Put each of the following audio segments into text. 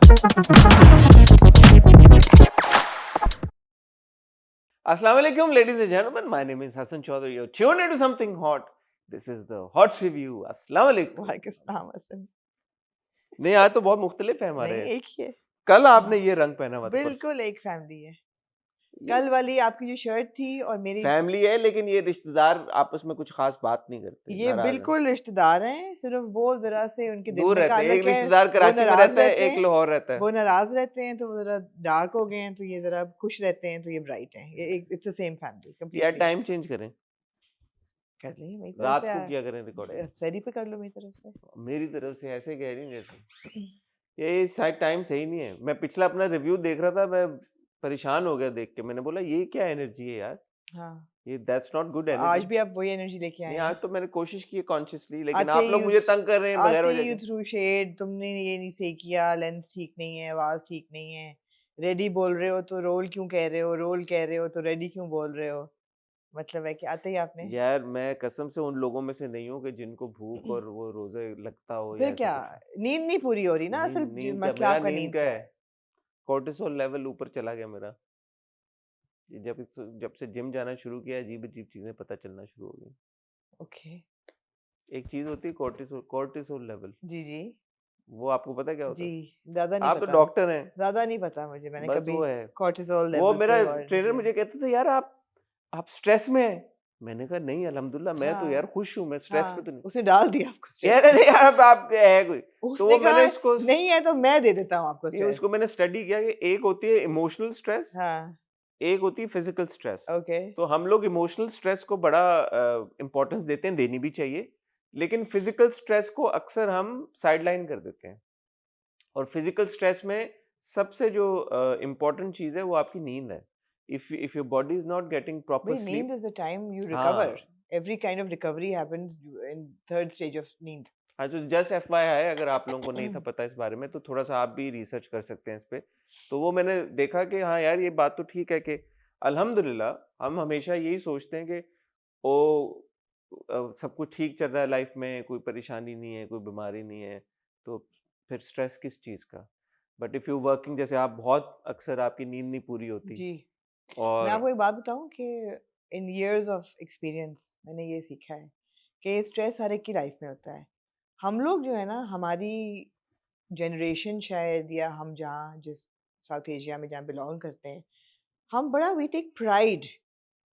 Assalamu alaikum, ladies and gentlemen. My name is Hassan Chaudhary. You're tuned into something hot. This is the Hot Review. Assalamu alaikum. वालेकुम हसन। नहीं, आज तो बहुत मुख्तलिफ है हमारे। नहीं, एक ही है। कल आपने ये रंग पहना हुआ था। बिल्कुल एक फैमिली है। कल वाली आपकी जो शर्ट थी और मेरी फैमिली है, लेकिन ये रिश्तेदार आपस में कुछ खास बात नहीं करते। ये बिल्कुल रिश्तेदार हैं, सिर्फ वो जरा से उनके दिल दूर में रहते हैं। एक ताल्लुक है, रिश्तेदार वो कराची में नाराज रहता है, रहते एक हैं, लाहौर रहता है। वो नाराज रहते हैं तो वो जरा डार्क हो गए हैं, तो ये जरा खुश रहते हैं तो ये ब्राइट हैं। ये इट्स द सेम फैमिली या कंप्लीटली। टाइम चेंज करें, कर लेंगे मेरी तरफ रात से। को किया करें रिकॉर्डिंग। सैरी पे कर लो मेरी तरफ से। मेरी तरफ से ऐसे कह रही हूँ जैसे ये शायद टाइम सही नहीं है। मैं पिछला अपना रिव्यू देख रहा था, मैं परेशान हो गया देख के। मैंने बोला ये क्या एनर्जी है यार, हाँ, ये दैट्स नॉट गुड आज एनर्जी। भी आप वही एनर्जी लेके आए नहीं, हैं। आज तो मैंने कोशिश की है कॉन्शियसली, लेकिन आते आप लोग ही मुझे तंग कर रहे हैं बगैर आते वजह यू के। थ्रू शेड, तुमने ये नहीं सही किया, लेंस ठीक नहीं है, आवाज ठीक नहीं है, रेडी बोल रहे हो तो रोल क्यों कह रहे हो, रोल कह रहे हो तो रेडी क्यों बोल रहे हो। मतलब है कि आते ही आपने यार मैं कसम से उन लोगों में से नहीं हूँ कि जिनको भूख और वो रोजे लगता हो या फिर ऐसा क्या, कुछ। नींद नहीं पूरी हो रही ना, नींद असल नींद क्या, मसला मेरा आपका नींद नींद का का है। है। कोर्टिसोल लेवल ऊपर चला गया मेरा। ये जब से जिम जाना शुरू किया, अजीब अजीब चीजें पता चलना शुरू हो गई। ओके, एक चीज होती है कोर्टिसोल लेवल। जी जी वो आपको पता क्या होता जी, है? ज्यादा नहीं आप तो पता, डॉक्टर हैं। ज्यादा नहीं पता मुझे, मैंने बस कभी वो है। कॉर्टिसोल वो लेवल मेरा पे गौर नहीं ट्रेनर किया। मुझे कहता था, यार आप स्ट्रेस में हैं। मैंने कहा नहीं अल्हम्दुलिल्लाह, मैं तो यार हाँ खुश हूँ, मैं स्ट्रेस में हाँ, तो नहीं। उसने डाल दिया आपको कह स्ट्रेस रहे में। नहीं यार आप है कोई। तो उसने वो कहा मैंने इसको नहीं है तो मैं दे देता हूँ आपको ये स्ट्रेस। उसको मैंने स्टडी किया कि एक होती है इमोशनल स्ट्रेस, हाँ, एक होती है फिजिकल स्ट्रेस। ओके, तो हम लोग इमोशनल स्ट्रेस को बड़ा इंपॉर्टेंस देते हैं, देनी भी चाहिए। लेकिन फिजिकल स्ट्रेस को अक्सर हम साइडलाइन कर देते हैं। और फिजिकल स्ट्रेस में सबसे जो इम्पोर्टेंट चीज है वो आपकी नींद है। If your body is not getting proper भाई नींद sleep. Is the time you recover. हाँ every kind of recovery happens in third stage of नींद। हाँ, तो जस्ट FYI है, अगर आप लोगों को नहीं था पता इस बारे में तो थोड़ा सा आप भी रिसर्च कर सकते हैं इस पे। तो वो मैंने देखा कि हाँ यार, ये बात तो ठीक है कि अल्हम्दुलिल्लाह हम हमेशा यही सोचते हैं कि ओ सब कुछ ठीक चल रहा है लाइफ में, कोई परेशानी नहीं है, कोई बीमारी नहीं है, तो फिर स्ट्रेस किस चीज़ का। बट इफ़ यू वर्किंग, जैसे आप बहुत अक्सर आपकी नींद नहीं पूरी होती। जी, मैं और आपको एक बात बताऊं कि इन इयर्स ऑफ एक्सपीरियंस मैंने ये सीखा है कि स्ट्रेस हर एक की लाइफ में होता है। हम लोग जो है ना, हमारी जनरेशन शायद, या हम जहाँ जिस साउथ एशिया में जहाँ बिलोंग करते हैं, हम बड़ा वी टेक प्राइड,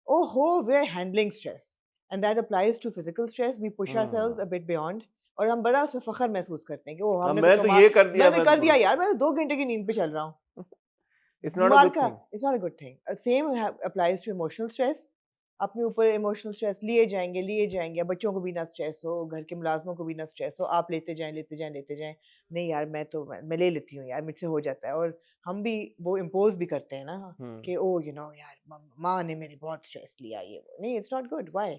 ओहो we are handling stress, and that applies to physical stress, we push ourselves a bit beyond. और हम बड़ा उसमें फख्र महसूस करते हैं कि ओह हाँ, हमने तो मैं तो कमाल, ये कर दिया, मैंने मैं कर तो दिया यार, मैं तो 2 घंटे की नींद पे चल रहा हूँ। इट्स नॉट अ गुड मार्का, thing. It's not a good thing. Same applies to emotional stress. अपने ऊपर इमोशनल स्ट्रेस लिए जाएंगे, बच्चों को भी ना स्ट्रेस हो, घर के मुलाजमों को भी ना स्ट्रेस हो, आप लेते जाएं लेते जाएं लेते जाएं। नहीं यार, मैं ले लेती हूँ यार, मुझसे हो जाता है। और हम भी वो इम्पोज भी करते हैं ना हम्म। कि ओ यू नो यार, माँ ने मेरे बहुत स्ट्रेस लिया, ये वो नहीं, इट्स नॉट गुड, व्हाई।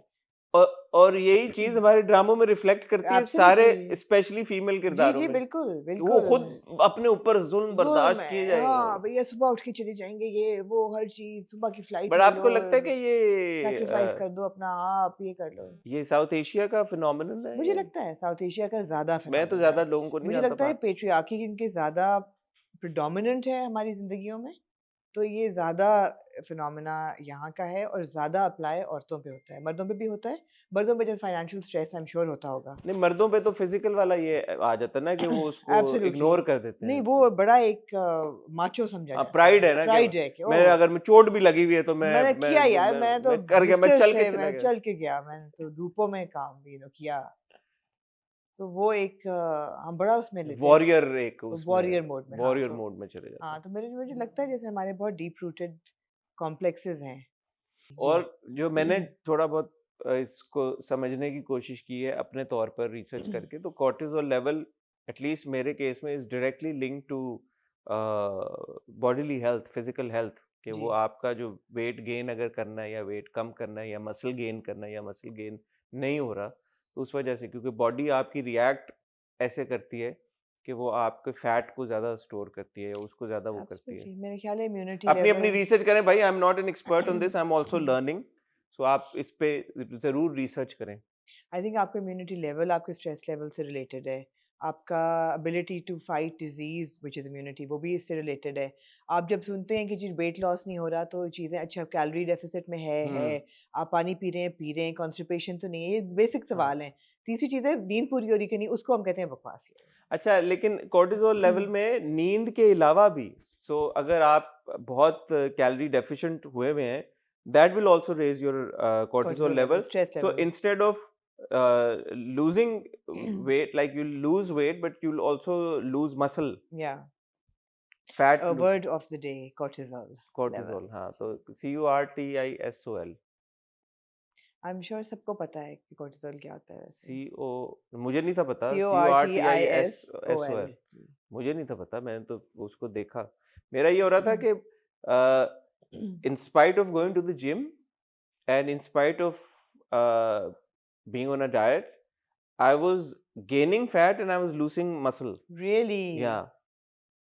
और यही चीज हमारे ड्रामों में रिफ्लेक्ट करती है, सारे एब्सोल्युटली, स्पेशली फीमेल जी किरदारों जी, में, बिल्कुल कि वो बिल्कुल। खुद अपने ऊपर जुल्म ज़ुल्म बर्दाश्त किए है, जाएंगे। हाँ भैया, सुबह उठ के चले जाएंगे, ये वो हर चीज, सुबह की फ्लाइट बट ले आपको लो, लगता है कि सैक्रिफाइस कर दो अपना, आप ये कर लो। ये साउथ एशिया का फिनोमिनन है मुझे या लगता है साउथ एशिया का ज्यादा मैं तो फिनोमेना ज्यादा है। लोगों को नहीं मुझे जानता लगता है बात। पेट्रियार्की इनके ज्यादा प्रिडोमिनेंट है हमारी जिंदगियों में, तो ये ज्यादा फिनोमेना यहाँ का है, और ज्यादा अप्लाई औरतों पे होता है। मर्दों पे भी होता है, मर्दों पे जैसे financial stress I am sure होता होगा। नहीं, मर्दों पे तो फिजिकल वाला ये आ जाता है ना कि वो उसको एब्सोल्युटली, इग्नोर कर देते हैं नहीं इस वो चीज। बड़ा एक माचो समझा हाँ, जाता प्राइड है, है ना कि प्राइड है कि मैं, ओह अगर मैं चोट भी लगी हुई है तो मैं मैंने मैं किया यार, मैं, मैं तो मैं कर गया, मैं ब्लिस्टर्स चल के थे, चला मैं गया। चल के गया, मैंने तो धूपों में काम भी किया। तो वो एक हम बड़ा उसमें लेते हैं, वॉरियर एक उसमें, वॉरियर मोड में। हाँ वॉरियर तो, मोड में चले जाते हाँ हैं। तो मुझे लगता है जैसे हमारे बहुत डीप रूटेड कॉम्प्लेक्सेस हैं। जी और जो मैंने थोड़ा बहुत इसको समझने की कोशिश की है अपने तौर पर रिसर्च करके, तो कॉर्टिसोल लेवल एटलीस्ट मेरे केस में is directly link to bodily health, physical health. कि जी, वो आपका जो वेट गेन अगर करना है या वेट कम करना है या मसल गेन करना है या मसल गेन नहीं हो रहा, तो उस वजह से, क्योंकि बॉडी आपकी रिएक्ट ऐसे करती है कि वो आपके फैट को ज़्यादा स्टोर करती है या उसको ज़्यादा वो करती है। एब्सोल्युटली, मेरे ख्याल है इम्यूनिटी अपनी अपनी लेवल। रिसर्च करें भाई, I am not an expert on this, I am also learning. So आप इस पे जरूर रिसर्च करें। आई थिंक आपका इम्यूनिटी लेवल आपके स्ट्रेस लेवल से रिलेटेड है। आपका ability to fight disease which is immunity, वो भी इससे रिलेटेड है। आप जब सुनते हैं कि जी वेट लॉस नहीं हो रहा तो चीज़ें अच्छा कैलोरी डेफिसिट में है, हुँ, आप पानी पी रहे हैं, कॉन्स्टिपेशन तो नहीं है, ये बेसिक हाँ। सवाल हैं। तीसरी चीज़ है नींद पूरी हो रही कि नहीं, उसको हम कहते हैं बकवास। अच्छा, लेकिन कॉर्टिसोल लेवल में नींद के अलावा भी, सो अगर आप बहुत कैलोरी डेफिशिएंट हुए हुए हैं, that will also raise your cortisol cortisol level, level. Stress so level. Instead of losing weight, like you'll lose weight, but you'll also lose muscle, या fat loss. Word of the day cortisol level. Cortisol, हाँ, तो CORTISOL. I am sure सबको पता है कि cortisol क्या होता है वैसे। CO, मुझे नहीं था पता. CORTISOL। CORTISOL, मुझे नहीं था पता, मैंने तो उसको देखा. मेरा ये हो रहा था कि in spite of going to the gym and in spite of being on a diet, I was gaining fat and I was losing muscle. Really? Yeah,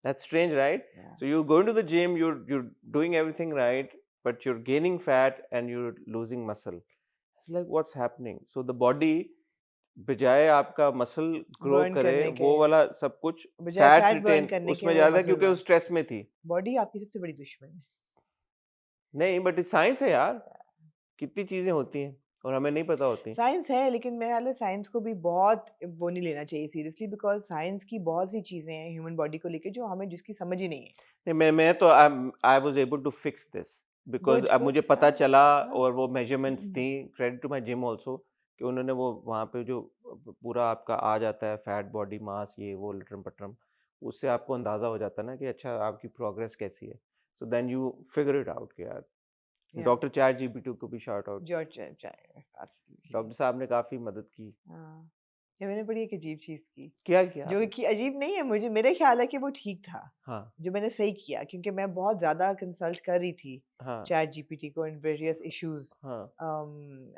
that's strange, right? या So you're going to the gym, you're doing everything right, but you're gaining fat and you're losing muscle. It's like what's happening? So the body बजाय आपका muscle grow burn करे करने के वो वाला सब कुछ बजाय फैट फैट बर्न रिटेन करने के उसमें वो ज्यादा मसल क्योंकि वो बर्न। स्ट्रेस में थी. बॉडी आपकी सबसे बड़ी दुश्मन है। नहीं, बट साइंस है यार, कितनी चीजें होती हैं और हमें नहीं पता होती. साइंस है लेकिन मेरे ख्याल है साइंस को भी बहुत वो नहीं लेना चाहिए सीरियसली, बिकॉज साइंस की बहुत सी चीजें हैं ह्यूमन बॉडी को लेके जो हमें जिसकी समझ ही नहीं है। नहीं, मैं तो I was able to fix this because good अब गुड, मुझे पता हाँ चला. हाँ। और वो मेजरमेंट्स थी. Credit to my gym also कि उन्होंने वो वहाँ पे जो पूरा आपका आ जाता है फैट बॉडी मास ये वो लटरम पटरम, उससे आपको अंदाजा हो जाता है ना कि अच्छा आपकी प्रोग्रेस कैसी है. So then you figure it out कि यार या डॉक्टर चैट जीपीटी को भी shout out. George absolutely. Doctor साहब ने काफ़ी मदद की. हाँ, ये मैंने बड़ी एक अजीब चीज़ की, क्या किया जो आपने? कि अजीब नहीं है, मुझे मेरे ख्याल है कि वो ठीक था, हाँ, जो मैंने सही किया क्योंकि मैं बहुत ज़्यादा कंसल्ट कर रही थी हाँ, चैट जीपीटी को इन वेरियस इश्यूज़, हाँ.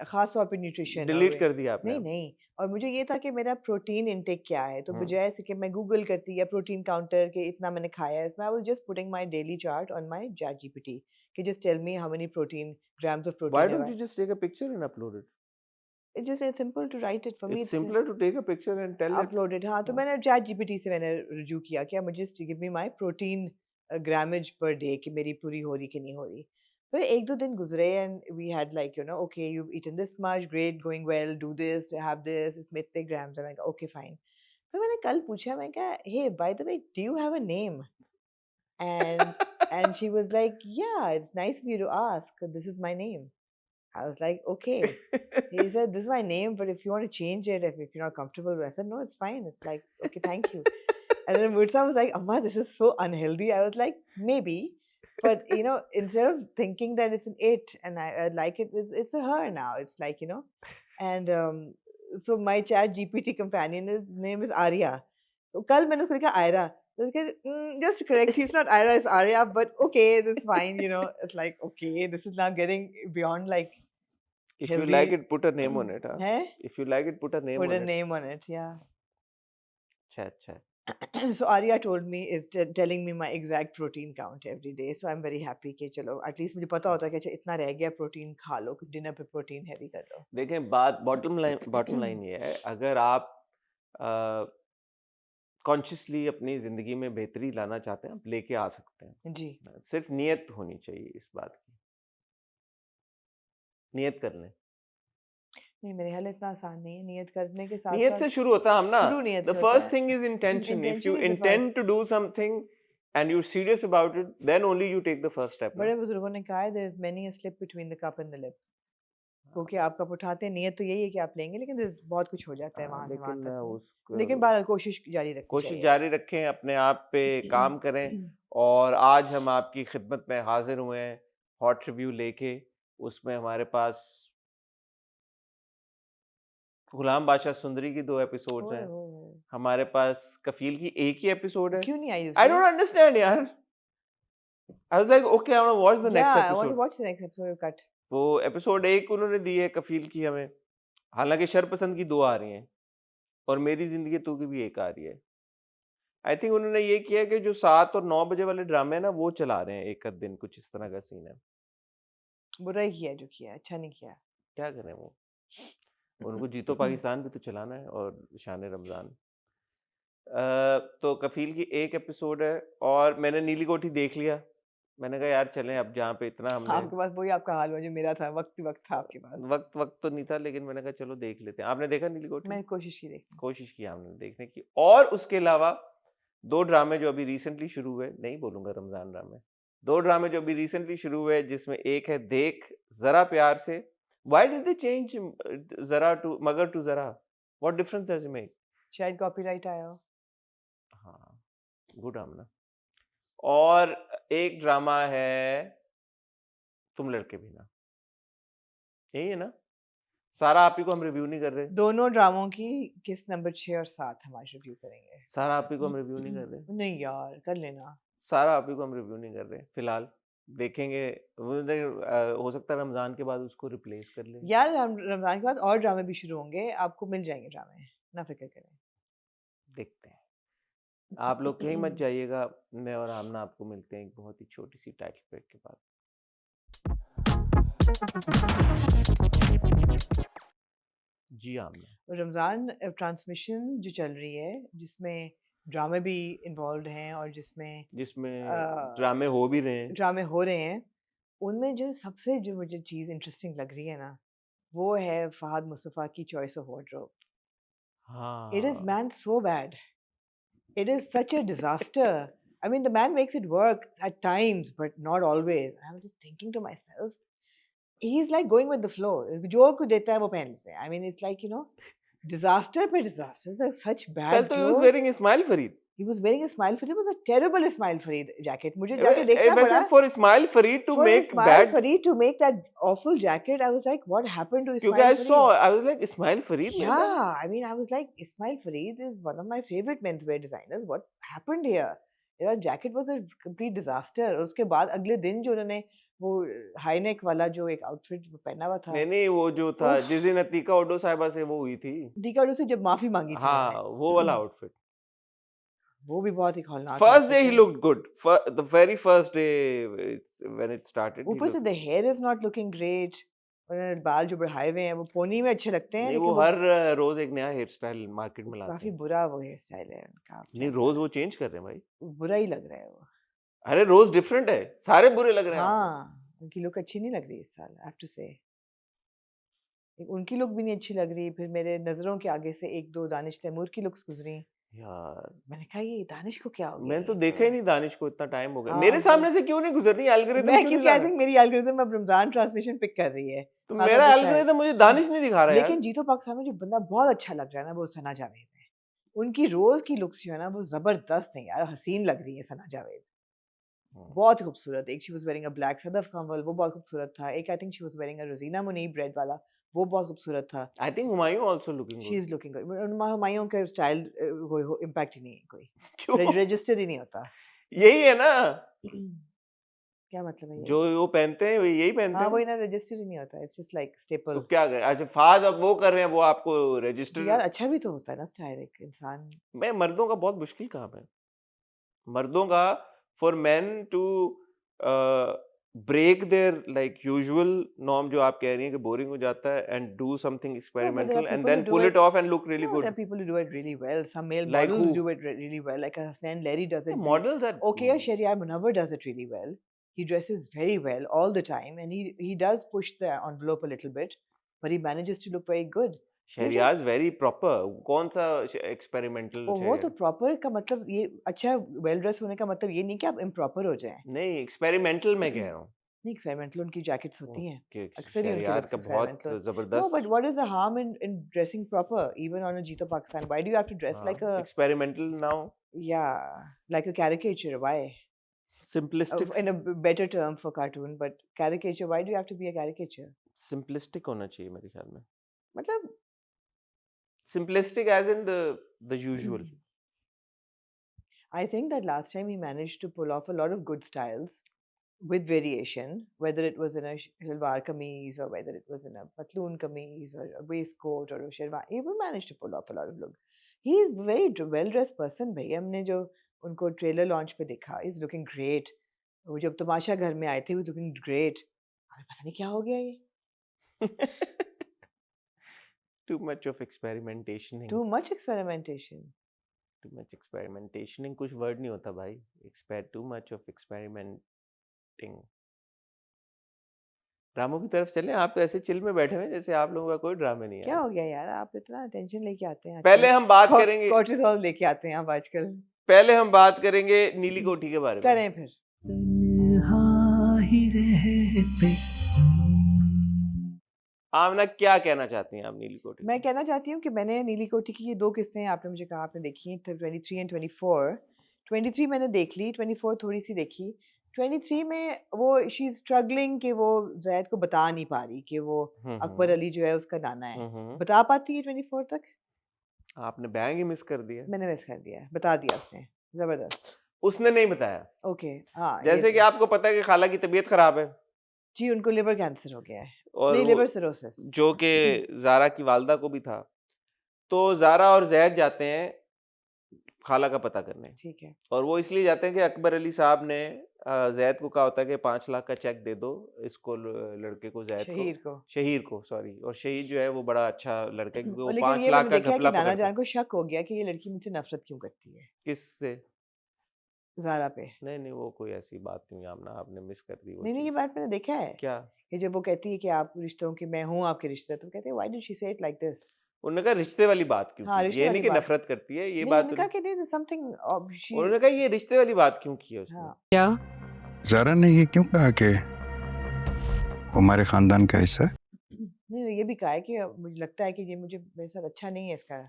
ख़ास तौर पे न्यूट्रिशन और डिलीट कर दिया आपने नहीं, अब? नहीं। और मुझे ये था कि मेरा प्रोटीन इनटेक क्या है, तो हुँ. बजाय से कि मैं गूगल करती या प्रोटीन काउंटर के इतना मैंने खाया है, इसमें I was just putting my daily chart on my ChatGPT कि just tell me how many protein grams of Why protein have don't I. you just take a picture and upload it? It's just it's simple to write it for me, It's it's simpler to take a picture and tell it. Uploaded. हाँ, तो हाँ, मैंने chat GPT से मैंने रुजू किया कि मुझे just give me my protein grammage per day कि मेरी पूरी हो रही कि नहीं हो रही। फिर 1-2 दिन गुज़रे and we had like okay you have eaten this much, great, going well, do this, have this, इसमें इतने ग्राम्स हैं। मैंने कहा ओके फाइन। फिर मैंने कल पूछा, मैंने कहा hey by the way do you have a name? And and she was like yeah it's nice of you to ask, this is my name. I was like, okay. He said, this is my name, but if you want to change it, if you're not comfortable with it, I said, no, it's fine. It's like, okay, thank you. And then Mursa was like, Amma, this is so unhealthy. I was like, maybe. But, instead of thinking that it's an it and I like it, it's a her now. It's like, And so my chat GPT companion, his name is Arya. So kal maine usko likha Aira. So he said, just correct, he's not Aira, it's Arya, but okay, that's fine, It's like, okay, this is now getting beyond like If you like healthy. it, put a name on it, huh? है? If you like it, put a name Put on a it. name on it, yeah. अच्छा, अच्छा. So Arya told me is telling me my exact protein count every day. So I'm very happy कि चलो at least मुझे पता होता है कि अच्छा इतना रह गया प्रोटीन खा लो, डिनर पे प्रोटीन हैवी कर लो। देखें बात बॉटम लाइन ये है, अगर आप कॉन्शियसली अपनी ज़िंदगी में बेहतरी लाना चाहते हैं, आप लेके आ सकते हैं. जी। सिर्फ नियत होनी चाहिए इस बात की. नियत कर लें. नहीं, मेरे ख्याल इतना आसान नहीं है, नियत करने के नियत साथ-साथ से शुरू होता है हम ना. शुरू नियत द से होता फर्स्ट है। Thing is intention. If you intention is the intend first. To do something and you're serious about it, then only you take the first step, na? बड़े बुजुर्गों ने कहा है there is many a slip between the cup and the lip। क्योंकि आप cup उठाते हैं, नियत तो यही है कि आप लेंगे, लेकिन बहुत कुछ हो जाता है हाँ, वहाँ से वहाँ लेकिन तक में। उस लेकिन बहरहाल कोशिश जारी रखनी कोशिश चाहिए। जारी रखें, अपने आप पे काम करें. और आज हम आपकी खिदमत में हाजिर हुए हैं हॉट रिव्यू लेके. उसमें हमारे पास गुलाम बादशाह सुंदरी की 2 एपिसोड्स ओए हैं. होए होए! हमारे पास कफील की एक ही एपिसोड है. क्यों नहीं आई आई दूसरी? डोंट अंडरस्टैंड यार. I was like okay, I want to watch the Yeah, next I want to episode. watch the next episode cut. वो एपिसोड 1 उन्होंने दी है कफील की हमें. हालांकि शरपसंद की 2 आ रही हैं और मेरी जिंदगी तू की भी 1 आ रही है. आई थिंक उन्होंने ये किया है कि जो 7 और 9 बजे वाले ड्रामे हैं ना वो चला रहे हैं एक आध दिन, कुछ इस तरह का सीन है. बुरा ही किया जो किया, अच्छा नहीं किया। क्या करें वो, उनको जीतो पाकिस्तान भी तो चलाना है और शान रमजान. तो कफील की एक एपिसोड है और मैंने नीली कोठी देख लिया। मैंने कहा यार चलें अब जहाँ पे इतना हमने आपके पास वही आपका हाल हुआ जो मेरा था, वक़्त था आपके पास। वक़्त वक़्त तो नहीं था लेकिन मैंने कहा चलो देख लेते हैं। आपने देखा नीली कोठी? मैंने कोशिश की देखने कोशिश की हमने देखने की और उसके अलावा 2 ड्रामे जो अभी रिसेंटली शुरू हुए, नहीं बोलूँगा रमज़ान ड्रामे। 2 ड्रामे जो अभी रिसेंटली शुरू हुए जिसमें एक है देख ज़रा प्यार से। व्हाई डिड दे चेंज ज़रा टू मगर टू ज़रा? What difference does it make? की। शायद कॉपीराइट आया हो। हाँ, गुड आमना। और एक ड्रामा है तुम लड़के भी ना। यही है ना? सारा आप ही को हम रिव्यू नहीं कर रहे। दोनों ड्रामों की किस नंबर 6 और 7 हम आज रिव्यू करेंगे। सारा आप ही को हम रिव्यू नहीं कर रहे। नहीं यार, कर लेना। सारा आप ही को हम रिव्यू नहीं कर रहे फिलहाल। देखेंगे हो सकता है रमज़ान के बाद उसको रिप्लेस कर लें। यार रमज़ान के बाद और ड्रामे भी शुरू होंगे, आपको मिल जाएँगे ड्रामे, ना फ़िक्र करें। देखते हैं। आप लोग कहीं मत जाइएगा। मैं और आमना आपको मिलते हैं एक बहुत ही छोटी-सी टाइटल ब्रेक के बाद। जी, आमना। रमज़ान ट्रांसमिशन जो चल रही है, जिसमें ड्रामे भी इन्वॉल्व्ड हैं और जिसमें जिसमें अ, ड्रामे हो भी रहे हैं। ड्रामे हो रहे हैं, उनमें जो सबसे जो मुझे चीज़ इंटरेस्टिंग लग रही है ना, वो है फ़हद मुस्तफ़ा की choice of wardrobe. It is हाँ। Man so bad. It is such a disaster. I mean, the man makes it work at times, but not always. I was just thinking to myself, he's like going with the flow. जो कुछ देता है वो पहन लेते हैं. I mean, it's like, disaster पे disaster. It's such कल bad तो ही was clothes. Wearing Ismail Fareed. He was wearing a Ismail Fareed. It was a terrible Ismail Fareed jacket. मुझे जाके देखना वैसे पड़ा. For Ismail Fareed to For make Ismail bad Fareed to make that awful jacket, I was like, what happened to क्योंकि Ismail Fareed? I was like Ismail Fareed made that? Yeah, I mean, I was like, Ismail Fareed is one of my favorite menswear designers. What happened here? That jacket was a complete disaster. उसके बाद अगले दिन जो उन्होंने वो high neck वाला जो एक आउटफिट पहना हुआ था, नहीं, नहीं वो जो था उफ, जिस दिन अतीका ओडो साहिबा से वो हुई थी। दीका से जब माफी मांगी थी हाँ, वो वाला उन्होंने, आउटफिट। वो भी बहुत ही खौलनाक फर्स्ट डे आउटफिट ही है. Looked good. The very first day when it started he ऊपर से looked the here is not looking great. उन्होंने बाल जो बढ़ाए हुए हैं वो पोनी में अच्छे लगते हैं, नहीं वो लेकिन वो हर रोज एक नया हेयर स्टाइल मार्केट में लाते काफी हैं। बुरा वो हेयर स्टाइल है उनका. आप क्या नहीं रोज करें, वो चेंज कर रहे हैं भाई। बुरा ही लग रहा है वो. अरे रोज डिफरेंट है। सारे बुरे लग रहे हैं आपको। हाँ, उनकी लुक अच्छी नहीं लग रही इस साल, आई हैव टू से. उनकी लुक भी नहीं अच्छी लग रही, फिर मेरे नज़रों के आगे से 1-2 दानिश तैमूर की लुक्स गुज़री। यार मैंने कहा ये दानिश को क्या हो गया मैंने तो ये देखा ही तो. नहीं दानिश को इतना टाइम हो गया। हाँ, मेरे वो सामने से क्यों नहीं गुजर रही? एल्गोरिदम मैं क्यों नहीं क्योंकि ला आई रहा? थिंक मेरी एल्गोरिदम अब रमज़ान ट्रांसमिशन पिक कर रही है, तो खास तौर मेरा पे शायद. एल्गोरिदम मुझे दानिश नहीं दिखा रहा यार। लेकिन जीतो पाकिस्तान में जो बंदा बहुत अच्छा लग रहा है ना, वो सना जावेद है. उनकी रोज़ की लुक्स जो है ना, वो ज़बरदस्त हैं यार, हसीन लग रही है सना जावेद. हम्म, बहुत ही खूबसूरत. एक she was wearing a black Sadaf Kanwal, वो बहुत खूबसूरत था. एक I think she was wearing a Rozina Munib red वाला, वो बहुत खूबसूरत था. I think Humayun also looking she good. Is looking good. Humayun का स्टाइल कोई इम्पैक्ट ही नहीं है कोई. क्यों? रजिस्टर ही नहीं होता. यही है ना क्या मतलब है जो यही? वो पहनते हैं, वो यही पहनते हाँ, हैं। वही ना, रजिस्टर ही नहीं होता. इट्स जस्ट लाइक तो स्टेपल. क्या करें? अच्छा फाज अब वो कर रहे हैं, वो आपको तो रजिस्टर। यार अच्छा भी तो होता है ना स्टाइल एक इंसान. मैं मर्दों का बहुत मुश्किल काम है। मर्दों का for men to break their like usual norm जो आप कह रही हैं कि बोरिंग हो जाता है and do something No, but there are experimental and people who then do pull it. It off and look really No, there good. are people who do it really well. Some male like who? models do it really well. Like Hasnain Larry does it really. Models are Okay, Shariar Munawar does it really well. He dresses very well all the time, and he does push the envelope a little bit, but he manages to look very good. You just Shahriyaz very proper. कौन सा experimental वो तो है? Proper का मतलब ये अच्छा well dress होने का मतलब ये नहीं कि आप इम्प्रॉपर हो जाएं. नहीं एक्सपेरिमेंटल मैं कह रहा हूँ। नहीं, एक्सपेरिमेंटल उनकी जैकेट्स होती हैं. ओके अक्सर ही उनके शहरियार लुक्स का बहुत एक्सपेरिमेंटल. No, जबरदस्त। but what is the harm in dressing proper, even on a Jeeto Pakistan? Why do you have to dress हाँ like a, experimental now yeah, like a caricature? Why? Simplistic. In a better term for cartoon, but caricature. Why do you have to be a caricature? Simplistic होना चाहिए मेरे ख्याल में। मतलब simplistic as in the usual. I think that last time he managed to pull off a lot of good styles with variation, whether it was in a shalwar kameez or whether it was in a patloon kameez or a waistcoat or a sherwani. He managed to pull off a lot of look. He is a very well dressed person. भाई हमने जो उनको trailer launch पे देखा, is looking great. वो जब तमाशा घर में आए थे, वो लुकिंग ग्रेट. हमें पता नहीं क्या हो गया ये. Too much of experimentation. Too much experimentation. Too much experimentationing कुछ वर्ड नहीं होता भाई, टू मच ऑफ एक्सपेरिमेंटिंग। ड्रामों की तरफ चलें, आप तो ऐसे चिल में बैठे हुए हैं जैसे आप लोगों का कोई ड्रामे नहीं है क्या यार। हो गया यार, आप इतना टेंशन लेके आते हैं पहले आजकल। हम बात करेंगे कॉर्टिसोल लेके आते हैं आप आजकल। पहले हम बात करेंगे नीली कोठी के बारे में। करें फिर। तन्हा ही रहते आमना क्या कहना चाहती हैं आप नीली कोठी मैं पे? कहना चाहती हूँ कि मैंने नीली कोठी की ये 2 किस्सें हैं, आपने मुझे कहा आपने देखी, 23 एंड 24। 23 मैंने देख ली, 24 थोड़ी-सी देखी। 23 में वो शी इज़ स्ट्रगलिंग कि वो ज़ैद को बता नहीं पा रही कि वो अकबर अली जो है उसका नाना है। हम्म। बता पाती है 24 तक? आपने बैंग ही मिस कर दिया। मैंने मिस कर दिया है, बता दिया उसने। ज़बरदस्त। उसने नहीं बताया। ओके, हाँ, ये जैसे कि तो आपको पता है कि खाला की तबीयत खराब है जी, उनको लिवर कैंसर हो गया है। और नहीं, वो लिवर सिरोसिस। जो कि ज़ारा की वालदा को भी था। तो ज़ारा और ज़ैद जाते हैं खाला का पता करने, ठीक है। और वो इसलिए जाते हैं कि अकबर अली साहब ने ज़ैद को कहा होता है कि 5 लाख का चेक दे दो इसको, लड़के को, ज़ैद को, शहीर को। शहीर को, सॉरी। और शहीर जो है वो बड़ा अच्छा लड़का है क्योंकि वो और लेकिन 5 ये लाख मैंने का देखा है कि घपला नाना पकड़ता है। जान को शक हो गया कि ये लड़की मुझसे नफ़रत क्यों करती है, किससे? ज़ारा पे। नहीं, नहीं, वो कोई ऐसी बात नहीं आमना, आपने मिस कर दी वो नहीं, नहीं, ये चीज़। बात मैंने देखा है क्या? कि जब वो कहती है कि आप रिश्तों की मैं हूँ आपके रिश्तेदार, तो वो कहते हैं व्हाई डिड शी से इट लाइक दिस? उन्होंने कहा रिश्ते वाली बात क्यों हाँ, की? रिश्ते ये नहीं वाली कि बात। नफ़रत करती है, ये नहीं, बात उन्होंने कहा कि नहीं समथिंग शी। उन्होंने कहा ये रिश्ते वाली बात क्यों की है उसने? हाँ, क्या? ज़ारा ने ये क्यों कहा कि वो हमारे खानदान का हिस्सा है? नहीं, ये भी कहा है कि मुझे लगता है कि ये मुझे मेरे साथ अच्छा नहीं है इसका।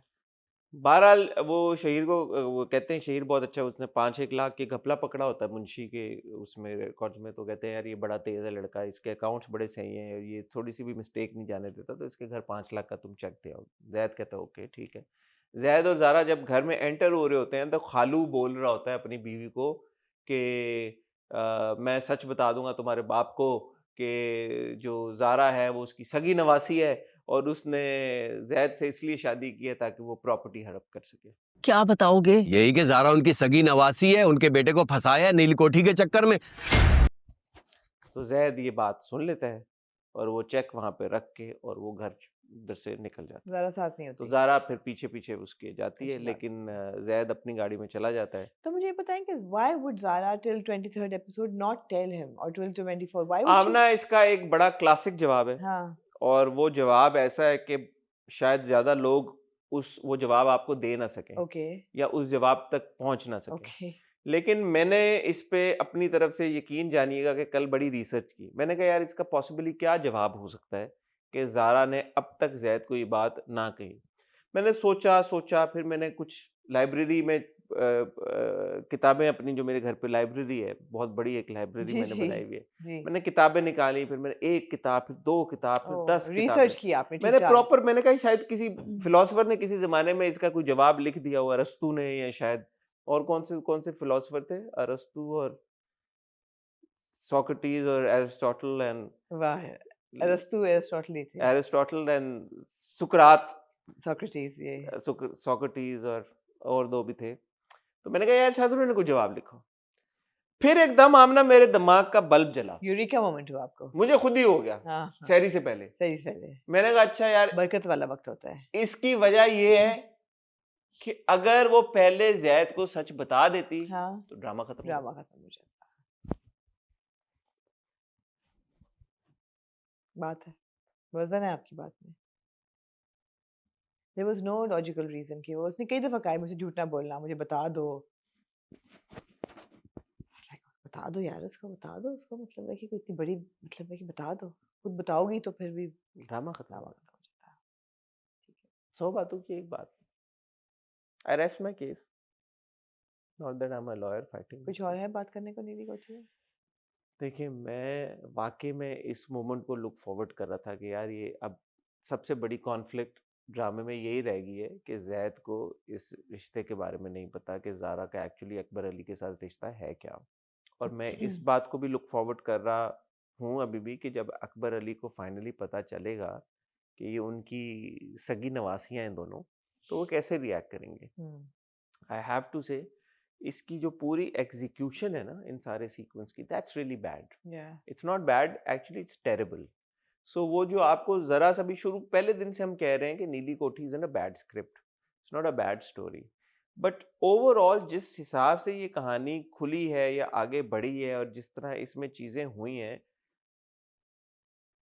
बहरहाल वो शहीर को वो कहते हैं शहीर बहुत अच्छा है, उसने 5-1 लाख के घपला पकड़ा होता है मुंशी के उसमें रिकॉर्ड्स में, तो कहते हैं यार ये बड़ा तेज़ है लड़का, इसके अकाउंट्स बड़े सही हैं और ये थोड़ी-सी भी मिस्टेक नहीं जाने देता, तो इसके घर 5 लाख का तुम चेक दे आओ। ज़ैद कहता है ओके ठीक है। ज़ैद और ज़ारा जब घर में एंटर हो रहे होते हैं तो खालू बोल रहा होता है अपनी बीवी को कि मैं सच बता दूँगा तुम्हारे बाप को कि जो ज़ारा है वो उसकी सगी नवासी है और उसने ज़ैद से इसलिए शादी की है ताकि वो प्रॉपर्टी हड़प कर सके। क्या बताओगे? यही कि ज़ारा उनकी सगी नवासी है, उनके बेटे को फंसाया है नीली कोठी के चक्कर में। तो ज़ैद ये बात सुन लेता है और वो चेक वहाँ पे रख के और वो घर उधर से निकल जाता है। ज़ारा साथ नहीं तो होती। ज़ारा फिर पीछे-पीछे उसके जाती है, अच्छी बात। लेकिन ज़ैद अपनी गाड़ी में चला जाता है। तो मुझे ये बताएं कि why would Zara till 23rd episode not tell him और till 24 why would she? Aamna इसका एक बड़ा क्लासिक जवाब है हाँ, और वो जवाब ऐसा है कि शायद ज़्यादा लोग वो जवाब आपको दे ना सकें ओके, या उस जवाब तक पहुँच ना सकें। ओके। लेकिन मैंने इस पे अपनी तरफ से यकीन जानिएगा कि कल बड़ी रिसर्च की। मैंने कहा यार इसका पॉसिबली क्या जवाब हो सकता है कि ज़ारा ने अब तक ज़ैद को ये बात ना कही। मैंने सोचा फिर मैंने कुछ लाइब्रेरी में किताबें अपनी जो मेरे घर पे लाइब्रेरी है, बहुत बड़ी एक लाइब्रेरी जी, मैंने जी, बनाई हुई है। जी। मैंने किताबें निकाली, फिर मैंने 1 किताब, फिर 2 किताब, फिर ओह! 10 किताबें। रिसर्च की आपने मैंने ठीक-ठाक। प्रॉपर मैंने कहा शायद किसी फिलॉसफर ने किसी ज़माने में इसका कोई जवाब लिख दिया हो, अरस्तू ने या शायद और कौन से फिलॉसफर थे? अरस्तू और सोक्रेटिस और एरिस्टोटल एंड वाह! अरस्तू, एरिस्टोटल ही थे। एरिस्टोटल एंड सुकरात, सोक्रेटिस ये। सोक्रेटिस और 2 भी थे। तो मैंने कहा यार शायद उन्होंने कोई जवाब लिखा हो। फिर एकदम आमना मेरे दिमाग का बल्ब जला। यूरेका मोमेंट हुआ आपको। मुझे खुद ही हो गया, हाँ, हाँ। सहरी से पहले। सही से पहले। मैंने कहा अच्छा यार बरकत वाला वक़्त होता है। इसकी वजह ये है कि अगर वो पहले ज़ैद को सच बता देती हाँ, तो ड्रामा खत्म हो ड्रामा जाता। खत्म हो जाता। बात है। वज़न है आपकी बात में। There was no logical reason कि वो उसने कई दफ़ा कहा है मुझसे झूठ ना बोलना, मुझे बता दो। बता दो यार उसको, बता दो उसको, मतलब है कि कोई इतनी बड़ी मतलब है कि बता दो। खुद बताओगी तो फिर भी ड्रामा खत्म हो ड्रामा जाता। खत्म हो जाता है। ठीक है। 100 बातों की एक बात। आई rest my case. Not that I am a lawyer fighting कुछ दिस और केस। है बात करने को नीली कोठी में? देखिए, मैं वाक़ई में इस मोमेंट को लुक फॉरवर्ड कर रहा था कि यार ये अब सबसे बड़ी कॉन्फ्लिक्ट ड्रामे में यही रह गई है कि ज़ैद को इस रिश्ते के बारे में नहीं पता कि ज़ारा का एक्चुअली अकबर अली के साथ रिश्ता है क्या? और मैं इस बात को भी लुक फॉरवर्ड कर रहा हूँ अभी भी कि जब अकबर अली को फाइनली पता चलेगा कि ये उनकी सगी नवासियाँ हैं दोनों, तो वो कैसे रिएक्ट करेंगे? हुँ, आई हैव टू से इसकी जो पूरी एग्जीक्यूशन है ना इन सारे सीक्वेंस की, that's really bad. Yeah it's not bad, actually it's terrible. So वो जो आपको जरा सा भी शुरू पहले दिन से हम कह रहे हैं कि नीली कोठी is in a bad script, it's not a bad story. But overall जिस हिसाब से ये कहानी खुली है या आगे बढ़ी है और जिस तरह इसमें चीजें हुई हैं,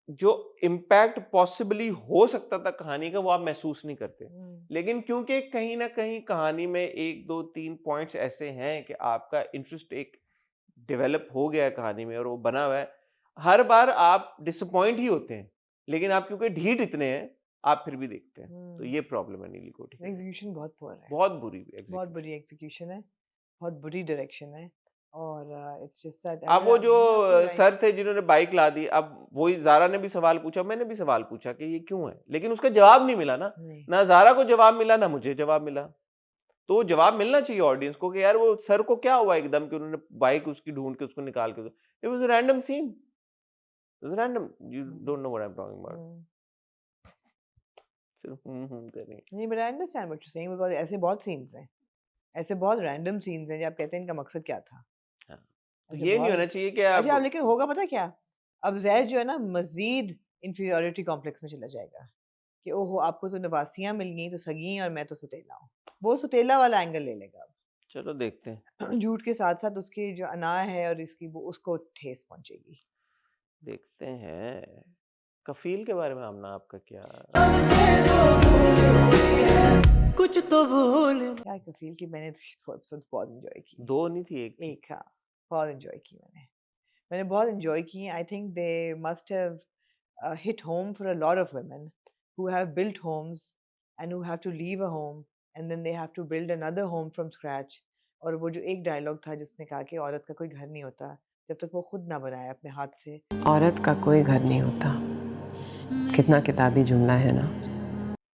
जो इम्पैक्ट पॉसिबली हो सकता था कहानी का वो आप महसूस नहीं करते। लेकिन क्योंकि कहीं न कहीं कहानी में 1, 2, 3 पॉइंट्स ऐसे हैं कि आपका इंटरेस्ट एक डेवलप हो गया है कहानी में और वो बना हुआ है। हर बार आप डिसअपॉइंट ही होते हैं, लेकिन आप क्योंकि ढीठ इतने हैं, आप फिर भी देखते हैं। तो ये प्रॉब्लम है नीली कोठी के साथ। एग्जीक्यूशन बहुत पुअर है, बहुत बुरी बहुत एग्ज़ीक्यूशन। बुरी एग्जीक्यूशन है, बहुत बुरी डायरेक्शन है और इट्स जस्ट दैट अब वो अगर जो आप आपको राइट सर थे जिन्होंने बाइक ला दी, अब वही ज़ारा ने भी सवाल पूछा, मैंने भी सवाल पूछा कि ये क्यों है? लेकिन उसका जवाब नहीं मिला ना। नहीं ना ज़ारा को जवाब मिला, ना मुझे जवाब मिला। तो जवाब मिलना चाहिए ऑडियंस को कि यार वो सर को क्या हुआ एकदम कि उन्होंने बाइक उसकी ढूँढ के उसको निकाल के it was a random scene. It was random. You don't know what I am talking about. Hmm, सिर्फ कर रही हैं। नहीं but I understand what you saying because ऐसे बहुत सीन्स हैं, ऐसे बहुत रैंडम सीन्स हैं जो आप कहते हैं इनका मकसद क्या था? हाँ, तो ऐसे ये नहीं होना बहुत चाहिए कि अच्छा अब आप लेकिन होगा पता क्या? अब ज़ैद जो है ना मज़ीद इंफीरियॉरिटी कॉम्प्लेक्स में चला जाएगा कि ओहो आपको तो नवासियाँ मिल गई तो सगी हैं और मैं तो सौतेला हूँ। वो सौतेला वाला एंगल ले लेगा अब। चलो देखते हैं, झूठ के साथ-साथ उसकी जो अना है और इसकी वो उसको ठेस पहुँचेगी। देखते हैं। कफ़ील के बारे में आमना आपका क्या कुछ तो भूल यार कफ़ील की मैंने तो एपिसोड बहुत एन्जॉय की। 2 नहीं थी 1 थी। एक हाँ, बहुत एन्जॉय की मैंने। मैंने बहुत एन्जॉय की। I think they must have hit home for a lot of women who have built homes and who have to leave a home and then they have to build another home from scratch. और वो जो एक dialogue था जिसने कहा कि औरत का कोई घर नहीं होता जब तक वो खुद ना बनाए अपने हाथ से। औरत का कोई घर नहीं होता कितना किताबी जुमला है ना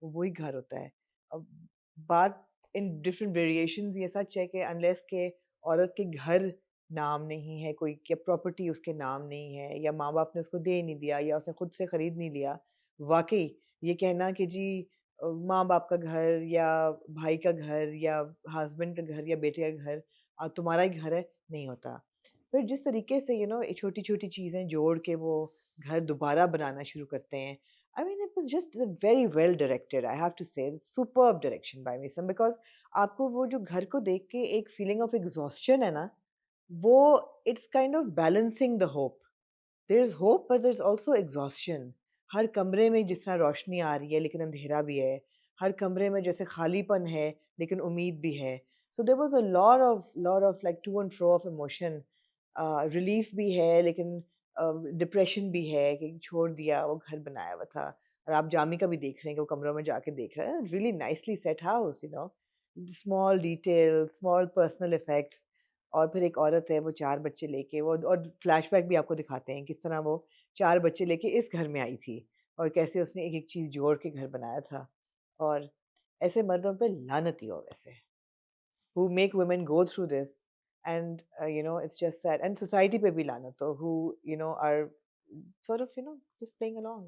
वो वही घर होता है। अब बात इन डिफरेंट वेरिएशंस ये सच है कि अनलेस के औरत के घर नाम नहीं है कोई या प्रॉपर्टी उसके नाम नहीं है या माँ बाप ने उसको दे नहीं दिया या उसने खुद से खरीद नहीं लिया, वाकई ये कहना कि जी माँ बाप का घर या भाई का घर या हस्बैंड का घर या बेटे का घर तुम्हारा ही घर है, नहीं होता। फिर जिस तरीके से छोटी छोटी चीज़ें जोड़ के वो घर दोबारा बनाना शुरू करते हैं। I mean, it was just very well directed. I have to say, superb direction by Misam because आपको वो जो घर को देख के एक feeling of exhaustion है ना, वो it's kind of balancing the hope. There's hope, but there's also exhaustion. हर कमरे में जिस तरह रोशनी आ रही है लेकिन अंधेरा भी है, हर कमरे में जैसे खालीपन है लेकिन उम्मीद भी है. So there was a lot of like to and fro of emotion. Relief भी है लेकिन डिप्रेशन भी है कि छोड़ दिया वो घर बनाया हुआ था और आप जामी का भी देख रहे हैं कि वो कमरों में जाके देख रहे हैं really nicely set house small detail small personal effects और फिर एक औरत है वो 4 बच्चे लेके वो और फ्लैशबैक भी आपको दिखाते हैं किस तरह वो 4 बच्चे लेके इस घर में आई थी और कैसे उसने एक-एक चीज़ जोड़ के घर बनाया था और ऐसे मर्दों पे लानत ही हो वैसे who make women go through this and it's just sad and society pe bhi laanat ho who are sort of just playing along.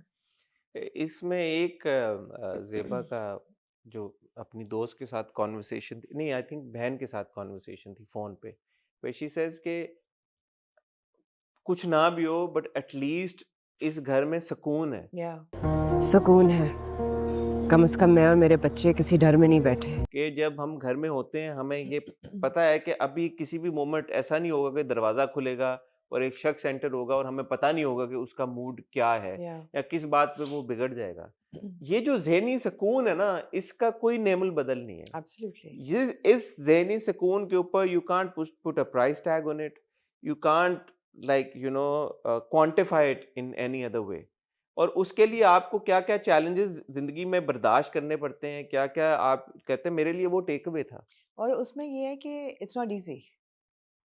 इसमें एक ज़ेबा का जो अपनी दोस्त के साथ कन्वर्सेशन थी नहीं आई थिंक बहन के साथ कन्वर्सेशन थी फ़ोन पे, व्हेयर शी सेज़ कि कुछ ना भी हो बट एट लीस्ट इस घर में सुकून है। Yeah. सुकून है कम से कम मैं और मेरे बच्चे किसी डर में नहीं बैठे कि जब हम घर में होते हैं हमें ये पता है कि अभी किसी भी मोमेंट ऐसा नहीं होगा कि दरवाज़ा खुलेगा और एक शख्स एंटर होगा और हमें पता नहीं होगा कि उसका मूड क्या है Yeah. या किस बात पे वो बिगड़ जाएगा। ये जो ज़हनी सुकून है ना, इसका कोई नेमुल बदल नहीं है। Absolutely. ये इस ज़हनी सुकून के ऊपर you can't put a price tag on it, you can't like quantify it in any other way. और उसके लिए आपको क्या-क्या चैलेंजेस ज़िंदगी में बर्दाश्त करने पड़ते हैं, क्या-क्या आप कहते हैं मेरे लिए वो टेक अवे था। और उसमें ये है कि it's not easy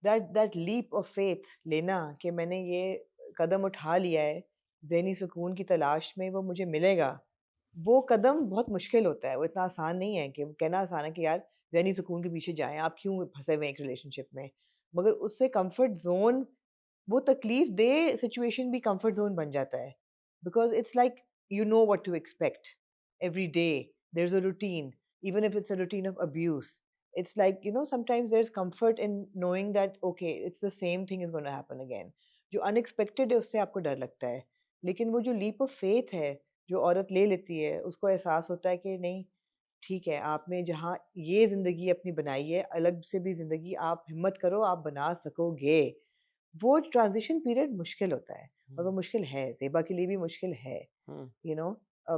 that leap of faith लेना कि मैंने ये कदम उठा लिया है ज़हनी सुकून की तलाश में वो मुझे मिलेगा वो कदम बहुत मुश्किल होता है वो इतना आसान नहीं है कि कहना आसान है कि यार ज़हनी सुकून के पीछे जाएं आप क्यों फंसे हुए हैं एक रिलेशनशिप में मगर उससे कंफर्ट जोन वो तकलीफ दे सिचुएशन भी कंफर्ट जोन बन जाता है because it's like you know what to expect every day there is a routine even if it's a routine of abuse it's like sometimes there's comfort in knowing that okay it's the same thing is going to happen again जो unexpected है उससे आपको डर लगता है लेकिन वो जो लीप ऑफ फेथ है जो औरत ले लेती है उसको एहसास होता है कि नहीं ठीक है, आपने जहाँ ये ज़िंदगी अपनी बनाई है, अलग से भी ज़िंदगी आप हिम्मत करो, आप बना सकोगे। वो ट्रांज़िशन पीरियड मुश्किल होता है और वो हुँ, मुश्किल है, ज़ेबा के लिए भी मुश्किल है। हुँ, यू नो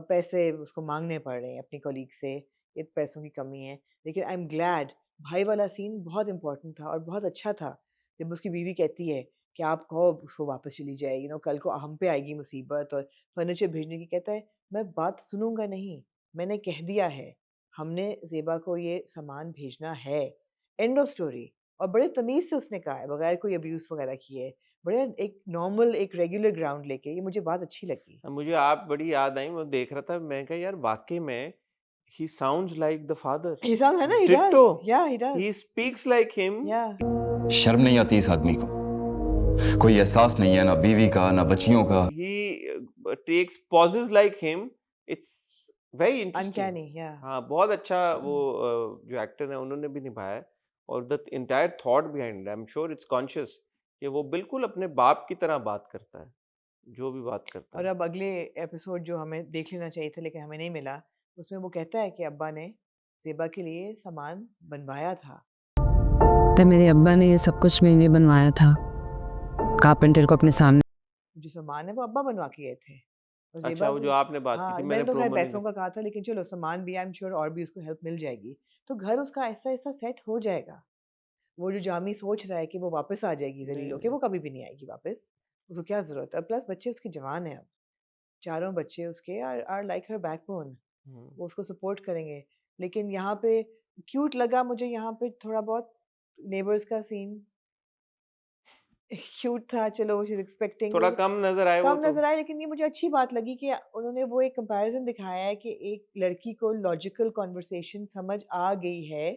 पैसे उसको माँगने पड़ रहे हैं अपनी कलीग से, ये पैसों की कमी है। लेकिन आई एम ग्लैड भाई वाला सीन बहुत इम्पोर्टेंट था और बहुत अच्छा था। जब उसकी बीवी कहती है कि आप कहो उसको वापस चली जाए, कल को हम पे आएगी मुसीबत और फर्नीचर भेजने की, कहता है मैं बात सुनूँगा नहीं, मैंने कह दिया है, हमने ज़ेबा को ये सामान भेजना है। End of story. और बड़े तमीज़ से उसने कहा है, बगैर कोई अब्यूज़ वगैरह किए। बड़े एक नॉर्मल एक रेगुलर ग्राउंड लेके, ये मुझे बात अच्छी लगी। मुझे आप बड़ी याद आई, मैं देख रहा था, मैं कहा यार वाक़ई में ही साउंड्स लाइक द फादर, हिसाब है ना, ही डज़, डिट्टो, या he does, he speaks like him. या शर्म नहीं आती इस आदमी को? कोई एहसास नहीं है ना बीवी का ना बच्चियों का। He takes poses like him. It's very interesting. Uncanny, yeah हाँ, बहुत अच्छा वो हुँ, जो एक्टर है उन्होंने भी निभाया है। और the entire thought behind, I am sure it's conscious कि वो बिल्कुल अपने बाप की तरह बात करता है, जो भी बात करता और है। अब अगले एपिसोड जो हमें देख लेना चाहिए था लेकिन हमें नहीं मिला, उसमें वो कहता है कि अब्बा ने ज़ेबा के लिए सामान बनवाया था। तो मेरे अब्बा ने ये सब कुछ मेरे लिए बनवाया था, कारपेंटर को अपने सामने। जो सामान है वो अब्बा बनवा के गए थे। और ज़ेबा अच्छा, वो को जो आपने बात की हाँ, थी, मैंने मैंने तो खैर प्रोमो नहीं पैसों देखा। का कहा था लेकिन चलो सामान भी आई एम श्योर और भी उसको हेल्प मिल जाएगी। तो घर उसका ऐसा-ऐसा सेट हो जाएगा। वो जो जामी सोच रहा है कि वो वापस आ जाएगी ज़लील नहीं, होके, नहीं। वो कभी भी नहीं आएगी वापस। उसको क्या ज़रूरत है? प्लस बच्चे उसके जवान हैं अब। चारों बच्चे उसके आर लाइक हर बैकबोन। हुँ। वो उसको सपोर्ट करेंगे। लेकिन यहाँ पे क्यूट लगा मुझे, यहाँ पे थोड़ा बहुत नेबर्स का सीन क्यूट था। चलो शी इज़ एक्सपेक्टिंग थोड़ा कम नज़र आए वो कम तो। नज़र आए, लेकिन ये मुझे अच्छी बात लगी कि उन्होंने वो एक कंपैरिज़न दिखाया है कि एक लड़की को लॉजिकल कन्वर्सेशन समझ आ गई है,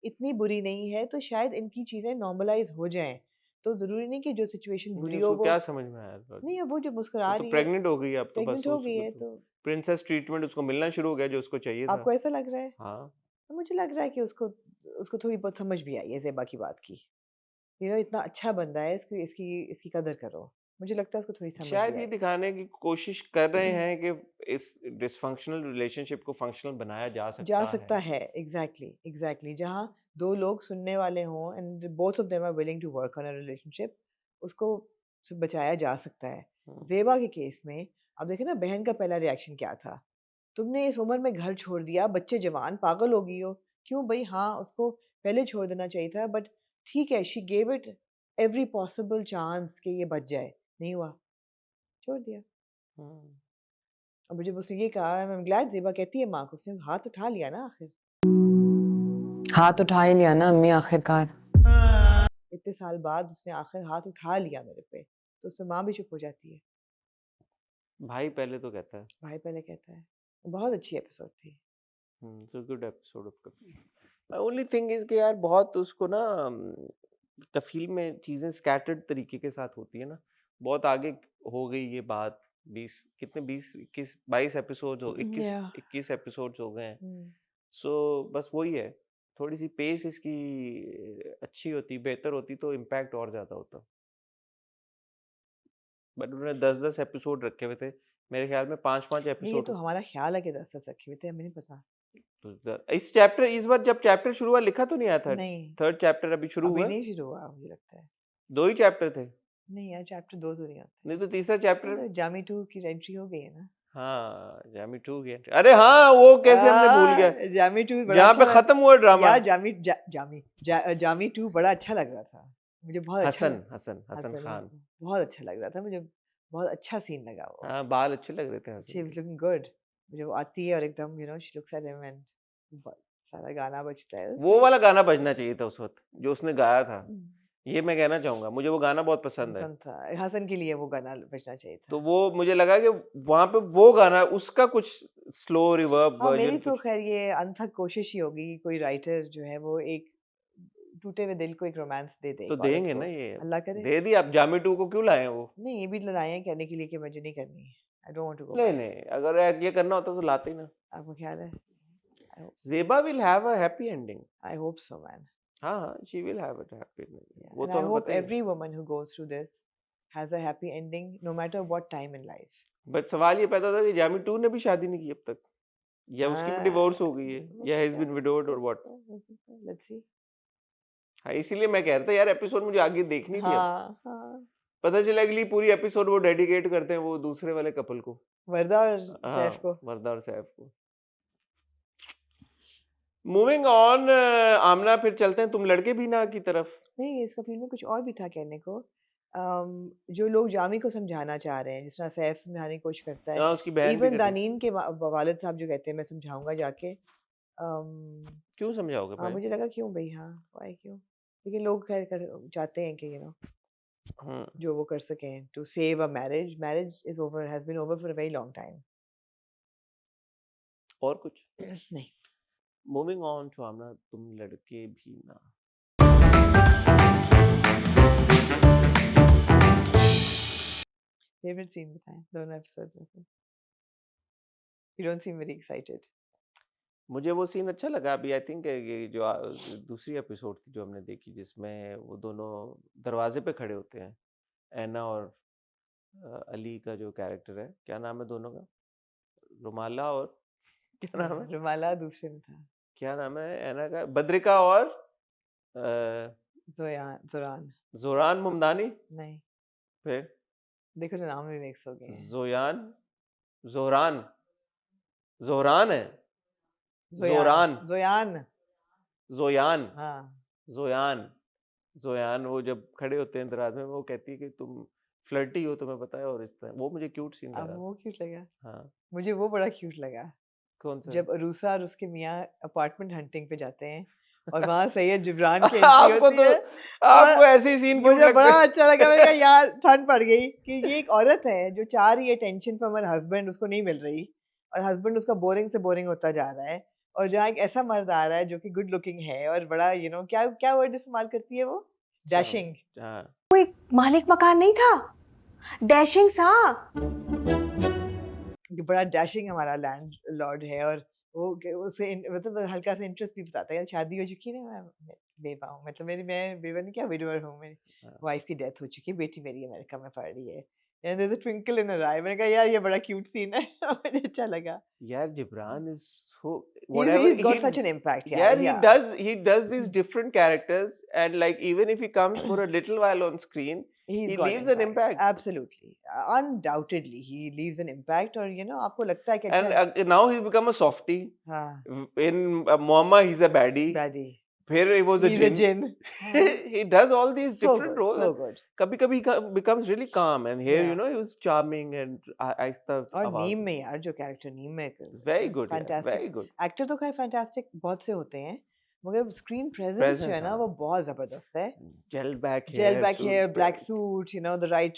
इतनी बुरी नहीं है, तो शायद इनकी चीज़ें नॉर्मलाइज़ हो जाएँ। तो ज़रूरी नहीं कि जो सिचुएशन नहीं, बुरी हो उसको वो क्या समझ में आया नहीं, लॉजिक? अब वो जो वो मुस्कुरा तो रही है, प्रेग्नेंट हो गई है अब, तो बस प्रेग्नेंट हो गई उसको है तो तो प्रिंसेस ट्रीटमेंट उसको मिलना शुरू हो गया जो उसको चाहिए था। आपको ऐसा लग रहा है? हाँ। तो मुझे लग रहा है कि उसको उसको थोड़ी बहुत समझ भी आई है ज़ेबा की बात की। इतना अच्छा बंदा है, इसकी इसकी इसकी कदर करो। मुझे लगता है उसको थोड़ी समझ भी शायद ये आई। दिखाने की कोशिश कर रहे हैं कि इस डिसफंक्शनल रिलेशनशिप को फंक्शनल बनाया जा जा सकता है। सकता है, एग्ज़ैक्टली, एग्ज़ैक्टली जहाँ 2 लोग सुनने वाले हों and both of them are willing to work on a relationship, उसको स बचाया जा सकता है। हुँ। ज़ेबा के केस में अब देखिए ना, बहन का पहला रिएक्शन क्या था? तुमने इस उम्र में घर छोड़ दिया, बच्चे जवान, पागल हो गई हो। क्यों भई? हाँ, उसको पहले छोड़ देना चाहिए था, बट ठीक है, she gave it every possible chance कि ये बच जाए। नहीं हुआ, छोड़ दिया। हुँ। और मुझे उसने ये कहा, आई एम ग्लैड ज़ेबा कहती है माँ को, उसने हाथ उठा लिया ना आखिर। हाथ उठा ही लिया ना अम्मी आखिरकार। इतने साल बाद उसने आखिर हाथ उठा लिया मेरे पे, तो उसपे माँ भी चुप हो जाती है। भाई पहले तो कहता है। भाई पहले कहता है। बहुत अच्छी एपिसोड थी। It's a good episode of Kapil. The only thing is कि यार बहुत उसको ना तफ़ील में चीज़ें स्कैटर्ड तरीके के साथ होती है ना। बहुत आगे हो गई ये बात। 20 कितने 20 21 22 एपिसोड्स हो 21 या 21 एपिसोड्स हो गए हैं। हुँ। सो बस वही है। थोड़ी-सी पेस इसकी अच्छी होती, बेहतर होती तो इम्पैक्ट और ज़्यादा होता। बट उन्होंने 10-10 एपिसोड रखे हुए थे। मेरे ख़्याल में 5-5 नहीं, ये एपिसोड। तो हमारा ख़्याल है कि 10-10 रखे हुए थे, हमें नहीं पता। तो इस बार जब चैप्टर शुरू हुआ लिखा तो नहीं आया था। नहीं, 3rd चैप्टर अभी शुरू अभी हुआ है। नहीं शुरू हुआ मुझे लगता है। 2 ही चैप्टर थे। नहीं यार, चैप्टर 2 तो नहीं आता नहीं तो तीसरा चैप्टर। है। जामी 2 की एंट्री हो गई है ना? हाँ, जामी 2 की एंट्री। अरे हाँ, वो कैसे हमने भूल गए। जामी 2 बड़ा जहाँ अच्छा पे खत्म हुआ ड्रामा। यार जामी 2 बड़ा अच्छा लग रहा था। मुझे बहुत अच्छा लग हसन हसन खान। बहुत अच्छा लग रहा था मुझे, बहुत अच्छा सीन लगा वो। हाँ, बाल अच्छे लग रहे थे शी हसन वाज़ के। Looking good. मुझे वो आती है और एकदम she looks at him and ब सारा गाना बजता है। वो वाला गाना बजना चाहिए था उस वक़्त, जो उसने गाया था। हुँ, ये मैं कहना चाहूँगा, मुझे वो गाना बहुत पसंद है। पसंद था। हसन के लिए वो गाना बजना चाहिए तो था। वो मुझे लगा कि वहाँ पे वो गाना उसका कुछ स्लो रिवर्ब हाँ, वर्ज़न मेरी तो कुछ। ख़ैर ये अनथक कोशिश ही होगी कि कोई राइटर जो है वो एक टूटे हुए दिल को एक रोमांस दे दे तो एक औरत देंगे ना को। ये। अल्लाह करे। दे दी, आप जामी 2 को क्यों लाए हैं वो? नहीं, ये भी लड़ाई है कहने के लिए कि मुझे नहीं करनी है। I don't want to go नहीं, बैक। नहीं, अगर ये करना होता तो लाते ही ना। आपको ख्याल है? I hope so. Zeba will have a happy ending. I hope so man. हाँ, हाँ, she will have a happy ending, Yeah, वो and तो I हमें hope पता ही है। every woman who goes through this has a happy ending no matter what time in life. But सवाल ये पैदा होता है कि जामी 2 ने भी शादी नहीं की अब तक। या उसकी भी हाँ, डिवोर्स हो गई है हो या हैज सकता बीन है, विडोड हो और व्हाट? सकता है, हो सकता है, लेट्स सी। हाँ, इसीलिए मैं कह रहा था यार एपिसोड मुझे आगे देखनी थी अब। हाँ, हाँ। पता चला अगली पूरी एपिसोड वो डेडिकेट करते हैं वो दूसरे वाले कपल को। वरदा और सैफ हाँ, को। वरदा और सैफ को। मूविंग ऑन आमना, फिर चलते हैं तुम लड़के भी ना की तरफ। नहीं, इस कपिल में कुछ और भी था कहने को। जो लोग जामी को समझाना चाह रहे हैं, जिस तरह सैफ समझाने की कोशिश करता है, हाँ, उसकी बहन भी इवन कहती है। दानीन के वालिद साहब जो कहते हैं मैं समझाऊंगा जाके। अम, क्यों समझाओगे हाँ भाई? मुझे लगा क्यों भाई, हाँ वाई क्यों, लेकिन लोग खैर चाहते हैं कि हम्म, जो वो कर सकें to save a marriage. Marriage is over, has been over for a very long time. और कुछ? नहीं। मूविंग ऑन टू आमना, तुम लड़के भी ना। फेवरेट सीन बताएं दोनों एपिसोड में से। You don't seem very excited. मुझे वो सीन अच्छा लगा अभी, आई थिंक ये जो दूसरी एपिसोड थी जो हमने देखी जिसमें वो दोनों दरवाजे पे खड़े होते हैं, ऐना और अली का जो कैरेक्टर है, क्या नाम है दोनों का? रुमाला और क्या नाम है? रुमाला दूसरे में था। क्या नाम है ऐना का? बद्रिका और जोरान। जोरान मुमदानी। नहीं, फिर देखो तो नाम भी मिक्स हो गए हैं। जोयान, जोरान, जोहरान है, जोयान। जोरान, जोयान। जोयान, हाँ। जोयान, जोयान। वो जब खड़े होते हैं दराज में, वो कहती है कि तुम फ्लर्टी हो, तुम्हें पता है, और इस तरह वो मुझे क्यूट सीन अब लगा। वो क्यूट लगा। हाँ, मुझे वो बड़ा क्यूट लगा कौन सा? जब अरूसा और उसके मियाँ अपार्टमेंट हंटिंग पे जाते हैं और वहाँ सैयद जिब्रान की एंट्री आपको होती तो है। आपको और ऐसे ही सीन क्यूट मुझे लगते बड़ा हैं। अच्छा लगा, मैंने कहा यार ठंड पड़ गई कि ये एक औरत है जो चाह रही है टेंशन पर हमारे हस्बैंड उसको नहीं मिल रही, और हस्बैंड उसका बोरिंग से बोरिंग होता जा रहा है, और जहाँ एक ऐसा मर्द आ रहा है जो कि गुड लुकिंग है और बड़ा क्या क्या वर्ड इस्तेमाल करती है वो, डैशिंग। हाँ, मालिक मकान नहीं था, डैशिंग सा। कि बड़ा डैशिंग हमारा लैंड लॉर्ड है, और वो उसे मतलब हल्का सा इंटरेस्ट भी बताता है, शादी हो चुकी है ना, मैं बेवा हूँ, मतलब मैं बेवा नहीं, क्या विडोर हूँ, मेरी हाँ। वाइफ की डेथ हो चुकी है, बेटी मेरी अमेरिका में पढ़ रही है। And there is a twinkle in her eye. मैंने कहा यार ये बड़ा क्यूट सीन है। मुझे अच्छा लगा। यार Jibran is so He's whatever he's got he such an impact, yeah यार, he yeah. does these different characters, and like even if he comes for a little while on screen, He's he got leaves an impact. Absolutely. Undoubtedly he leaves an impact, और आपको लगता है कि And अच्छा। now he's become a softie. हाँ, In Moama he's a baddie. Baddie. फिर he was a He's a jinn. jinn. हाँ, He does all these so different good, roles, so and good. कभी कभी becomes really calm, and here Yeah. he was charming and आहिस्ता और आवाज नीम में. में यार जो कैरेक्टर नीम में Very is good, yeah, fantastic. very good. Actor तो खैर फैंटास्टिक बहुत से होते हैं, मगर स्क्रीन प्रेजेंस जो Presence, है ना हाँ. वो बहुत जबरदस्त है। Gel back gel hair, back suit, hair, black belt. Suit, the right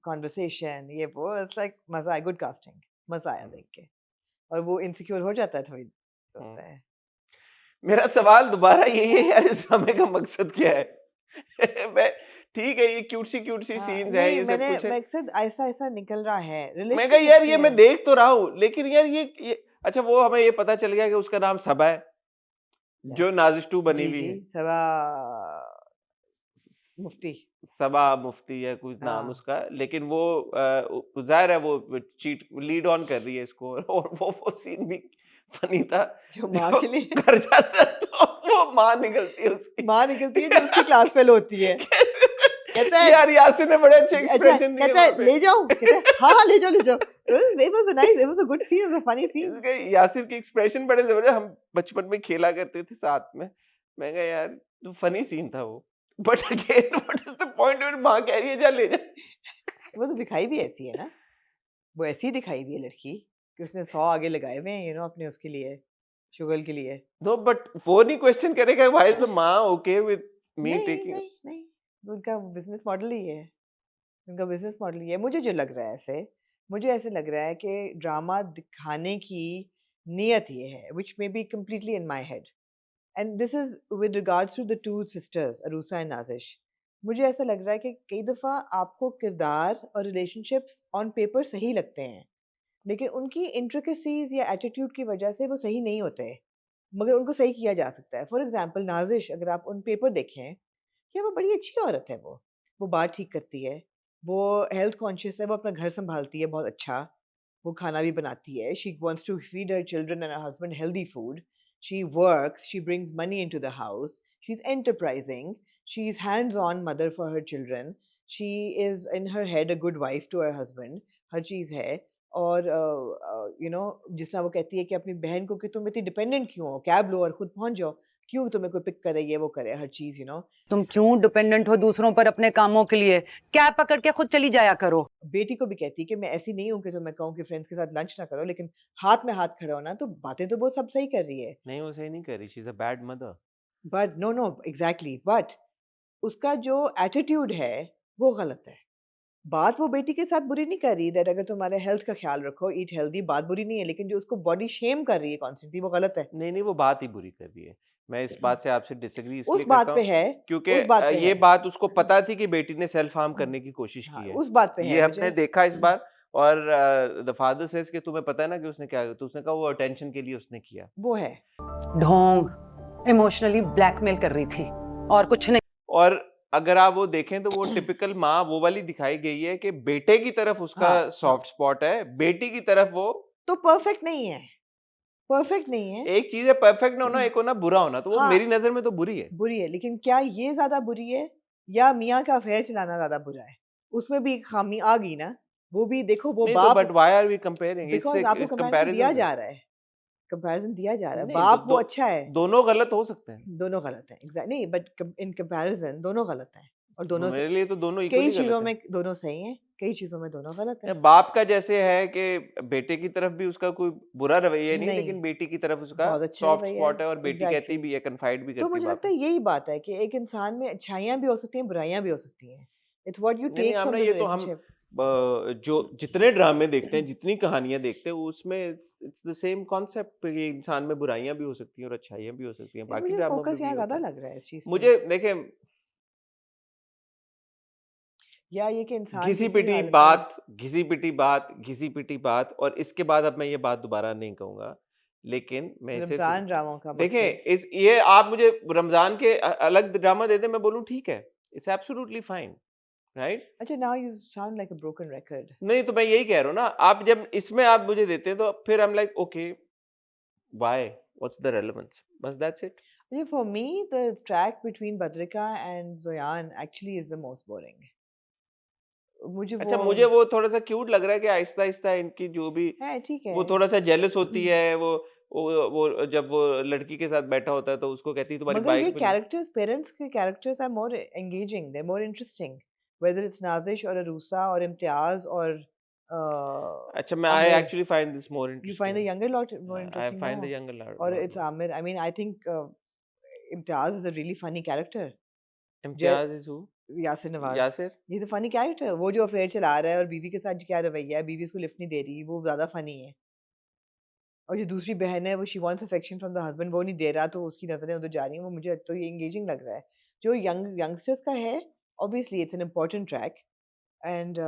conversation, ये वो इट्स लाइक मजा आया, गुड कास्टिंग, मजा आया देख के। और वो इनसिक्योर हो जाता है थोड़ी, हम्म. होता है। मेरा सवाल दोबारा यही है यार, इस ड्रामे का मकसद क्या है? मैं ठीक है, ये क्यूट सी हाँ, सीन्स हैं, नहीं ये सब मैंने कुछ है. मकसद ऐसा ऐसा निकल रहा है, मैं कहा यार रिलेशनशिप ये मैं देख तो रहा हूँ, लेकिन यार ये अच्छा, वो हमें ये पता चल गया कि उसका नाम सबा है, जो नाजिश 2 बनी जी हुई जी है. सबा मुफ्ती। सबा मुफ्ती है कुछ नाम हाँ। उसका, लेकिन वो जाहिर है वो चीट लीड ऑन कर रही है इसको, और वो सीन भी फनी था, जो माँ जो के लिए घर जाता है तो वो माँ निकलती है उसकी. माँ निकलती है जो उसकी क्लास फेल होती है। कहता है यार यासिर ने बड़े अच्छे अच्छा, एक्सप्रेशन दिए कहता वहाँ है पे. ले जाऊं, कहता है हाँ हाँ ले जाओ। It was a nice, it was a good scene, it was a funny scene. इसके यासिर के एक्सप्रेशन बड़े जबरदस्त, हम बचपन में खेला करते थे साथ में. मैं कहा यार तो फनी सीन था वो, but again what is the point, मेरी माँ कह रही है जा ले जा. वो तो दिखाई भी ऐसी है ना, वो ऐसी दिखाई भी है लड़की कि उसने 100 आगे लगाए हुए हैं अपने उसके लिए, शुगल के लिए। नो बट वो नहीं क्वेश्चन करेगा व्हाई इज द माँ ओके विद मी नहीं टेकिंग. नहीं नहीं, वो उनका बिजनेस मॉडल ही है, उनका बिजनेस मॉडल ही है। मुझे जो लग रहा है मुझे ऐसे लग रहा है कि ड्रामा दिखाने की नियत ये है, which may be completely in my head, and this is with regards to the two sisters Arusa and Nazish. मुझे ऐसा लग रहा है कि कई दफ़ा आपको किरदार और रिलेशनशिप्स ऑन पेपर सही लगते हैं, लेकिन उनकी इंट्रिकेसीज या एटीट्यूड की वजह से वो सही नहीं होते, मगर उनको सही किया जा सकता है। फॉर एग्जांपल नाजिश, अगर आप उन पेपर देखें, क्या वो बड़ी अच्छी औरत है, वो बात ठीक करती है, वो हेल्थ कॉन्शियस है, वो अपना घर संभालती है बहुत अच्छा, वो खाना भी बनाती है, she wants to feed her children and her husband healthy food, she works, she brings money into the house, she's enterprising, she's hands-on mother for her children, she is in her head a good wife to her husband, हर चीज़ है। और जिस तरह वो कहती है कि अपनी बहन को कि तुम इतनी डिपेंडेंट क्यों हो, कैब लो और खुद पहुंच जाओ, क्यों तुम्हें कोई पिक करे, ये वो करे, हर चीज़ तुम क्यों डिपेंडेंट हो दूसरों पर अपने कामों के लिए? कैब पकड़ के खुद चली जाया करो। बेटी को भी कहती है कि मैं ऐसी नहीं हूँ कि तो मैं कहूँ कि फ्रेंड्स के साथ लंच ना करो, लेकिन हाथ में हाथ खड़ा होना, तो बातें तो वो सब सही कर रही है। नहीं, वो सही नहीं कर रही, she is a bad mother. But know exactly, but उसका जो एटीट्यूड है वो गलत है। बात वो बेटी के साथ बुरी नहीं कर रही, दैट अगर तुम्हारे हेल्थ का ख्याल रखो, ईट हेल्दी, बात बुरी नहीं है, लेकिन जो उसको बॉडी शेम कर रही है कॉन्स्टेंटली, वो गलत है। नहीं, वो बात ही बुरी कर रही है। मैं इस बात से आपसे डिसएग्री उस इसलिए बात करता पे हूँ है, क्योंकि उस बात पे ये है। बात उसको पता थी कि बेटी ने सेल्फ हार्म हाँ, करने की कोशिश हाँ, की है। उस बात पे ये है हमने देखा इस बार। और द फादर सेज कि तुम्हें पता है ना कि उसने क्या, तो उसने कहा वो अटेंशन के लिए उसने किया। वो है ढोंग, इमोशनली ब्लैकमेल कर रही थी और कुछ नहीं। और अगर आप वो देखें तो वो टिपिकल माँ वो वाली दिखाई गई है कि बेटे की तरफ उसका हाँ, सॉफ्ट स्पॉट है, बेटी की तरफ वो तो परफेक्ट नहीं है, परफेक्ट नहीं है। एक चीज है परफेक्ट ना होना, एक होना बुरा होना, तो वो हाँ, मेरी नजर में तो बुरी है। बुरी है, लेकिन क्या ये ज्यादा बुरी है या मियाँ का अफेयर चलाना ज्यादा बुरा है? उसमें भी एक खामी आ गई ना, वो भी देखो, वो नहीं तो बाप, but why are we comparing? Because इससे आपको कंपैरिजन दिया कंपैरिजन जा रहा है, कंपैरिजन दिया जा रहा है। नहीं, बाप वो अच्छा है, दोनों गलत हो सकते हैं। दोनों गलत है, एग्जैक्ट नहीं, बट इन कंपैरिजन दोनों गलत है, और दोनों मेरे लिए तो दोनों कई इक्वली चीजों गलत है। में दोनों सही हैं, कई चीजों में दोनों गलत है। बाप का जैसे है कि बेटे की तरफ भी उसका कोई बुरा रवैया नहीं, नहीं, लेकिन बेटी की तरफ उसका बहुत अच्छा सॉफ्ट रवैया है, स्पॉट है, और बेटी कहती एग्जैक्टली। भी है, कन्फाइड भी तो करती है मुझे बाप लगता है यही बात है कि एक इंसान में अच्छाइयाँ भी हो सकती हैं, बुराइयाँ भी हो सकती हैं। इट्स व्हाट यू नहीं टेक हम फ्रॉम ना, द ये तो हम रिलेशनशिप। जो जितने ड्रामे देखते हैं, जितनी कहानियां देखते हैं, उसमें इट्स द सेम कॉन्सेप्ट कि इंसान में बुराइयां भी हो सकती हैं और अच्छाइयां भी हो सकती हैं। बाकी मुझे ड्रामों में फोकस भी यहाँ होता ज्यादा है। लग रहा है इस चीज पे, मुझे देखें, या ये कि इंसान घिसी किसी पिटी हालत में बात, घिसी पिटी बात, घिसी पिटी बात, और इसके बाद अब मैं ये बात दोबारा नहीं कहूंगा, लेकिन मैं इसे रमजान ड्रामों का देखें, मकसद। इस ये आप मुझे रमजान के अलग ड्रामा दे दें, मैं बोलूं ठीक है, इट्स एब्सोल्युटली फाइन, राइट? अच्छा, now you sound like a broken record. नहीं तो मैं यही कह रहा हूँ ना, आप जब इसमें आप मुझे देते हैं तो फिर हम like okay, why, what's the relevance, बस that's it. For me, the track between Badrika and Zoyan actually is the most boring. मुझे अच्छा, वो मुझे वो थोड़ा सा क्यूट लग रहा है कि आहिस्ता आहिस्ता इनकी जो भी, है, ठीक है। वो थोड़ा सा जेलस होती है, वो जब वो लड़की के साथ बैठा होता है तो उसको कहती है तुम्हारी मगर ये बाइक पे कैरेक्टर्स, पेरेंट्स के characters are more engaging, they more interesting, whether it's Nazish और अरूसा और इम्तियाज और अच्छा, मैं I Amir. Actually find this more You find the interesting. younger lot more I interesting, find the no? Younger lot Or lot it's more. Amir. I mean, I think Imtiaz is a really funny character. Imtiaz is who? Yasir Nawaz, Yasir? he's a funny character. वो जो affair चला रहा है और बीवी के साथ क्या रवैया है, बीवी उसको लिफ्ट नहीं दे रही, वो ज्यादा फनी है। और जो दूसरी बहन है, वो she wants affection from the husband, वो नहीं दे रहा, तो उसकी नजरें उधर जा रही हैं, वो मुझे तो ये engaging लग रहा है। जो यंगस्टर्स का है, obviously it's an important track, and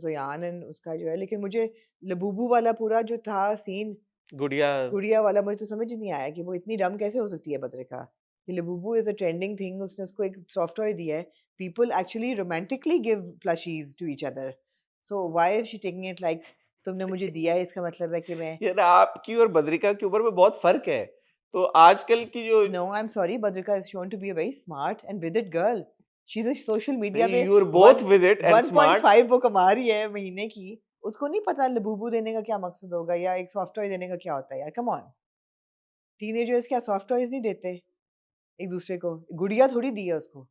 Zoyan and उसका जो है, लेकिन मुझे लबूबू वाला पूरा जो था सीन, गुड़िया। गुड़िया वाला, मुझे तो समझ ही नहीं आया कि वो इतनी डम कैसे हो सकती है बद्रिका। कि Labubu is a trending thing, उसने उसको एक सॉफ्ट टॉय दिया है, people actually romantically give plushies to each other, so why is she taking it like तुमने मुझे दिया है, इसका मतलब है कि मैं यार आपकी और बद्रिका के ऊपर में बहुत फर्क है। तो आजकल की जो no, I am sorry, Badrika is shown to be a very smart and with it girl, she is a social media पे you are both with it and smart. 1.5 वो कमा रही है महीने की, उसको नहीं पता लबूबू देने का क्या मकसद होगा या एक सॉफ्ट टॉय देने का क्या होता है। यार कम ऑन, टीनेजर्स क्या सॉफ्ट टॉयज नहीं देते एक दूसरे को? गुड़िया थोड़ी दी है उसको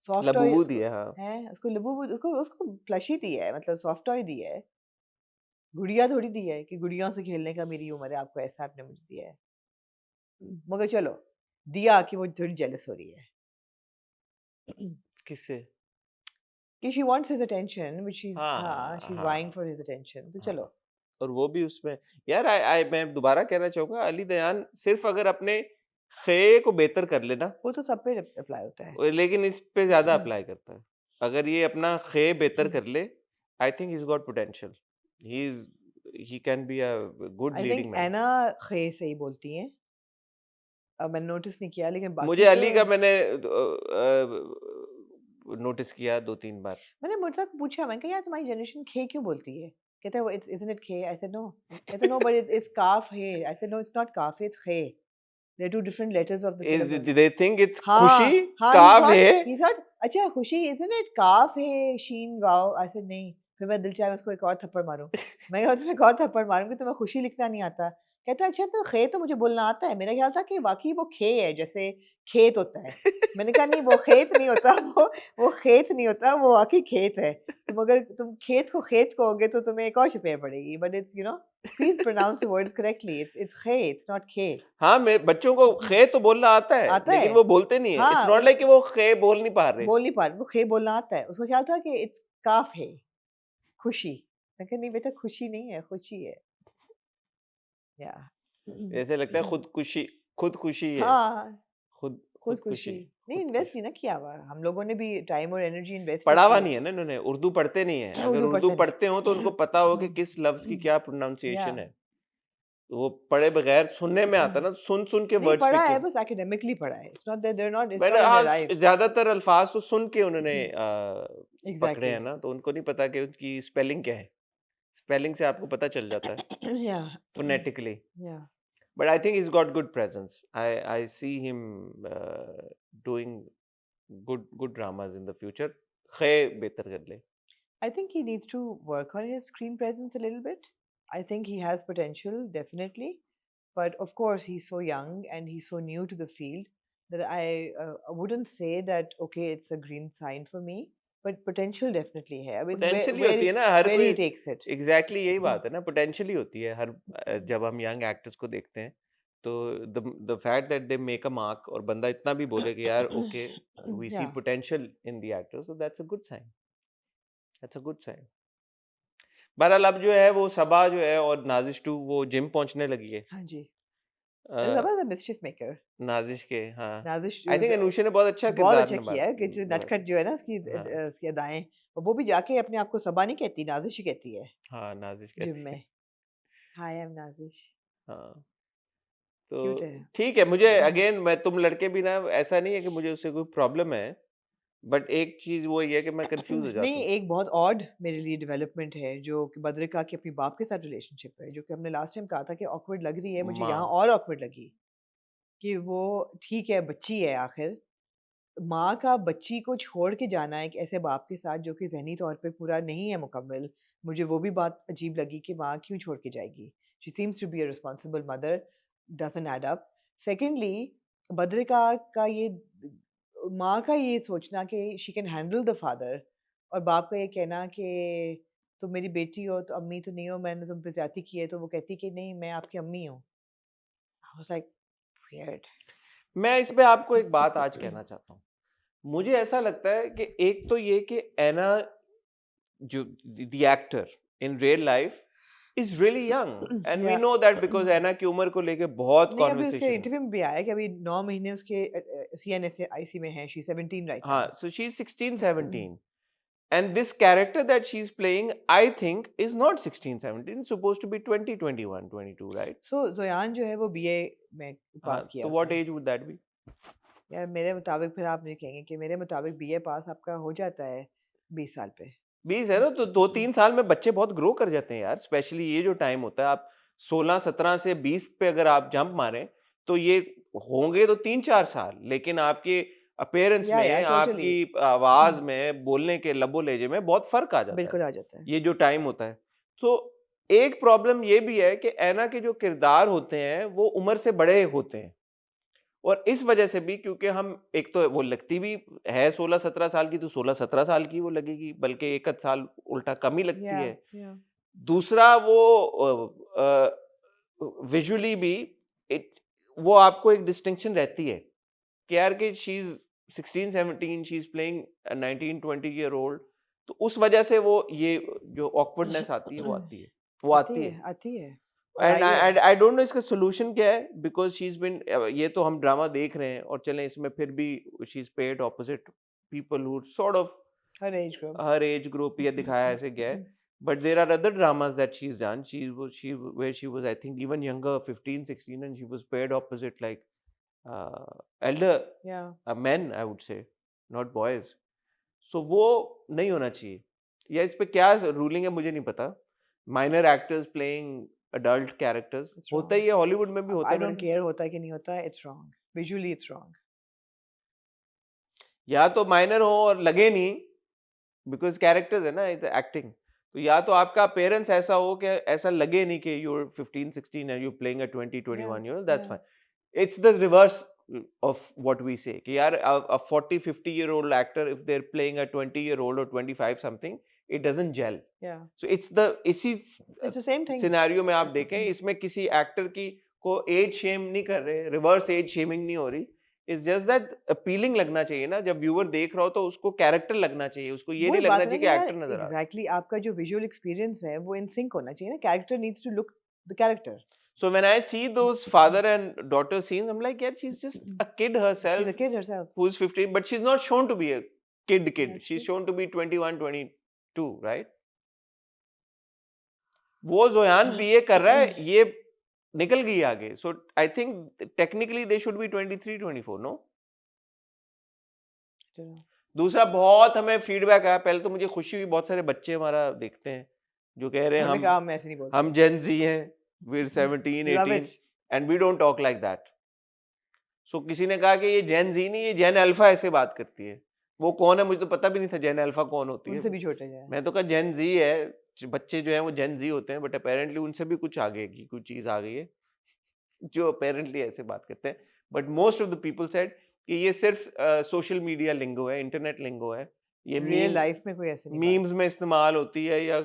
सॉफ्ट टॉय, लबूबू उसको दिया, हाँ। है, उसको लबूबू, उसको उसको प्लशी दी है, मतलब सॉफ्ट टॉय दी है, गुड़िया थोड़ी दी है कि गुड़ियों से खेलने का मेरी उम्र है, आपको ऐसा आपने मुझे दिया है। मगर चलो, दिया कि वो थोड़ी जेलस हो रही है किससे? कि she wants his attention, which she's हाँ, she's हाँ, vying for his attention, तो चलो। और वो भी उसमें, यार मैं दोबारा कहना चाहूंगा, अली दयान सिर्फ अगर अपने खे को बेहतर कर लेना, वो तो सब पे अप्लाई होता है। लेकिन इस पे ज्यादा अप्लाई करता है। अगर ये अपना खे बेहतर कर ले, I think he is got potential, he can be a good I think leading man. Ana खे सही बोलती हैं, अब मैंने नोटिस नहीं किया, लेकिन बाकी मुझे अली तो का मैंने नोटिस किया 2-3 बार। मैंने मुझसे पूछा, मैंने कहा यार तुम्हारी जनरेशन खे क्यों बोलती है, कहता है वो it's isn't it K? I said no. कहता no, but it's काफ है. I said no, it's not calf, it's खे. They're two different letters of the syllable. They think it's हाँ खुशी हाँ काफ है. he thought अच्छा खुशी isn't it काफ है शीन वाव. I said नहीं. फिर मैं दिल चाहे उसको एक और थप्पड़ मारूं. मैं कहा तुम्हें एक और थप्पड़ मारूंगी, तुम्हें खुशी लिखना नहीं आता. कहता अच्छा तो खे तो मुझे बोलना आता है. मेरा ख्याल था कि वाकई वो खे है, जैसे खेत होता है. मैंने कहा नहीं, वो खेत नहीं होता, वो खेत नहीं होता, वो वाकई खेत है. तुम अगर तुम खेत को खेत कहोगे तो तुम्हें एक और चपेट पड़ेगी. But it's please pronounce the words correctly. It's खे, it's not खे. हाँ, मैं बच्चों को खे तो बोलना आता है, आता लेकिन है. वो बोलते नहीं है. हाँ, इट्स नॉट लाइक कि वो खे बोल नहीं पा रहे. बोल नहीं पा रहे, वो खे बोलना आता है. उसको ख्याल था कि इट्स काफ है, खुशी. मैं कहा नहीं बेटा, खुशी नहीं है, खुशी है. या ऐसे लगता है खुद खुशी है. हाँ, खुद खुद खुशी. नहीं, इन्वेस्ट नहीं ना किया हुआ. हम लोगों ने भी टाइम और एनर्जी इन्वेस्ट पढ़ा हुआ की. नहीं है ना इन्होंने. उर्दू पढ़ते नहीं है. अगर उर्दू उर्दू पढ़ते पढ़ते हो तो उनको पता हो कि किस लफ्ज की क्या प्रोनाउंसिएशन है. तो वो पढ़े बगैर सुनने में आता ना, सुन के नहीं वर्ड्स पढ़ा है, पिकिंग. बस एकेडमिकली पढ़ा है. It's not that they are not, it's but not in हाँ, देयर लाइफ. ज्यादातर अल्फाज तो सुन के उन्होंने पकड़े एग्जैक्टली. हैं ना, तो उनको नहीं पता कि उसकी स्पेलिंग क्या है. स्पेलिंग से आपको पता चल जाता है या फोनेटिकली. या But I think he's got good presence. I see him doing good dramas in the future. खे बेहतर कर ले. I think he needs to work on his screen presence a little bit. I think he has potential, definitely. But of course, he's so young and he's so new to the field that I wouldn't say that, okay, it's a green sign for me. But potential definitely है. I mean, Potential ही होती है ना हर where कोई. he takes it. Exactly यही बात है ना, potential ही होती है हर जब हम young actors को देखते हैं. तो the fact that they make a mark और बंदा इतना भी बोले कि यार okay, we see Yeah. potential in the actor, so that's a good sign. That's a good sign. बहरहाल अब जो है वो सबा जो है और नाजिश 2 वो जिम पहुंचने लगी है. हाँ जी. अ, Zaba is a mischief maker. Nazish के हाँ. नाजिश आई थिंक अनुषा ने बहुत अच्छा बहुत किरदार अच्छा किया है कि जो नटखट जो है ना उसकी अदाएं, और वो भी जाके अपने आप को सबा नहीं कहती, नाजिश ही कहती है हाँ नाजिश जिम कहती है. में. हाय, आई एम नाजिश. हाँ. तो क्यूट है. ठीक है. मुझे अगेन मैं तुम लड़के भी ना, ऐसा नहीं है कि मुझे उससे कोई प्रॉब्लम है, बट एक चीज वो ये है कि मैं कंफ्यूज हो जाता नहीं, हूँ. एक बहुत ऑड मेरे लिए डेवलपमेंट है जो कि बद्रिका की अपनी बाप के साथ रिलेशनशिप है, जो कि हमने लास्ट टाइम कहा था कि ऑकवर्ड लग रही है. मुझे माँ. यहाँ और ऑकवर्ड लगी कि वो ठीक है, बच्ची है आखिर. माँ का बच्ची को छोड़ के जाना एक ऐसे बाप के साथ जो कि ज़हनी तौर पे पूरा नहीं है मुकम्मल, मुझे वो भी बात अजीब लगी कि माँ क्यों छोड़ के जाएगी. She seems to be a responsible mother, doesn't add up. Secondly, Badrika का ये माँ का ये सोचना कि she can handle the father, और बाप का ये कहना कि तुम मेरी बेटी हो तो अम्मी तो नहीं हो, मैंने तुम पे ज्यादती की है, तो वो कहती कि नहीं मैं आपकी अम्मी हूँ. I was like, weird. मैं इस पे आपको एक बात आज कहना चाहता हूँ. मुझे ऐसा लगता है कि एक तो ये कि एना जो the actor in real life is really young, and we Yeah. No that because Ana की उम्र को लेके बहुत नहीं, अभी उसके कॉन्वर्सेशन. इंटरव्यू में भी आया कि अभी 9 महीने उसके CNSIC में है. शी 17 राइट हाँ, so she's 16 17, and this character that she's playing I think is not 16 17, it's supposed to be 20 21 22, right? सो जोयान जो है वो BA में हाँ, पास किया तो what उसने. age would that be? यार मेरे मुताबिक, फिर आप मुझे कहेंगे कि मेरे मुताबिक BA पास आपका हो जाता है 20 साल पे. 20 है ना, तो 2-3 साल में बच्चे बहुत ग्रो कर जाते हैं यार. स्पेशली ये जो टाइम होता है, आप 16-17 से 20 पे अगर आप जंप मारें तो ये होंगे तो 3-4 साल, लेकिन आपके अपीयरेंस या में, टोटली आपकी आवाज में, बोलने के लबो लहजे में बहुत फर्क आ जाता है. बिल्कुल आ जाता है. ये जो टाइम होता है. तो एक प्रॉब्लम ये भी है कि ऐना के जो किरदार होते हैं वो उम्र से बड़े होते हैं, और इस वजह से भी, क्योंकि हम एक तो वो लगती भी है 16-17 साल की, तो 16-17 साल की वो लगेगी, बल्कि एक आध साल उल्टा कम ही लगती या है. या दूसरा वो विजुअली भी वो आपको एक डिस्टिंक्शन रहती है कि यार कि she is 16-17, she is playing 19-20 year old, तो उस वजह से वो ये जो ऑकवर्डनेस आती है वो आती है. आती है. और एंड आई है. आई डोंट नो इसका सोल्यूशन क्या है, बिकॉज शी इज बीन, ये तो हम ड्रामा देख रहे हैं और चलें इसमें फिर भी she is paid opposite people who sort of her age group. her age group ये दिखाया ऐसे गया है. But there are other dramas that she's done. Where she was, I think, even younger, 15, 16, and she was paired opposite like elder या men, I would say, not boys. So वो नहीं होना चाहिए. या इस पे क्या रूलिंग है मुझे नहीं पता. Minor actors playing adult characters, It's होता ही wrong. है, हॉलीवुड में भी होता I है don't मैंने care होता है कि नहीं होता है, it's wrong. Visually it's wrong. या तो माइनर हो और लगे नहीं, बिकॉज कैरेक्टर्स है ना, इट्स एक्टिंग, तो या तो आपका अपेयरेंस ऐसा हो कि ऐसा लगे नहीं कि you are 15-16 and you playing a 20-21 year, that's yeah. Fine. It's the reverse of what we say कि यार a 40-50 year old actor if they're playing a 20 year old or 25 something, it doesn't gel. Yeah. So it's the इसी It's the same thing. Scenario में आप देखें, इसमें किसी actor की को एज शेम नहीं कर रहे, रिवर्स एज शेमिंग नहीं हो रही. इट्स जस्ट दैट अपीलिंग लगना चाहिए ना, जब व्यूअर देख रहा हो तो उसको कैरेक्टर लगना चाहिए, उसको ये वो नहीं ही बात लगना है ना चाहिए कि कि यार एक्टर नजर आ रहा है. exactly आपका जो visual experience है वो in sync होना चाहिए ना. Character needs to look the character. So when I see those father and daughter scenes, I'm like, yeah, she's just a kid herself. She's a kid herself. Who's 15, but she's not shown to be a kid. That's She's true. shown to be 21, 22, right? वो जोयान BA कर रहा है, ये निकल गई आगे. So I think technically they should be 23, 24, no? दूसरा बहुत हमें फीडबैक आया, पहले तो मुझे खुशी हुई, बहुत सारे बच्चे हमारा देखते हैं जो कह रहे हैं हमने कहा हम ऐसे नहीं बोलते. हम जेन जी हैं, we're 17, Love 18 it. and we don't talk like that. So किसी ने कहा कि ये जेन जी नहीं, ये जेन अल्फा ऐसे बात करती है. वो कौन है मुझे तो पता भी नहीं था जेन अल्फा कौन होती है. उनसे भी छोटे हैं. मैं तो कहा जेन जी है, बच्चे जो हैं वो जेन जी होते हैं, बट अपेरेंटली उनसे भी कुछ आगे की कुछ चीज आ गई है जो अपेरेंटली ऐसे बात करते हैं. But most of the people said कि ये सिर्फ सोशल मीडिया लिंगो है, इंटरनेट लिंगो है, ये रियल लाइफ में कोई ऐसे नहीं मीम्स में इस्तेमाल होती है या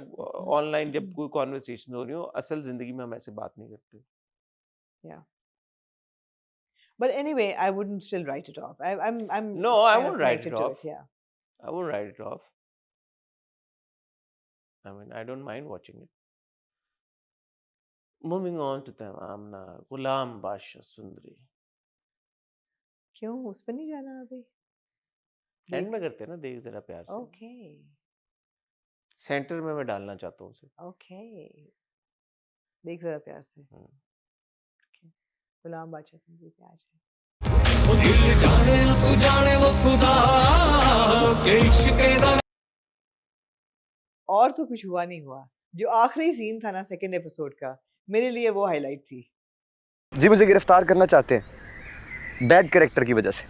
ऑनलाइन जब कोई कॉन्वर्सेशन हो रही हो, असल जिंदगी में हम ऐसे बात नहीं करते. Yeah. But anyway, I wouldn't still write it off. I'm No, I kind of won't write connected it to off. Yeah. I won't write it off. I mean, I don't mind watching it. Moving on to Tamamna, Ghulam Basha Sundari. क्यों उस पर नहीं जाना अभी? And में करते हैं ना, देख जरा प्यार से. Okay. सेंटर में मैं डालना चाहता हूँ उसे. Okay. देख जरा प्यार से. Okay. गुलाम बादशाह सुंदरी पे आ जाए. और तो कुछ हुआ नहीं हुआ. जो आखिरी सीन था ना सेकंड एपिसोड का, मेरे लिए वो हाईलाइट थी. जी मुझे गिरफ्तार करना चाहते हैं बैड कैरेक्टर की वजह से.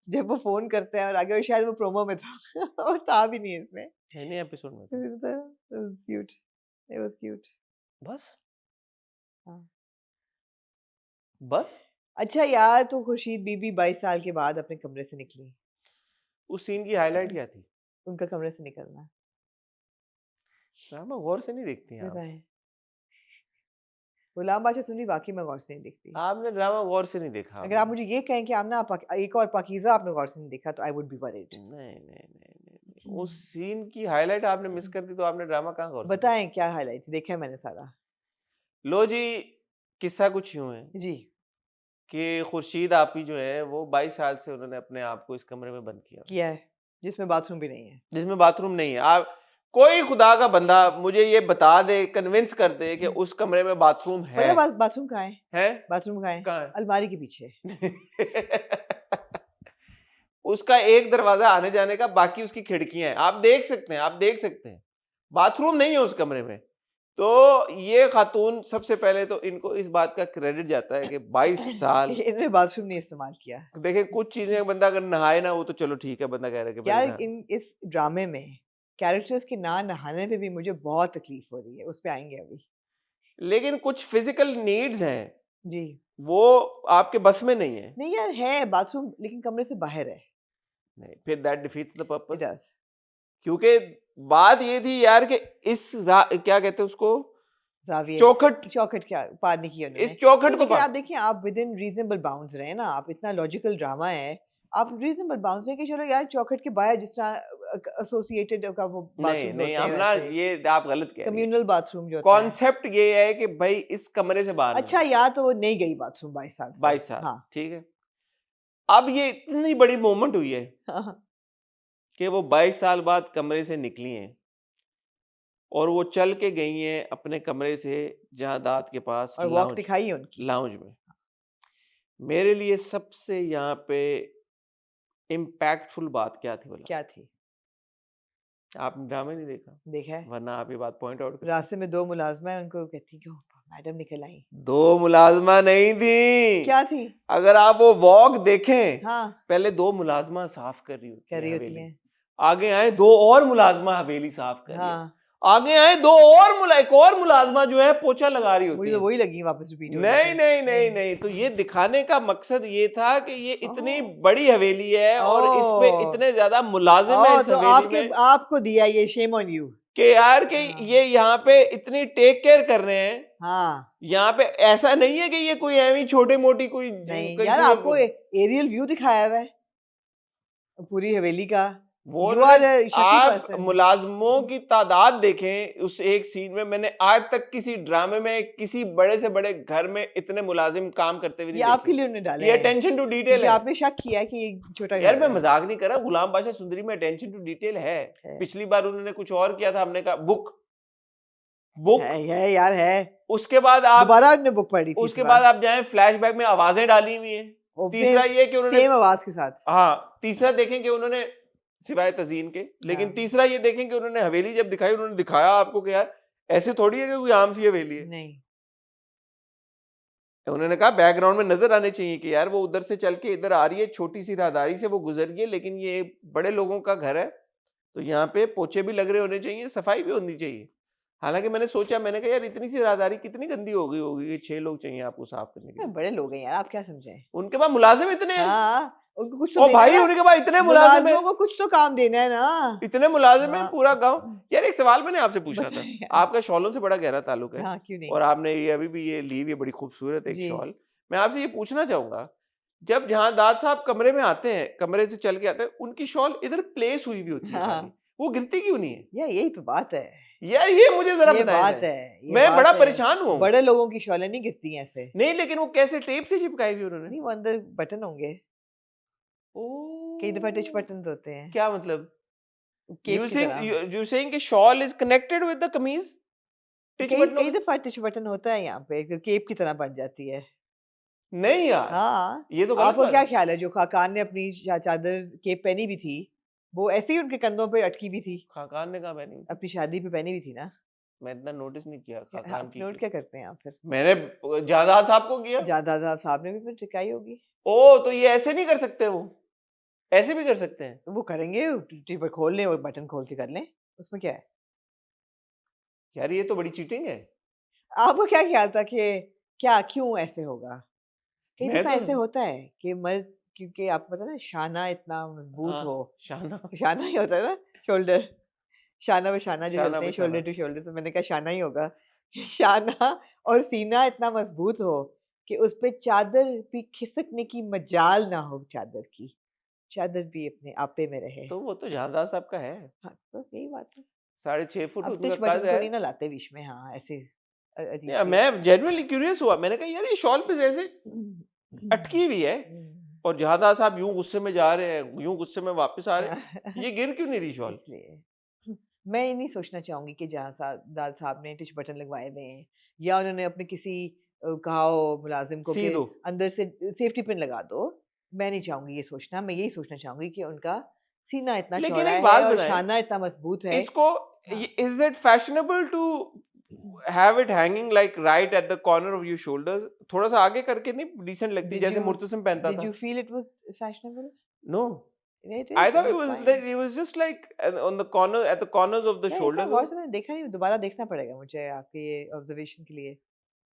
जब वो फोन करते हैं और आगे, और शायद वो प्रोमो में था और था भी नहीं इसमें. नहीं एपिसोड में It was cute. It was cute. बस हाँ. बस अच्छा यार, तो खुर्शीद बीबी 22 साल के बाद अपने कमरे से निकली. उस सीन की हाईलाइट क्या थी? उनका कमरे से निकलना. ड्रामा गौर से नहीं देखती हैं आप. बताएं. गुलाम बादशाह सुंदरी वाकई में गौर से नहीं दिखती. आपने ड्रामा गौर से नहीं देखा. अगर आप मुझे ये कहें कि आप ना एक और पाकीज़ा आपने गौर से नहीं देखा, तो आई वुड बी वरीड. नहीं, उस सीन की हाईलाइट आपने मिस कर दी, तो आपने ड्रामा कहाँ गौर से देखा? बताएं क्या हाईलाइट थी? देखा है मैंने सारा. लो जी, किस्सा कुछ यूं है जी. कि खुर्शीद आपी जो है वो 22 साल से उन्होंने अपने आप को इस कमरे में बंद किया है, जिसमें बाथरूम भी नहीं है. जिसमें बाथरूम नहीं है. आप कोई खुदा का बंदा मुझे ये बता दे, कन्विंस कर दे कि उस कमरे में बाथरूम है. बाथरूम कहाँ है? बाथरूम कहाँ है? कहाँ है? अलमारी के पीछे. उसका एक दरवाजा आने जाने का, बाकी उसकी खिड़कियां हैं. आप देख सकते हैं. बाथरूम नहीं है उस कमरे में. तो ये खातून, सबसे पहले तो इनको इस बात का क्रेडिट जाता है कि 22 साल इन्होंने बाथरूम नहीं इस्तेमाल किया. देखिए, कुछ चीजें बंदा अगर नहाए ना, वो तो चलो ठीक है, बंदा कह रहा है कि यार इस ड्रामे में कैरेक्टर्स के ना नहाने पे भी मुझे बहुत तकलीफ हो रही है. उस पे आएंगे अभी. लेकिन कुछ फिजिकल नीड्स हैं जी, वो आपके बस में नहीं है. नहीं यार है बाथरूम, लेकिन कमरे से बाहर है. नहीं, फिर that defeats the It purpose. does. क्योंकि बात ये थी यार कि क्या कहते हैं उसको, जाविये. चौखट क्या पार नहीं किया उन्होंने. इस चौखट को लेकिन आप देखिए, आप विद इन रीजनेबल बाउंड्स रहे ना. आप इतना लॉजिकल ड्रामा है, आप रीजनेबल बाउंड्स रहे कि चलो यार चौखट के बाहर जिस तरह एसोसिएटेड का वो बाथरूम नहीं, हम ना, ये आप गलत कह रही हैं. कम्युनल बाथरूम जो होता है. कॉन्सेप्ट ये है कि भाई इस कमरे से बाहर अच्छा यार, तो वो नहीं गई बाथरूम 22 साल से. 22 साल. हाँ. ठीक है. अब ये इतनी बड़ी मोमेंट हुई है हाँ. कि वो 22 साल बाद कमरे से निकली हैं और वो चल के गई हैं अपने कमरे से जहादात के पास, और वॉक दिखाई है उनकी लाउंज में. मेरे लिए सबसे यहाँ पे इम्पैक्टफुल बात क्या थी बोला? क्या थी? आपने ड्रामा नहीं देखा, देखा है। वरना आप ये बात पॉइंट आउट कर। रास्ते में 2 मुलाज़िमा हैं, उनको कहती कि मैडम निकल आई। 2 मुलाजमा नहीं थी। क्या थी? अगर आप वो वॉक देखें, हाँ, पहले 2 मुलाजमा साफ कर रही होती कर है रही होती हवेली। हैं। आगे आए 2 और मुलाजमा हवेली साफ कर रही है। हाँ, आगे आए 2 और एक और मुलाजमा जो है पोछा लगा रही होती मुझे है। तो वही लगी वापस रिपीट हो नहीं नहीं नहीं नहीं, तो ये दिखाने का मकसद ये था कि ये इतनी ओह! बड़ी हवेली है और इस पे ओह! इतने ज्यादा मुलाजिम है ओह! इस तो हवेली में आपको दिया ये, शेम ऑन यू। कि यार कि हाँ। ये यहाँ पे इतनी टेक केयर कर रहे हैं। हाँ, यहाँ पे ऐसा नहीं है कि ये कोई ऐवी छोटी मोटी कोई नहीं किसी यार, में- आपको एरियल व्यू दिखाया हुआ है पूरी हवेली का। वो यू आर उन्होंने- शकी आप पर्सन। मुलाजमों की तादाद देखें उस एक सीन में, मैंने आज तक किसी ड्रामे में किसी बड़े से बड़े घर में इतने मुलाजिम काम करते हुए ये नहीं आपके देखे। लिए उन्होंने डाले ये हैं, अटेंशन टू डिटेल क्योंकि है आपने शक किया है कि ये छोटा यार, घर मैं है। मजाक नहीं कर रहा। गुलाम बादशाह सुंदरी में अटेंशन टू डिटेल है। पिछली बार उन्होंने कुछ और किया था, हमने कहा बुक है यार, है। उसके बाद आप दोबारा आपने बुक पढ़ी थी उसके बाद आप जाएं फ्लैशबैक में आवाजें डाली हुई हैं। तीसरा ये कि उन्होंने सेम आवाज के साथ। हाँ, तीसरा देखें कि उन्होंने सिवाय तजीन के, लेकिन हाँ। तीसरा ये देखें कि उन्होंने हवेली जब दिखाई, उन्होंने दिखाया आपको कि यार ऐसे थोड़ी है कि कोई आम सी हवेली है। नहीं, उन्होंने कहा बैकग्राउंड में नजर आने चाहिए कि यार वो उधर से चल के इधर आ रही है, छोटी सी राहदारी से वो गुजर रही है, लेकिन ये बड़े लोगों का घर है, तो यहाँ पे पोछे भी लग रहे होने चाहिए, सफाई भी होनी चाहिए। हालांकि मैंने सोचा, मैंने कहा यार इतनी सी राहदारी कितनी गंदी हो गई होगी कि 6 लोग चाहिए आपको साफ करने के लिए। बड़े लोग हैं यार, आप क्या समझे। उनके पास मुलाजिम इतने हैं। हाँ, उनको कुछ तो ओ देना भाई, है ना। उनके पास इतने मुलाजिम मुलाजिमों हैं, को कुछ तो काम देना है ना। इतने मुलाजिम हैं, हाँ। पूरा गांव। यार एक सवाल मैंने आपसे पूछा था, बताइए यार। आपका शॉलों से बड़ा गहरा ताल्लुक है हाँ, क्यों नहीं। और आपने ये अभी भी ये ली हुई है, बड़ी खूबसूरत एक जी। शॉल। मैं आपसे ये पूछना चाहूंगा, जब जहांदाद साहब कमरे में आते हैं, कमरे से चल के आते हैं, उनकी शॉल इधर प्लेस हुई हुई होती है हाँ। खाली, वो गिरती क्यों नहीं है? यार यही तो बात है। यार ये मुझे जरा ये बताएं बात जरा। है, ये मैं बात बड़ा है। परेशान हुआ हूं। बड़े लोगों की शॉलें नहीं गिरती हैं ऐसे। नहीं, लेकिन वो कैसे टेप से चिपकाई हुई उन्होंने? नहीं, वो अंदर बटन होंगे। कई दफा टच ओह, बटन होते हैं क्या मतलब? केप You की think तरह। you saying कि shawl is connected with the कमीज? टिच कई बटनों कई के- दफा टच बटन होता है यहाँ पे, केप की तरह बन जाती है। नहीं यार, हाँ, ये तो गलत आपको बात क्या है। ख्याल है जो खाकान ने अपनी चादर केप पहनी भी थी, वो ऐसे ही उनके कंधों पे अटकी भी थी, खाकान ने कहा पहनी हुई थी? अपनी शादी पे पहनी हुई थी ना। मैं इतना नोटिस नहीं किया खाकान आप की। नोट क्या करते हैं आप फिर? मैंने जायदाद साहब को किया। जादाद साहब ने भी फिर टिकाई होगी। ओ, तो ये ऐसे नहीं कर सकते, वो ऐसे भी कर सकते हैं? वो करेंगे, टिप खोल लें और बटन खोल के कर लें, उसमें क्या है। यार ये तो बड़ी चीटिंग है। आपको क्या ख्याल था कि क्या क्यों ऐसे होगा? कई मैं दफा तो ऐसे होता है कि मर्द, क्योंकि आपको पता है ना, शाना इतना मजबूत हाँ, हो, शाना शाना ही होता है ना, शोल्डर, शाना व शाना जो शाना चलते हैं, बशाना। शोल्डर टू शोल्डर, तो मैंने कहा शाना ही होगा। शाना और सीना इतना मजबूत हो कि उस पे चादर भी खिसकने की मजाल ना हो, चादर भी अपने आपे में रहे। तो वो तो जायदाद साहब का है, हाँ, बस यही बात है। 6.5 फुट अब उनका टच कद बटन है। थोड़ी ना लाते बीच में, हाँ ऐसे अजीब नहीं, सी। मैं जेन्युइनली क्यूरियस हुआ, मैंने कहा यार ये शॉल पे जैसे अटकी हुई है और जहादाद साहब यूं गुस्से में जा रहे हैं, यूं गुस्से में वापस आ रहे हैं, ये गिर क्यों नहीं रही शॉल? इसलिए मैं ये नहीं सोचना चाहूंगी कि दाद साहब ने टच बटन लगवाए हुए हैं, या उन्होंने अपने किसी कहा हो मुलाजिम को सी कि दो। अंदर से सेफ्टी पिन लगा दो। मैं नहीं चाहूंगी ये सोचना, मैं यही सोचना चाहूंगी कि उनका सीना इतना लेकिन चौड़ा एक है बात और बताएं, शाना इतना मजबूत है। इसको हाँ। Is it fashionable to have it hanging like right at the corner of your shoulders? थोड़ा सा आगे करके नहीं डिसेंट लगती, जैसे मुर्तसिम पहनता Did था? you feel it was fashionable? No, It I is, thought it it's was fine. like it was just like on the corner at the corners of the नहीं, इतना shoulders. गौर से मैंने देखा नहीं, दोबारा देखना पड़ेगा मुझे आपके ये ऑब्जर्वेशन के लिए।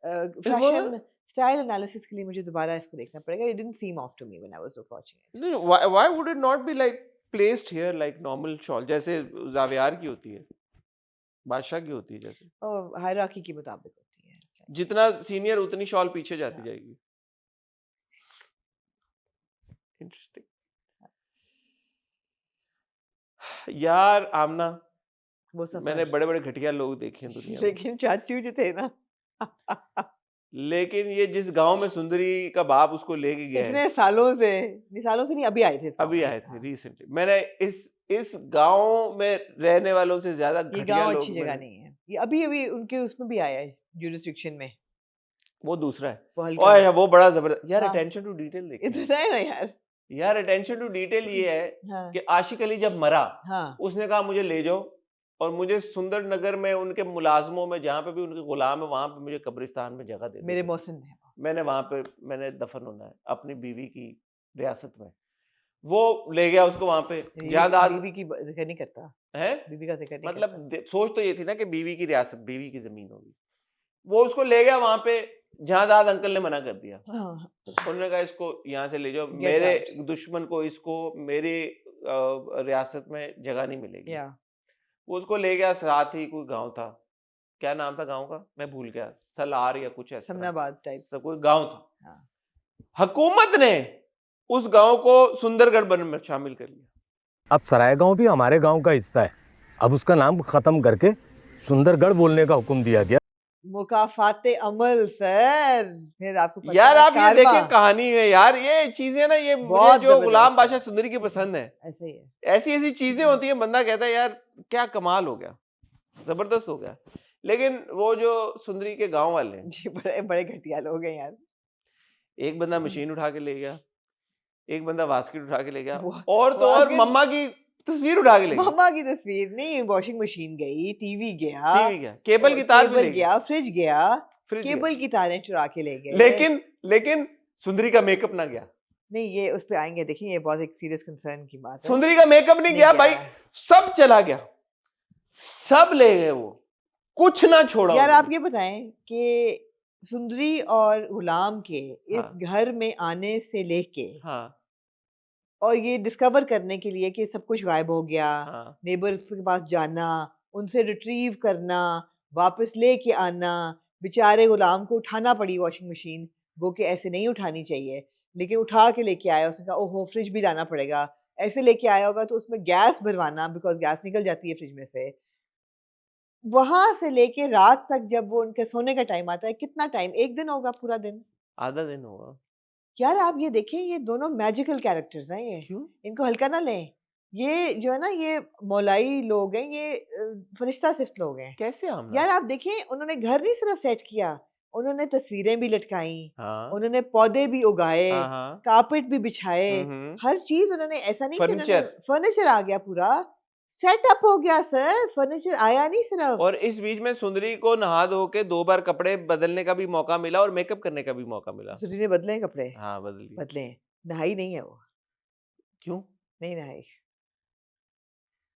was- फैशन स्टाइल एनालिसिस के लिए मुझे दोबारा इसको देखना पड़ेगा। It didn't seem off to me when I was watching it. No, why would it not be like placed here like normal shawl, जैसे जावियार की होती है, बादशाह की होती है जैसे? और हायरार्की के मुताबिक होती है। जितना सीनियर उतनी शॉल पीछे जाती जाएगी। इंटरेस्टिंग। यार आमना, वो सब मैंने बड़े बड़े घटिया लोग देखे हैं दुनिया में, लेकिन चाचू जो थे ना लेकिन ये जिस गांव में सुंदरी का बाप उसको लेके गया है, इतने सालों से नहीं, अभी आए थे इस गाँव अभी में। आए थे हाँ, रिसेंटली, मैंने इस गांव में रहने वालों से ज्यादा ये घटिया गांव लोग अच्छी जगह नहीं है। ये अभी उनके उसमें भी आया है, जुरिस्डिक्शन में। वो दूसरा है। वो हल्का ओए वो बड़ा जबरदस्त यार, हाँ। अटेंशन टू डिटेल देखिए। इतना है ना यार। यार अटेंशन टू डिटेल ये है हाँ कि आशिक अली जब मरा हाँ उसने कहा मुझे ले जाओ और मुझे सुंदर नगर में उनके मुलाजमों में जहाँ पे भी उनके गुलाम है वहां पे मुझे कब्रिस्तान में जगह दे मेरे दो। मोहसिन है मैंने वहां पे मैंने दफन होना है अपनी बीवी की रियासत में। वो ले गया उसको वहां पे जहाँ दाद बीवी की जिक्र नहीं करता, है, बीवी का जिक्र नहीं मतलब करता। सोच तो ये थी ना कि बीवी की रियासत, बीवी की जमीन होगी। वो उसको ले गया वहां पे जहाँ दाद अंकल ने मना कर दिया। हाँ उन्होंने कहा इसको यहाँ से ले जाओ, Get मेरे out. दुश्मन को इसको मेरी रियासत में जगह नहीं मिलेगी। या वो उसको ले गया, साथ ही कोई गांव था, क्या नाम था गांव का मैं भूल गया, सलार या कुछ ऐसा समनाबाद टाइप। कोई गांव था। हाँ हुकूमत ने उस गांव को सुंदरगढ़ वन में शामिल कर लिया। अब सरायगांव भी हमारे गांव का हिस्सा है। अब उसका नाम खत्म करके सुंदरगढ़ बोलने का हुक्म दिया गया। मुकाफाते अमल सर, फिर आपको पता यार है आप ये कारमा। देखें कहानी में यार ये चीजें ना, ये मुझे बहुत जो गुलाम जबरदस्त बादशाह है। सुंदरी की पसंद है, ऐसे ही है। ऐसी ऐसी चीजें होती हैं, बंदा कहता है यार क्या कमाल हो गया, जबरदस्त हो गया। लेकिन वो जो सुंदरी के गांव वाले हैं, जी बड़े बड़े घटिया लोग हैं यार। एक बंदा मशीन उठा के ले गया, एक बंदा बास्केट उठा के ले गया, वो- और तो और बास्केट- मम्मा की तस्वीर उठा के ले गया, मम्मा की तस्वीर नहीं, वॉशिंग मशीन गई, टीवी गया, टीवी गया, केबल की तार भी ले केबल गया, गया, फ्रिज गया, फ्रिज गया। केबल की तारें चुरा के ले गए। लेकिन सुंदरी का मेकअप ना गया, नहीं ये उस पे आएंगे, देखिए ये बहुत एक सीरियस कंसर्न की बात है। सुंदरी का मेकअप नहीं गया भाई, सब चला गया, सब ले गए, वो कुछ ना छोड़ा यार उन्होंने। आप ये बताएं कि सुंदरी और गुलाम के इस हाँ। घर में आने से लेके हाँ और ये डिस्कवर करने के लिए कि सब कुछ गायब हो गया, हाँ नेबर्स के पास जाना, उनसे रिट्रीव करना, वापस लेके आना, बेचारे गुलाम को उठाना पड़ी वॉशिंग मशीन, वो कि ऐसे नहीं उठानी चाहिए, लेकिन उठा के लेके आया। उसने कहा ओहो फ्रिज भी लाना पड़ेगा, ऐसे लेके आया होगा तो उसमें गैस भरवाना, बिकॉज गैस निकल जाती है फ्रिज में से। वहां से लेके रात तक जब वो उनके सोने का टाइम आता है, कितना टाइम, एक दिन होगा, पूरा दिन। आधा दिन होगा। यार आप ये देखें, ये दोनों मैजिकल कैरेक्टर्स हैं, ये क्यों? इनको हल्का ना लें। ये जो है ना, ये मौलाई लोग हैं, ये फरिश्ता सिफ्त लोग हैं। कैसे हम यार आप देखें, उन्होंने घर नहीं सिर्फ सेट किया, उन्होंने तस्वीरें भी लटकाई, हाँ उन्होंने पौधे भी उगाए, हाँ हाँ कारपेट भी बिछाए, हम्म, हर चीज उन्होंने, ऐसा नहीं कि उन्होंने फर्नीचर। फर्नीचर आ गया, पूरा सेटअप हो गया सर, फर्नीचर आया नहीं सिर्फ। और इस बीच में सुंदरी को नहा धो के 2 बार कपड़े बदलने का भी मौका मिला और मेकअप करने का भी मौका मिला। सुनी ने बदले हैं कपड़े, हाँ बदल लिए। बदले हैं, नहाई नहीं है वो, क्यों? नहीं नहाई।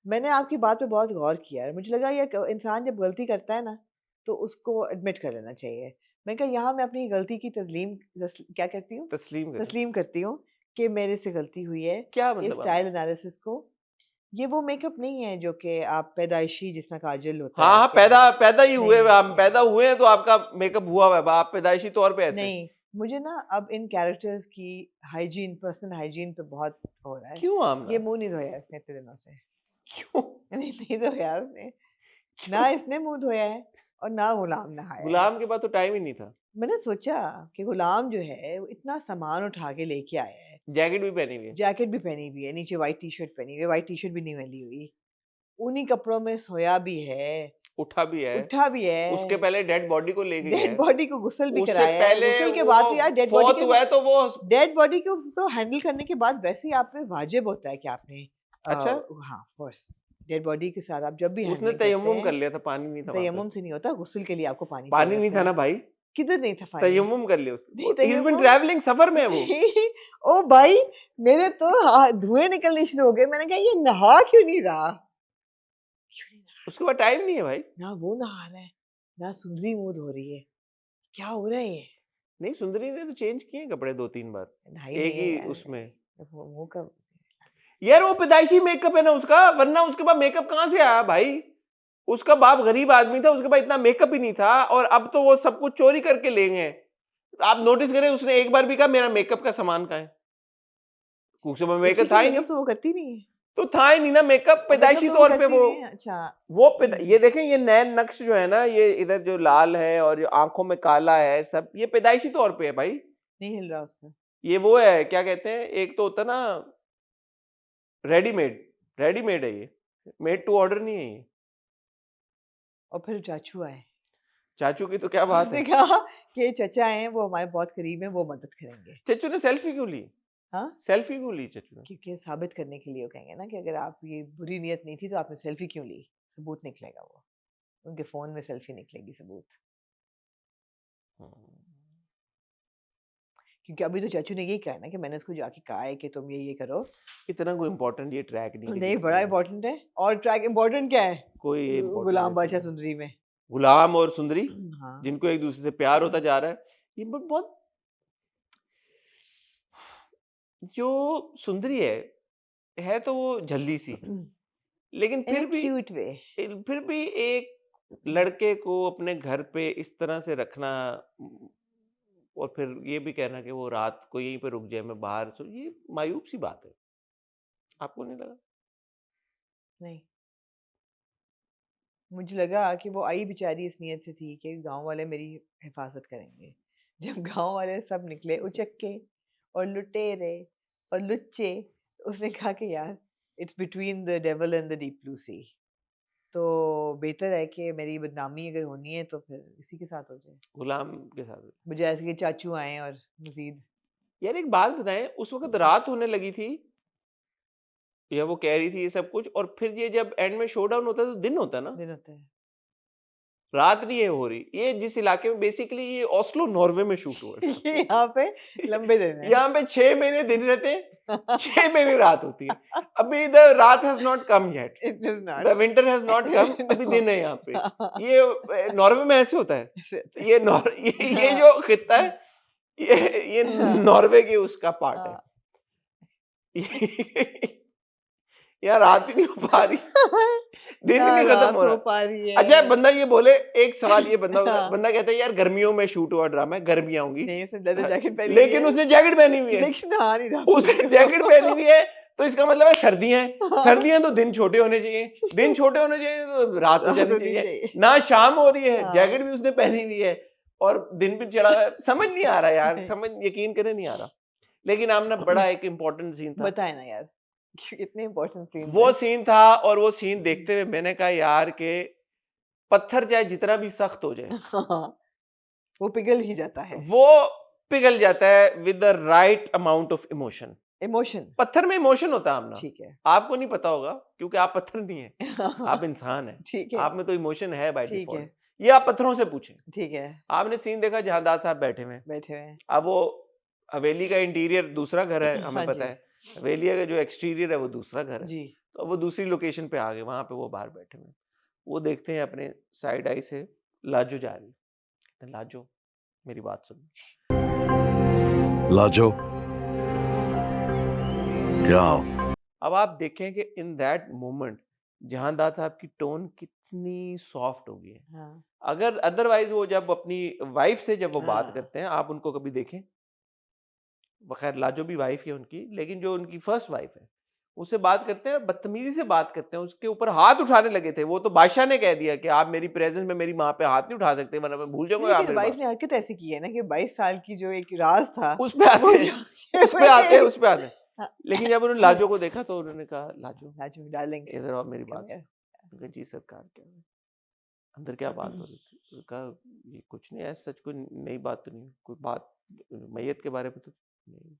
मैंने आपकी बात पे बहुत गौर किया है, मुझे लगा ये इंसान जब गलती करता है ना तो उसको एडमिट कर लेना चाहिए। मैं कहा यहाँ मैं अपनी गलती की क्या करती हूँ, तस्लीम कर। तस्लीम करती हूँ कि मेरे से गलती हुई है। क्या इस मतलब स्टाइल एनालिसिस को, ये वो मेकअप नहीं है जो कि आप पैदाइशी, जिस तरह काजल होता हाँ है हाँ, आपके पैदा ही हुए, नहीं, आप नहीं। पैदा हुए हैं तो आपका मेकअप हुआ हुआ है, आप पैदाइशी तौर पे ऐसे। नहीं, मुझे ना अब इन कैरेक्टर्स की हाइजीन, पर्सनल हाइजीन पे बहुत हो रहा है। क्यों आमना? ये मुंह नहीं धोया इसने इतने दिनों से। क्यों? नहीं धोया उसने, ना इसने मुंह धोया है और ना गुलाम नहाया है। गुलाम के पास तो टाइम ही नहीं था। मैंने सोचा कि गुलाम जो है वो इतना सामान उठा के लेके आया है, जैकेट भी पहनी हुई है। जैकेट भी पहनी हुई है, नीचे वाइट टी शर्ट पहनी हुई है, वाइट टी शर्ट भी नहीं मैली हुई, उन्हीं कपड़ों में सोया भी है, उठा भी है, उठा भी है, उसके पहले डेड बॉडी को लेके गया डेड है। बॉडी को गुस्ल भी उससे कराया है। पहले गुस्ल के वो बाद तो यार डेड बॉडी फौत हुआ है तो वो डेड बॉडी को तो हैंडल करने के बाद वैसे ही आप पे वाजिब होता है कि आपने अच्छा? हाँ कोर्स, डेड बॉडी के साथ आप जब भी उसने हैंडलिंग करते तयम्मुम हैं, कर लिया था, पानी नहीं था वहाँ पे। तयम्मुम से नहीं होता, गुस्ल के लिए आपको पानी पानी चाहिए नहीं होता था ना है। भाई, किधर नहीं था पानी? तयम्मुम कर लिया नहीं, उसने। He's been तयम्मुम- traveling, सफर में है वो। ओ भाई, मेरे तो धुएं निकलने शुरू हो गए, मैंने कहा ये नहा क्यों नहीं रहा, क्यों नहीं नहा? उसके बाद टाइम नहीं है भाई। ना वो नहा रहा है, ना सुंदरी मुंह धो रही है, क्या हो रहा है ये? नहीं, सुंदरी ने तो चेंज किए कपड़े 2-3 बार, नहाई एक नहीं है ही यार, उसमें। मुंह का यार वो पैदाइशी मेकअप है ना उसका, वरना उसके पास मेकअप कहाँ से आया भाई? उसका बाप गरीब आदमी था, उसके पास इतना मेकअप ही नहीं था, और अब तो वो सब कुछ चोरी करके ले गए। आप नोटिस करें, उसने एक बार भी कहा मेरा मेकअप का सामान कहाँ है? उसके पास मेकअप था ही नहीं, मेकअप तो वो करती नहीं है, तो था ही नहीं ना मेकअप पैदाइशी मेकअप तो तौर पे करती वो नहीं है। अच्छा वो ये देखें, ये नैन नक्श जो है ना, ये इधर जो लाल है और जो आंखों में काला है, सब ये पैदाइशी तौर पे है भाई। नहीं हिल रहा उसका, ये वो है, क्या कहते हैं, एक तो होता ना रेडीमेड है, ये मेड टू ऑर्डर नहीं है ये। और फिर चाचू आए, चाचू की तो क्या बात उसने है, कहा कि चचा हैं वो हमारे बहुत करीब हैं, वो मदद करेंगे। चाचू ने सेल्फी क्यों ली? हाँ सेल्फी क्यों ली चचू ने? क्योंकि साबित करने के लिए वो कहेंगे ना कि अगर आप ये बुरी नीयत नहीं थी तो आपने सेल्फी क्यों ली, सबूत निकलेगा वो, उनके फोन में सेल्फी निकलेगी सबूत। क्योंकि अभी तो चाचू ने यही कहा है ना कि मैंने उसको जाके कहा है कि तुम ये करो। इतना कोई इम्पोर्टेंट ये ट्रैक नहीं है नहीं जिसकी बड़ा वजह से- इम्पोर्टेंट है। और ट्रैक इम्पोर्टेंट क्या है? कोई important गुलाम नहीं बादशाह है। सुंदरी में। गुलाम और सुंदरी हाँ जिनको एक दूसरे से प्यार होता जा रहा है, ये बहुत जो सुंदरी है तो वो जल्दी सी, लेकिन इन फिर भी क्यूट वे। एक लड़के को अपने घर पे इस तरह से रखना और फिर ये भी कहना कि वो रात को यहीं पे रुक जाए, मैं बाहर सो, ये मायूब सी बात है। आपको नहीं लगा? नहीं मुझे लगा कि वो आई बेचारी इस नीयत से थी कि गांव वाले मेरी हिफाजत करेंगे। जब गांव वाले सब निकले उचक्के और लुटेरे और लुच्चे, उसने कहा कि यार it's between the devil and the deep blue sea, तो बेहतर है कि मेरी बदनामी अगर होनी है तो फिर इसी के साथ हो जाए, गुलाम के साथ। मुझे ऐसे कि चाचू आए और मजीद। यार एक बात बताएं, उस वक्त रात होने लगी थी या वो कह रही थी ये सब कुछ, और फिर ये जब एंड में शो डाउन होता है तो दिन होता है ना, दिन होता है। रात नहीं है हो रही। ये जिस इलाके में बेसिकली ये ओस्लो नॉर्वे में शूट हुआ है, ये यहाँ पे लंबे दिन है। यहाँ पे 6 महीने दिन रहते हैं, 6 महीने रात होती है। अभी द रात has not come yet, It is not. The winter has not come, अभी No. दिन है यहाँ पे। ये नॉर्वे में ऐसे होता है। ऐसे होता है। ये जो खित्ता है, ये नॉर्वे के उसका पार्ट है। हाँ। यार रात ही नहीं हो पा रही, दिन ही क्या नहीं खत्म रात हो रहा। पा रही है। अच्छा बंदा ये बोले, एक सवाल ये बंदा हाँ। बंदा कहता है यार गर्मियों में शूट हुआ ड्रामा है, गर्मियां होंगी, नहीं उसने लेदर जैकेट पहनी लेकिन उसने जैकेट पहनी हुई है। लेकिन नहा नहीं रहा। उसने जैकेट पहनी हुई है, तो इसका मतलब है सर्दियां हैं। हाँ। सर्दियां तो दिन छोटे होने चाहिए, दिन छोटे होने चाहिए तो रात हो रात जानी होनी चाहिए। चाहिए। ना शाम हो रही है, हाँ। जैकेट भी उसने पहनी हुई है और दिन भी चढ़ा हुआ है। समझ नहीं आ रहा यार, नहीं। समझ यकीन करें नहीं आ रहा। लेकिन आमना बड़ा एक इम्पोर्टेंट सीन था, बताए ना यार कितने इम्पोर्टेंट सीन वो सीन था। और वो सीन देखते हुए मैंने कहा यार के पत्थर चाहे जितना भी सख्त हो जाए, वो पिघल ही जाता है। वो पिघल जाता है with the right amount of emotion. Emotion पत्थर में इमोशन होता है आमना, ठीक है। आपको नहीं पता होगा क्योंकि आप पत्थर नहीं है, आप इंसान है। ठीक है। आप में तो इमोशन है बाय ठीक डिफॉल्ट। है। ये आप पत्थरों से पूछें। ठीक है। आपने सीन देखा जहां दाद साहब बैठे हुए हैं, बैठे हुए हैं। अब वो हवेली का इंटीरियर दूसरा घर है, हमें हाँ पता जी। है। हवेली का जो एक्सटीरियर है वो दूसरा घर है, जी तो वो दूसरी लोकेशन पे आ गए, वहां पे वो बाहर बैठे हुए हैं। वो देखते हैं अपने साइड आई से लाजो जा रही है। लाजो मेरी बात सुन। लाजो क्या अब आप देखें कि इन दैट मोमेंट जहां दाद साहब की टोन कितनी सॉफ्ट हो गई है। हाँ अगर अदरवाइज वो जब अपनी वाइफ से जब वो बात हाँ। करते हैं, आप उनको कभी देखें, खैर लाजो भी वाइफ है उनकी, लेकिन जो उनकी फर्स्ट वाइफ है उससे बात करते हैं, बदतमीजी से बात करते हैं, उसके ऊपर हाथ उठाने लगे थे। वो तो बादशाह ने कह दिया कि आप मेरी प्रेजेंस में मेरी माँ पे हाथ नहीं उठा सकते, वरना मैं भूल जाऊंगा आप लेकिन मेरी वाइफ ने हरकत ऐसी की है ना कि 22 साल की जो एक राज था उस पे आते वो हैं, जाके उस पे आते हैं, उस पे आते हैं। हाँ। लेकिन जब उन्होंने लाजो को देखा तो उन्होंने कहा लाजो लाजो डार्लिंग इधर आओ मेरी बात come here. सुनो। मैंने कहा, जी सरकार क्या है? अंदर क्या बात हो रही थी? उसने कहा ये कुछ नहीं है, सच कोई नई बात तो नहीं, कोई बात मैयत के बारे में तो नहीं।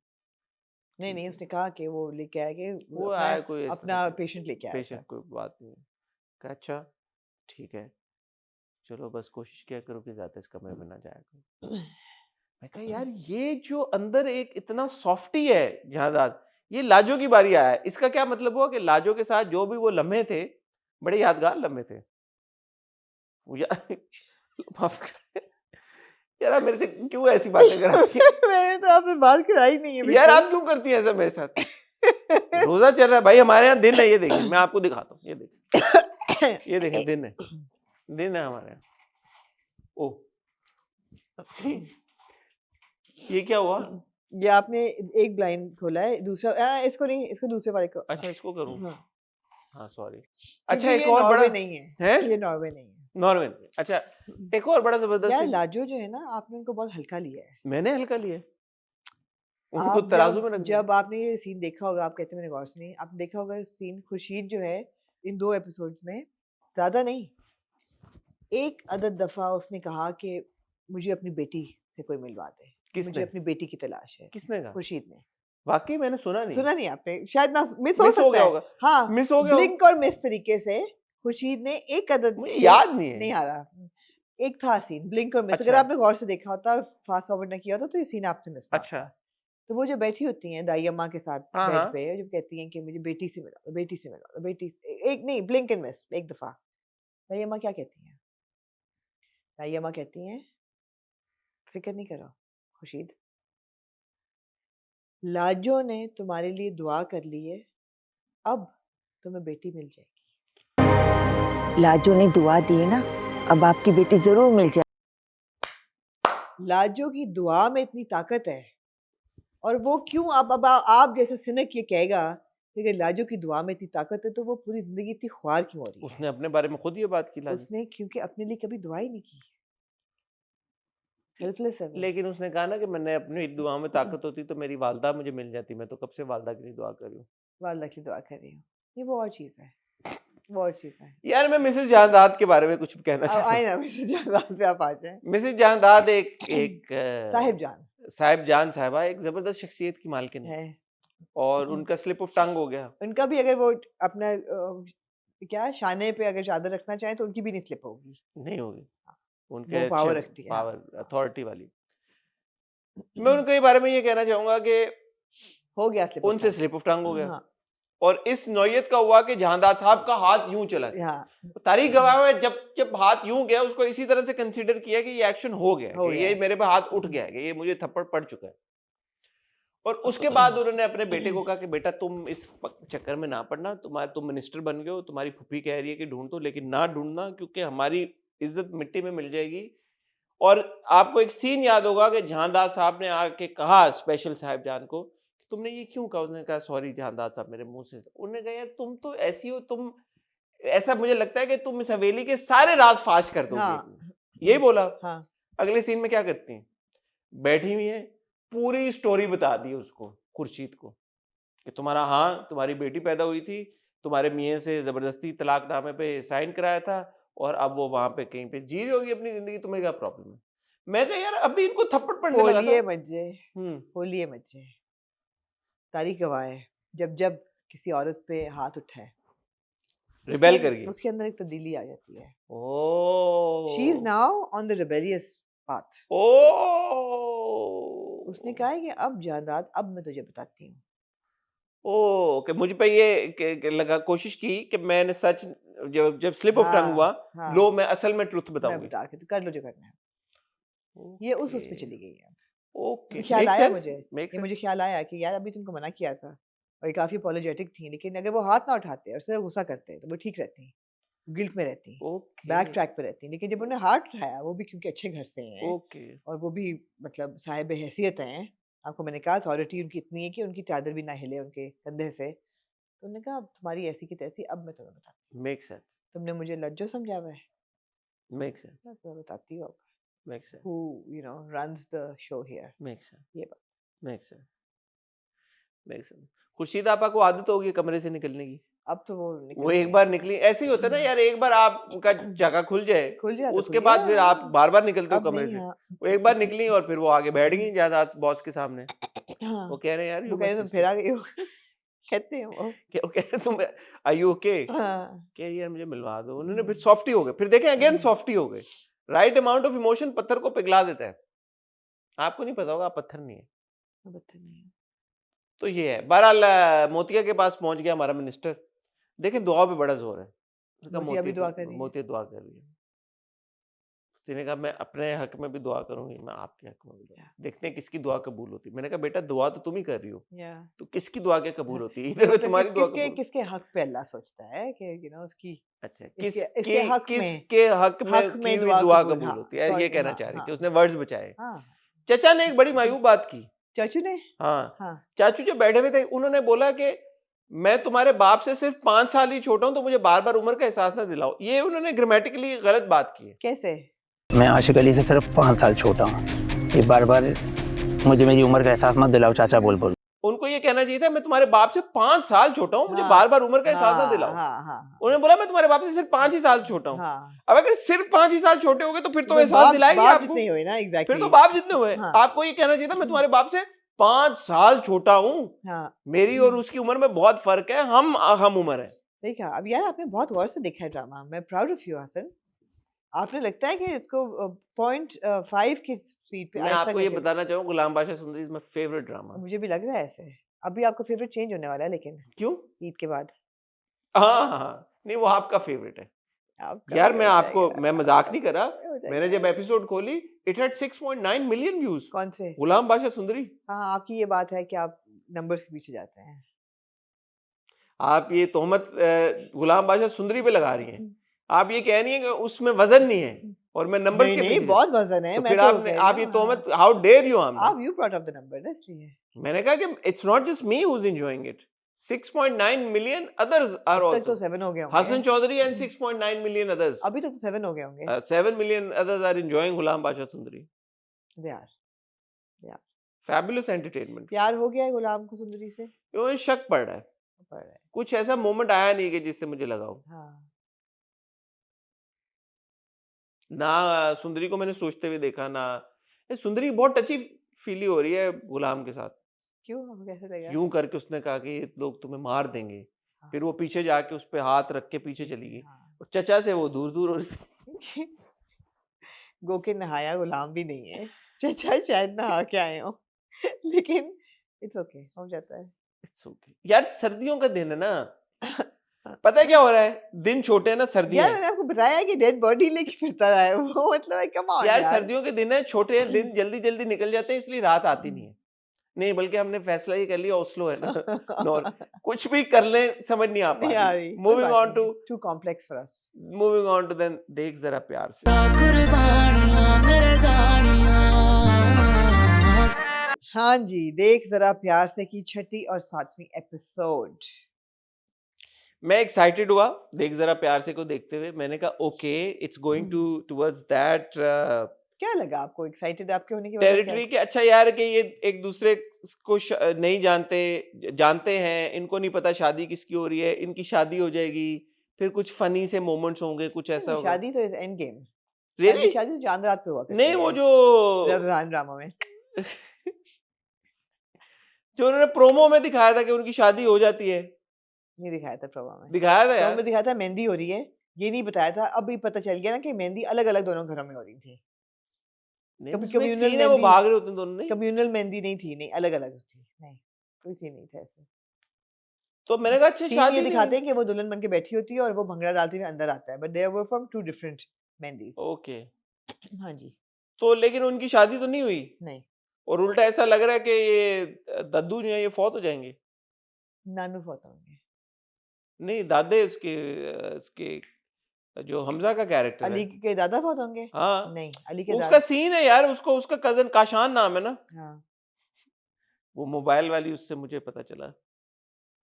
नहीं नहीं उसने कहा कि वो लेके आया कि वो अपना आया कोई ऐसा अपना पेशेंट लेके आया था। पेशेंट, कोई बात नहीं है। कहा अच्छा ठीक है, चलो बस कोशिश किया करो कि ज्यादा इस कमरे में ना जाया करो। मैं कहा यार ये जो अंदर एक इतना सॉफ्टी है जहादाद, ये लाजो की बारी आया है। इसका क्या मतलब हुआ कि लाजो के साथ जो भी वो लम्हे थे, बड़े यादगार लम्हे थे। वो माफ करें यार, आप मेरे से क्यों ऐसी बातें कराती हैं? मैंने तो आपसे बात कराई नहीं है यार बिल्कुल। आप क्यों करती हैं ऐसा मेरे साथ? रोजा चल रहा है भाई, हमारे यहाँ दिन है, ये देखिए मैं आपको दिखाता हूँ, ये देखिए, ये देखें दिन है, दिन है हमारे यहाँ। ओह ये क्या हुआ? ये आपने एक ब्लाइंड खोला है, दूसरा इसको नहीं, इसको दूसरे वाले को। अच्छा इसको करूँ? हाँ हाँ सॉरी। क्योंकि अच्छा एक ये और बड़ा नॉर्वे नहीं है, है, ये नॉर्वे नहीं है। नॉर्वे। अच्छा एक और बड़ा जबरदस्त यार सीन- लाजो जो है ना आपने उनको बहुत हल्का लिया है। मैंने हल्का लिया है। उनको आप तराजू में रख दिया। जब आपने ये सीन देखा होगा, आप कहते हैं मैंने गौर से नहीं, आपने देखा होगा सीन खुर्शीद जो है इन 2 एपिसोड्स में ज्यादा नहीं, एक अदद दफा उसने कहा कि मुझे अपनी बेटी से कोई मिलवा दे, मुझे किसने अपनी बेटी की तलाश है। किसने कहा? खुर्शीद ने वाकई मैंने सुना नहीं। सुना नहीं आपने, शायद ना, मिस हो मिस हो सकता गया है। होगा। हाँ, मिस हो गया होगा। ब्लिंक और मिस तरीके से खुर्शीद ने एक अदद मुझे याद नहीं है। नहीं आ रहा, एक था सीन ब्लिंक और मिस। अगर अच्छा। आपने गौर से देखा होता और फास्ट फॉरवर्ड ना किया होता तो ये सीन आपने मिस अच्छा। था। तो वो जो बैठी होती हैं दाई अम्मा के साथ हाँ, बेड हाँ। पे, जब कहती हैं कि मुझे बेटी से मिला दो, बेटी से मिला दो, बेटी से, एक नहीं, ब्लिंक एंड मिस एक दफा। दाई अम्मा क्या कहती हैं? दाई अम्मा कहती हैं फिक्र नहीं करो खुर्शीद, लाजो ने तुम्हारे लिए दुआ कर ली है, अब तुम्हें बेटी मिल जाएगी। लाजो ने दुआ दी है ना, अब आपकी बेटी जरूर मिल जाए। लाजो की दुआ में इतनी ताकत है, और वो क्यों अब आप जैसे सिनक ये कहेगा कि अगर लाजो की दुआ में इतनी ताकत है तो वो पूरी जिंदगी इतनी ख्वार क्यों हो रही है? उसने अपने बारे में खुद ये बात की लाजो। उसने क्योंकि अपने लिए कभी दुआ ही नहीं की, सेल्फलेस है वो। लेकिन उसने कहा ना कि मैंने अपनी दुआ में ताकत होती तो मेरी वालदा मुझे मिल जाती, मैं तो कब से वालदा के लिए दुआ कर रही हूँ। वालदा की दुआ कर रही हूँ, ये वो और चीज है, वो और चीज है। यार मैं मिसेस जहांदाद के बारे में कुछ कहना अब चाहता आए हूँ। ना मिसेस जहांदाद पे आप आ जाएं। मिसेस जहांदाद एक साहिब जान साहिबा एक जबरदस्त शख्सियत की मालकिन है, है। और उनका स्लिप ऑफ टंग हो गया। उनका भी अगर वो अपना क्या शाने पे अगर चादर रखना चाहे तो उनकी भी नहीं स्लिप होगी, नहीं होगी, वो उनके पावर रखती है। पावर अथॉरिटी वाली। मैं उनके बारे में ये कहना चाहूंगा कि हो गया स्लिप उनसे स्लिप ऑफ टंग हो गया, हाँ, और इस नौयत का हुआ कि जहांदाद साहब का हाथ यूं चला गया। हाँ, तारीख गवाह है जब जब हाथ यूं गया उसको इसी तरह से कंसीडर किया कि ये एक्शन हो गया, हो कि गया ये है। मेरे पे हाथ उठ गया है, कि ये मुझे थप्पड़ पड़ चुका है। और उसके बाद उन्होंने अपने बेटे को कहा कि बेटा तुम इस चक्कर में ना पड़ना, तुम मिनिस्टर बन गए हो, तुम्हारी फूफी कह रही है कि ढूंढ दो, लेकिन ना ढूंढना क्योंकि हमारी इज्जत मिट्टी में मिल जाएगी। और आपको एक सीन याद होगा कि जहांदाद साहब ने आके कहा स्पेशल साहिब जान को कि तुमने ये क्यों कहा? उसने कहा सॉरी जहांदाद साहब मेरे मुंह से। उन्होंने कहा यार तुम तो ऐसी हो, तुम ऐसा मुझे लगता है कि तुम इस हवेली के सारे राज फाश कर दोगे। हाँ, यही बोला। हाँ, अगले सीन में क्या करती हैं? बैठी हुई है, पूरी स्टोरी बता दी उसको, खुर्शीद को, कि तुम्हारी बेटी पैदा हुई थी, तुम्हारे मियाँ से जबरदस्ती तलाकनामे पे साइन कराया था, और अब वो वहां पे कहीं पे जी रही होगी अपनी जिंदगी, तुम्हें क्या प्रॉब्लम है? मैं कहा यार अभी इनको थप्पड़ पड़ने लगा होलिए था। मज्जे, होलिए मज्जे। तारीख गवाह है, जब जब किसी औरत पे हाथ उठा है, रिबेल कर गई। उसके अंदर एक तब्दीली आ जाती है। Oh, she is now on the rebellious path. Oh, उसने कहा है कि अब जहांदाद, अब मैं तुझे बताती हूँ। ओह, कि मुझ पे ये लगा कोशिश की कि मैंने सच, जब स्लिप ऑफ टंग हुआ, हाँ, लो मैं असल में ट्रुथ मैं बताऊंगी। बता के तो कर लो जो करना है। ये उस पे चली गई है। ओके, ख्याल मेक आया सेंस, मुझे, मेक ये सेंस। मुझे ख्याल आया कि यार अभी तुमको मना किया था और ये काफी अपोलोजेटिक थी, लेकिन अगर वो हाथ ना उठाते और सिर्फ गुस्सा करते तो वो ठीक रहती, गिल्ट में रहती, बैक ओके, ट्रैक पे रहती। लेकिन जब उन्होंने हाथ उठाया, वो भी क्योंकि अच्छे घर से हैं ओके, और वो भी मतलब साहिब हैसियत हैं, आपको मैंने कहा अथॉरिटी उनकी इतनी है कि उनकी चादर भी ना हिले उनके कंधे से, तो उन्होंने कहा अब तुम्हारी ऐसी की तैसी, अब मैं तुम्हें बताती हूँ। मेक सेंस, तुमने मुझे लज्जो समझा हुआ है, मेक सेंस, मैं तुम्हें बताती हूँ make sense, who runs the show here। Make sense, ये बात। Make sense, make sense. Khurshid आपा को आदत होगी कमरे से निकलने की। अब तो वो निकल वो एक गई। बार निकली, ऐसे ही होता है ना यार, एक बार आपका जगह खुल जाए, खुल गया तो उसके खुल बाद गया, फिर आप बार बार निकलते हो अब कमरे नहीं। से। हाँ, वो एक बार निकली और फिर वो आगे बैठ गई ज्यादा बॉस के सामने। हाँ, वो कह रहे हैं यार वो यू कह रहे तुम फिर आ गई हो कहते हैं वो। वो कह रहे तुम आर यू ओके? हाँ, कह यार मुझे मिलवा दो। उन्होंने फिर सॉफ्टी हो गए, फिर देखें अगेन सॉफ्टी हो गए। राइट अमाउंट ऑफ इमोशन पत्थर को पिघला देता है। आपको नहीं पता होगा, आप पत्थर नहीं है। बता नहीं। तो ये है। बहरहाल मोतिया के पास पहुंच गया हमारा मिनिस्टर। देखें दुआ पे बड़ा जोर है। उसका मोतिया भी दुआ कर रही है। मोतिया दुआ कर रही है। उसने कहा मैं अपने हक में भी दुआ करूंगी, मैं आपके हक में भी दुआ। देखते हैं किसकी दुआ कबूल होती है। मैंने कहा बेटा दुआ तो तुम ही कर रही हो, तो किसकी दुआ क्या कबूल होती है? इधर तुम्हारी दुआ कबूल। किसके हक पे अल्लाह सोचता है कि उसकी अच्छा इसके हक में किसके हक में दुआ कबूल होती है, ये कहना चाह रही थी। उसने वर्ड्स बचाए। चाचा ने एक बड़ी मायूब बात की। चाचू ने? हाँ, चाचू जो बैठे हुए थे उन्होंने बोला कि मैं तुम्हारे बाप से सिर्फ 5 साल ही छोटा हूं, तो मुझे बार बार उम्र का एहसास ना दिलाओ। ये उन्होंने ग्रामेटिकली गलत बात की है। कैसे? मैं आशिक अली से सिर्फ 5 साल छोटा हूँ, ये बार बार मुझे मेरी उम्र का एहसास मत दिलाओ चाचा बोल बोल। उनको ये कहना चाहिए था मैं तुम्हारे बाप से 5 साल छोटा हूँ, मुझे बार बार उम्र का एहसास ना दिलाओ। उन्होंने बोला मैं तुम्हारे बाप से सिर्फ 5 ही साल छोटा हूँ। अब अगर सिर्फ 5 ही साल छोटे हो गए तो फिर तो एहसास दिलाएंगे आपको। फिर तो बाप जितने हुए। आपको ये कहना चाहिए था मैं तुम्हारे बाप से 5 साल छोटा हूँ। हाँ मेरी और उसकी उम्र में बहुत फर्क है। हम उम्र है। सही कहा। अब यार आपने बहुत गौर से देखा है ड्रामा। मैं प्राउड ऑफ यू हसन। आपने लगता है कि इसको 0.5 की स्पीड पे मैं आहिस्ता आपको ये करके बताना चाहूँ, गुलाम बादशाह सुंदरी इज माय फेवरेट ड्रामा। मुझे भी लग रहा है ऐसे। अभी आपका फेवरेट चेंज होने वाला है लेकिन क्यों? ईद के बाद हाँ, नहीं वो आपका फेवरेट है। आपका यार भी मैं हो आपको जाएगा। मैं मजाक नहीं कर रहा। हो मैंने जाएगा। जब एपिसोड खोली इट हैड 6.9 मिलियन व्यूज। कौन से? गुलाम बादशाह सुंदरी। हाँ आपकी ये बात है कि आप नंबर्स के पीछे जाते हैं। आप ये तोहमत गुलाम बादशाह सुंदरी पे लगा रही हैं। आप ये कह रही हैं कि उसमें वजन नहीं है और मैं नंबर्स नहीं के नहीं पीछे बहुत वजन है। तो मैं फिर तो आपने कह रही आप ये हूँ तोहमत हाउ डेयर यू ऑन आप you brought up the number ना इसलिए। मैंने कहा कि it's not just me who is enjoying it 6.9 million others are अब तक तो also 7 हो गए होंगे। Hassan Chaudhary and 6.9 million others अभी तक तो 7 हो गए होंगे। 7 million others are enjoying Ghulam Basha Sundari they are fabulous entertainment प्यार हो गया है गुलाम को सुंदरी से। क्यों शक पड़ रहा है पर है। कुछ ऐसा मोमेंट आया नहीं कि जिससे मुझे लगा हो हाँ ना सुंदरी को मैंने सोचते हुए देखा ना ये सुंदरी बहुत टची फीली हो रही है गुलाम के साथ क्यों आपको कैसे लगा? यूं करके उसने कहा कि ये लोग तुम्हें मार देंगे फिर वो पीछे जाके उस पे हाथ रख के पीछे चली गई और चचा से वो दूर दूर हो रही थी। गो के नहाया गुलाम भी नहीं है। चचा शायद नहा के आए हो लेकिन इट्स ओके हो जाता है। It's okay. यार सर्दियों का दिन है ना पता है क्या हो रहा है दिन छोटे हैं ना सर्दियां यार मैंने आपको बताया कि डेड बॉडी लेके फिरता रहा है वो मतलब कम ऑन यार यार। सर्दियों के दिन है छोटे हैं दिन जल्दी जल्दी निकल जाते हैं इसलिए रात आती नहीं है नहीं बल्कि हमने फैसला ये कर लिया ओस्लो है ना नॉर कुछ भी कर ले समझ नहीं आ पा नहीं आ रही रही moving on to too complex for us. Moving on to then देख जरा प्यार से हाँ जी देख जरा प्यार से की 6ठी और 7वीं एपिसोड। मैं एक्साइटेड हुआ देख जरा प्यार से को देखते हुए मैंने कहा okay it's going to towards that क्या लगा आपको एक्साइटेड आपके होने की वजह क्या टेरिटरी के अच्छा यार कि ये एक दूसरे को नहीं जानते हैं इनको नहीं पता शादी किसकी हो रही है इनकी शादी हो जाएगी फिर कुछ फनी से मोमेंट्स होंगे कुछ ऐसा है? होगा शादी तो इज एंड गेम। रियली शादी तो चांद रात पे हुआ करती नहीं वो है जो रमजान ड्रामा में। जो उन्होंने प्रोमो में दिखाया था कि उनकी शादी हो जाती है नहीं दिखाया था प्रोमो में। दिखाया था प्रोमो यार में दिखाया था मेहंदी हो रही है ये नहीं बताया था। अब भी पता चल गया ना कि मेहंदी अलग अलग दोनों घरों में हो रही थी। नहीं कभी उसमें एक communal सीन है वो मेहंदी- भाग रहे होते हैं दोनों नहीं कम्युनल मेहंदी नहीं थी नहीं अलग अलग थी नहीं कोई सीन नहीं था ऐसे। तो मैंने कहा अच्छा सीन शादी ये नहीं दिखाते हैं कि वो दुल्हन बन के बैठी होती है और वो भंगड़ा डालते हुए अंदर आता है but there were from 2 different mehndis. Okay हाँ जी तो लेकिन उनकी शादी तो नहीं हुई नहीं और उल्टा ऐसा लग रहा है कि ये दद्दू जो है ये फौत हो जाएंगे नानू फौत होंगे। नहीं दादे उसके जो हमजा का कैरेक्टर अली है के दादा फौत होंगे। हाँ नहीं अली के उसका दादा सीन है यार उसको उसका कजन काशान नाम है ना हाँ वो मोबाइल वाली उससे मुझे पता चला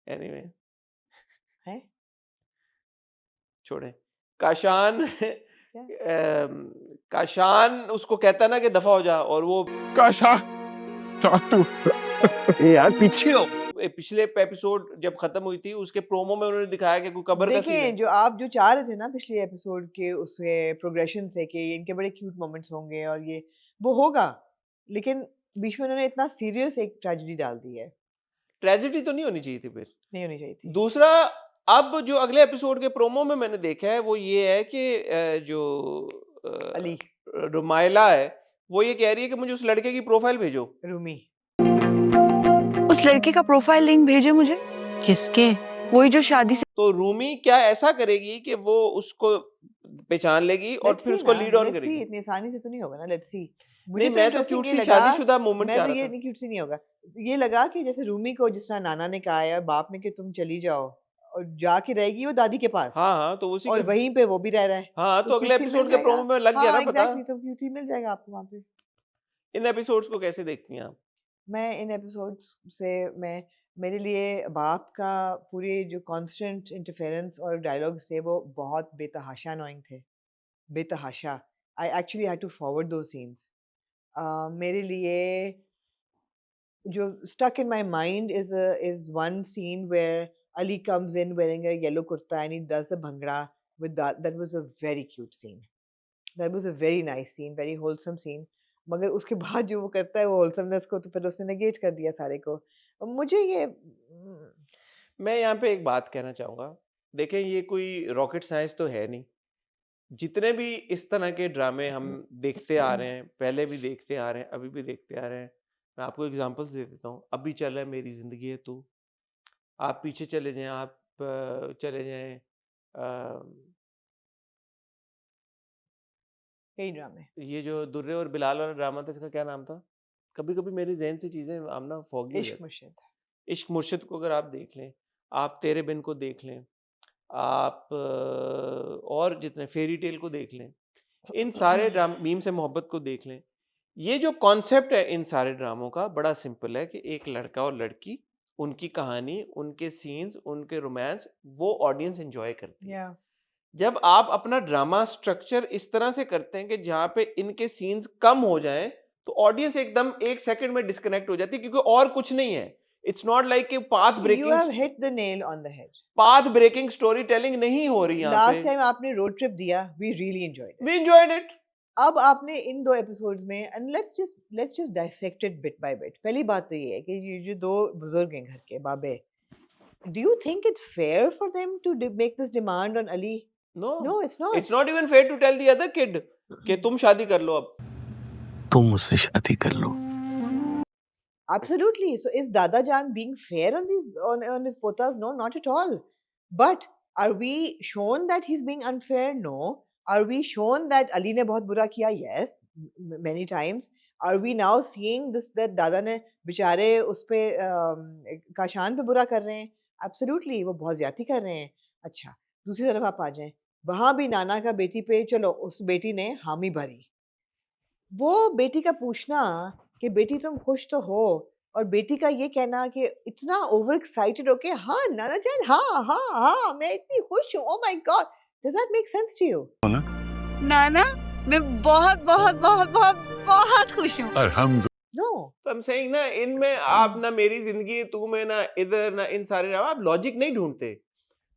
एनीवे है छोड़े काशान काशान उसको कहता है ना कि दफा हो जा और वो काशा तू यार पीछे हो पिछले एपिसोड जब खत्म हुई थी उसके प्रोमो में उन्होंने दिखाया कि कोई कब्र का सीन देखें है जो आप जो चाह रहे थे ना पिछले एपिसोड के उसके प्रोग्रेशन से कि इनके बड़े क्यूट मोमेंट्स होंगे और ये वो होगा लेकिन बीच में उन्होंने इतना सीरियस एक ट्रेजेडी डाल दी है। ट्रेजेडी तो नहीं होनी चाहिए थी फिर नहीं होनी चाहिए थी। दूसरा अब जो अगले एपिसोड के प्रोमो में मैंने देखा है वो ये है कि जो अली रुमाइला है वो ये कह रही है कि मुझे उस लड़के की प्रोफाइल भेजो रूमी उस लड़के का प्रोफाइल लिंक भेजे मुझे। किसके? वही जो शादी से तो रूमी क्या ऐसा करेगी कि वो उसको पहचान लेगी और Let's फिर see उसको ना, लीड ऑन let's see, करेगी इतनी आसानी से तो नहीं होगा ना लेट्स सी। नहीं मैं तो क्यूट सी शादीशुदा मोमेंट मैं चाह तो रहा ये था नहीं क्यूट सी नहीं होगा ये लगा कि जैसे रूमी को जिस तरह नाना ने कहा है बाप ने कि तुम चली जाओ और जाके रहेगी वो दादी के पास हाँ हाँ तो उसी और के वहीं पे वो भी रह रहा है हाँ तो अगले क्यूट सी एपिसोड मिल के जाएगा। प्रोमो में लग गया हाँ ना पता एग्जैक्टली तो क्यूट ही मिल जाएगा आपको वहाँ पे। इन एपिसोड्स को कैसे देखती हैं आप मैं इन एपिसोड्स से मैं मेरे लिए बाप का पूरे जो कांस्टेंट इंटरफेरेंस और डायलॉग्स थे वो बहुत बेतहाशा अनोइंग थे बेतहाशा। I actually had to forward दो सीन्स। मेरे लिए जो stuck in my mind is one scene where Ali comes in wearing a yellow kurta and he does the bhangra with that. That was a very cute scene. That was a very nice scene, very wholesome scene. मगर उसके बाद जो वो करता है वो wholesomeness को तो फिर उसने नेगेट कर दिया सारे को। मुझे ये मैं यहाँ पे एक बात कहना चाहूँगा, देखें ये कोई रॉकेट साइंस तो है नहीं। जितने भी इस तरह के ड्रामे हम देखते आ रहे हैं, पहले भी देखते आ रहे हैं, अभी भी देखते आ रहे हैं। मैं आपको एग्ज़ाम्पल्स दे देता हूँ। अभी चल रहा है मेरी ज़िंदगी है तू। आप पीछे चले जाएँ, आप चले जाएँ कई ड्रामे ये जो दुर्रे और बिलाल वाला ड्रामा था, इसका क्या नाम था? कभी-कभी मेरे ज़हन से चीज़ें आमना फॉगी हो इश्क जाती मुर्शिद। हैं। इश्क मुर्शिद को अगर आप देख लें, आप तेरे बिन को देख लें, आप और जितने फेयरी टेल को देख लें, इन सारे मीम से मोहब्बत को देख लें। ये जो कॉन्सेप्ट है इन सारे ड्रामों का बड़ा सिंपल है कि एक लड़का और लड़की, उनकी कहानी, उनके सीन्स, उनके रोमांस, वो ऑडियंस एंजॉय करती है। या जब आप अपना ड्रामा स्ट्रक्चर इस तरह से करते हैं कि जहाँ पे इनके सीन्स कम हो जाएं, तो ऑडियंस एकदम 1 सेकंड में डिस्कनेक्ट हो जाती है, क्योंकि और कुछ नहीं है। इट्स नॉट लाइक कि you have hit the nail on the head. Path breaking story telling नहीं हो रही यहाँ लास्ट पे। टाइम आपने रोड ट्रिप दिया, we really enjoyed it. We enjoyed it. अब आपने इन 2 एपिसोड्स में and let's just dissect it bit by bit. पहली बात तो ये है कि ये जो 2 बुजुर्ग हैं घर के बाबे, do you think it's fair for them to make this demand on Ali? No, No, it's not. It's not even fair to tell the other kid कि तुम शादी कर लो अब। तुम मुझसे शादी कर लो। Absolutely. So is Dada Jan being fair on these on his potas? No, not at all. But are we shown that he's being unfair? No. Are we shown that Ali ने बहुत बुरा किया? Yes, many times. Are we now seeing this that Dada ने बेचारे उस पे काशान पे बुरा कर रहे हैं? Absolutely, वो बहुत ज्यादती कर रहे हैं। अच्छा, दूसरी तरफ आप आ जाएं, वहां भी नाना का बेटी पे चलो उस बेटी ने हामी भरी। वो बेटी का पूछना कि बेटी तुम खुश तो हो, और बेटी का ये कहना कि इतना ओवर एक्साइटेड हो के हाँ नाना जान हाँ हाँ हाँ मैं इतनी खुश हूँ, oh my God, does that make sense to you? नाना मैं बहुत बहुत बहुत बहुत बहुत खुश हूँ। नो, तो I'm saying ना, इनमें आप ना मेरी जिंदगी है तू में, ना इधर ना इन सारे, आप लॉजिक नहीं ढूंढते।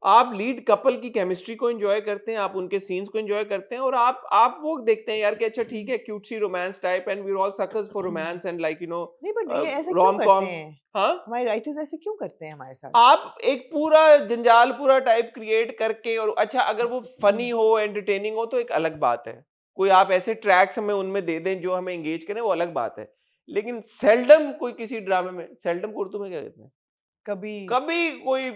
आप लीड कपल की केमिस्ट्री को एंजॉय करते हैं, आप उनके सीन्स को एंजॉय करते हैं, और आप वो देखते हैं यार कि अच्छा ठीक है, cutesy romance type, and we are all suckers for romance and like you know नहीं बट ये ऐसे क्यों रोम करते कॉम्स। हैं? हाँ, हमारे राइटर्स ऐसे क्यों करते हैं हमारे साथ? आप एक पूरा जंजाल पूरा टाइप क्रिएट करके, और अच्छा अगर वो फनी हो, एंटरटेनिंग हो, तो एक अलग बात है। कोई आप ऐसे ट्रैक्स हमें उनमें दे दें जो हमें एंगेज करें, वो अलग बात है। लेकिन सेल्डम कोई किसी ड्रामे में, सेल्डम को उर्दू में क्या कहते हैं, कभी कोई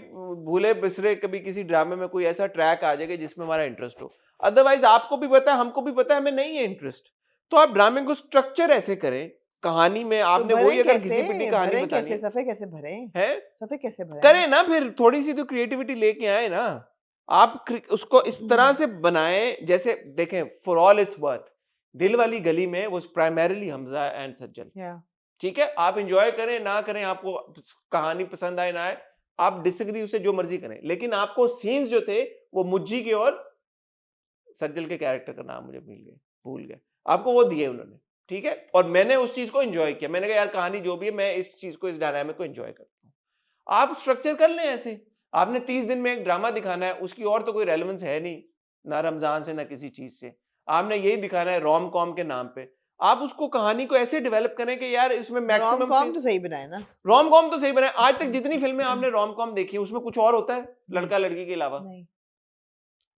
भूले बिसरे कभी किसी ड्रामे में कोई ऐसा ट्रैक आ जाएगा जिसमें हमारा इंटरेस्ट हो। अदरवाइज आपको भी पता है, हमको भी पता है, हमें नहीं है इंटरेस्ट। तो आप ड्रामे को स्ट्रक्चर ऐसे करें, कहानी में आपने तो वही अगर कैसे घिसी पिटी कहानी भरें, बतानी कैसे सफे कैसे भरें है, सफे कैसे भरें करें ना, फिर थोड़ी सी तो क्रिएटिविटी लेके आए ना। आप उसको इस तरह से बनाएं, जैसे देखें फॉर ऑल इट्स वर्थ, दिल वाली गली में वो प्राइमरीली हमजा एंड सज्जल, ठीक है, आप एंजॉय करें ना करें, आपको कहानी पसंद आए ना आए, आप डिसएग्री उससे जो मर्जी करें, लेकिन आपको सीन्स जो थे वो मुज्जी के और सज्जल के कैरेक्टर का नाम मुझे भूल गया, आपको वो दिए उन्होंने, ठीक है, और मैंने उस चीज को एंजॉय किया। मैंने कहा यार कहानी जो भी है, मैं इस चीज को, इस डायनामिक को एंजॉय करता हूँ। आप स्ट्रक्चर कर लें ऐसे। आपने 30 दिन में एक ड्रामा दिखाना है, उसकी और तो कोई रेलेवेंस है नहीं, ना रमजान से ना किसी चीज से। आपने यही दिखाना है रोम कॉम के नाम पे, आप उसको कहानी को ऐसे डेवलप करें कि यार इसमें मैक्सिमम रोम कॉम तो सही बनाए ना, रोम कॉम तो सही बनाए। आज तक जितनी फिल्में आपने रोम कॉम देखी है उसमें कुछ और होता है लड़का लड़की के अलावा? नहीं,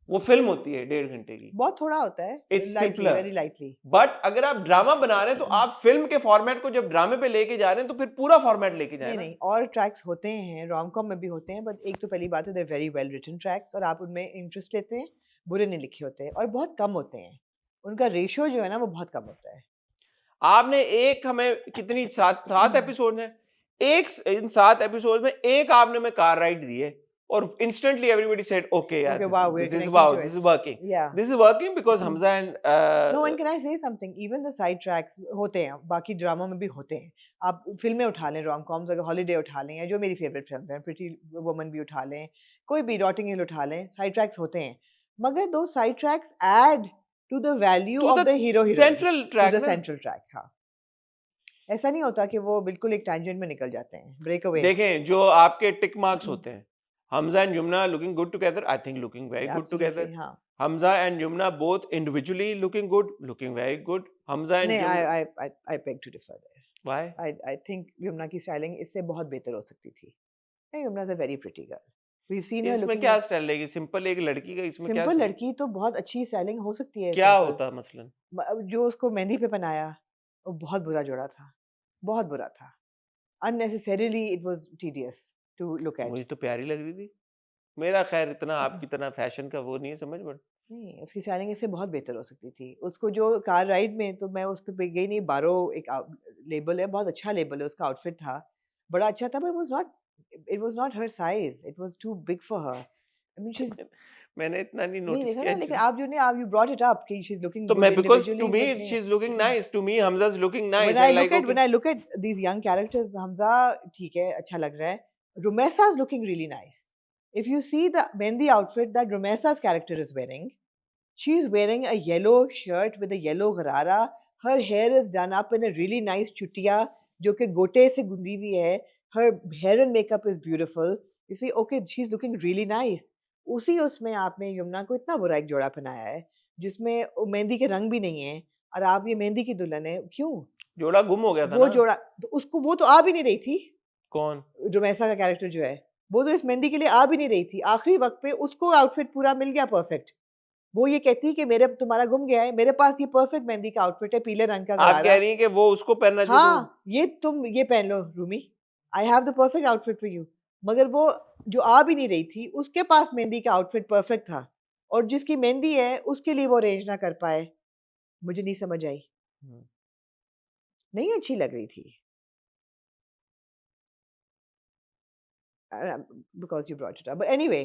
वो फिल्म होती है 1.5 घंटे की, बहुत थोड़ा होता है, it's simpler, very lightly. But अगर आप ड्रामा बना रहे हैं तो आप फिल्म के फॉर्मेट को जब ड्रामे पे लेके जा रहे हैं तो फिर पूरा फॉर्मेट लेके जाए। नहीं और ट्रैक्स होते हैं, रोम कॉम में भी होते हैं, बट एक तो पहली बात है they very well written tracks, और आप उनमें इंटरेस्ट लेते हैं, बुरे नहीं लिखे होते हैं, और बहुत कम होते हैं, उनका रेशियो जो है ना वो बहुत कम होता है। आपने एक, हमें कितनी 7 एपिसोड हैं, एक इन 7 एपिसोड में एक आपने में कार राइड दी है, और instantly everybody said okay यार, this is working, this is working because Hamza and no, and can I say something, even the side tracks होते हैं, बाकी ड्रामा में भी होते हैं। आप फिल्में उठा लें, रोम कॉम्स, अगर हॉलीडे उठा लें, या जो मेरी फेवरेट फिल्म है प्रिटी वुमन भी उठा लें, कोई भी नॉटिंग हिल उठा लें, साइड ट्रैक्स होते हैं, मगर दो side tracks add to the value of the hero central track, central track. हाँ, ऐसा नहीं होता कि वो बिल्कुल एक टैंजेंट में निकल जाते हैं, ब्रेक अवे। देखें जो आपके टिक मार्क्स होते हैं, Hamza and Yumna looking good together, I think looking very good together. Hamza and Yumna both individually looking good, looking very good. Hamza and नहीं, Yumna, I beg to differ there. why? I think Yamuna की styling इससे बहुत बेहतर हो सकती थी. नहीं, Yamuna is a very pretty girl. We've seen her इसमें looking क्या at स्टाइल रहेगी? सिंपल एक लड़की का इसमें क्या सिंपल लड़की तो बहुत अच्छी स्टाइलिंग हो सकती है क्या सिंपल. होता मसलन? जो उसको मेहंदी पे पहनाया वो बहुत बुरा जोड़ा था. बहुत बुरा था. Unnecessarily it was tedious to look at. मुझे तो प्यारी लग रही थी. मेरा खैर इतना आपकी तरह फैशन का वो नहीं है समझ बट नहीं, उसकी स्टाइलिंग इससे बहुत बेहतर हो सकती थी. उसको जो कार राइड में तो मैं उस पे गई नहीं. बारो एक लेबल है, बहुत अच्छा लेबल है. उसका आउटफिट था, बड़ा अच्छा था, but it was not her size. It was too big for her. I mean, she's मैंने इतना नहीं नहीं नोटिस देखा किया ना, लेकिन actually. आप जो ने आप you brought it up कि she's looking तो good मैं because to individually, me but नहीं. she's looking nice. To me Hamza's looking nice. When I and look like at okay. when I look at these young characters, Hamza ठीक है, अच्छा लग रहा है. Rumesa's looking really nice. If you see the Mendi outfit that Rumesa's character is wearing, she's wearing a yellow shirt with a yellow gharara. Her hair is done up in a really nice chutiya, जो कि गोटे से गुंदी हुई है. Her hair and makeup is beautiful. You see, okay, she's looking really nice. उसी उसमें आपने यमुना को इतना बुरा एक जोड़ा पहनाया है, जिसमें वो मेहंदी के रंग भी नहीं है, और आप ये मेहंदी की दुल्हन है. क्यों? जोड़ा गुम हो गया था वो ना. जोड़ा तो उसको वो तो आ भी नहीं रही थी. कौन? रुमैसा का कैरेक्टर जो है, वो तो इस मेहंदी के लिए आ भी नहीं रही थी. आखिरी वक्त पे उसको आउटफिट पूरा मिल गया परफेक्ट. वो ये कहती है कि मेरे तुम्हारा गुम गया है, मेरे पास ये परफेक्ट मेहंदी का आउटफिट है, पीले रंग का आप कह गरारा. रही हैं कि वो उसको पहनना चाहिए हाँ, ये तुम ये पहन लो Rumi. I have the perfect outfit for you. मगर वो जो आ भी नहीं रही थी, उसके पास मेहंदी का आउटफिट परफेक्ट था, और जिसकी मेहंदी है उसके लिए वो अरेंज ना कर पाए. मुझे नहीं समझ आई. हम्म. नहीं अच्छी लग रही थी. Because you brought it up. But anyway,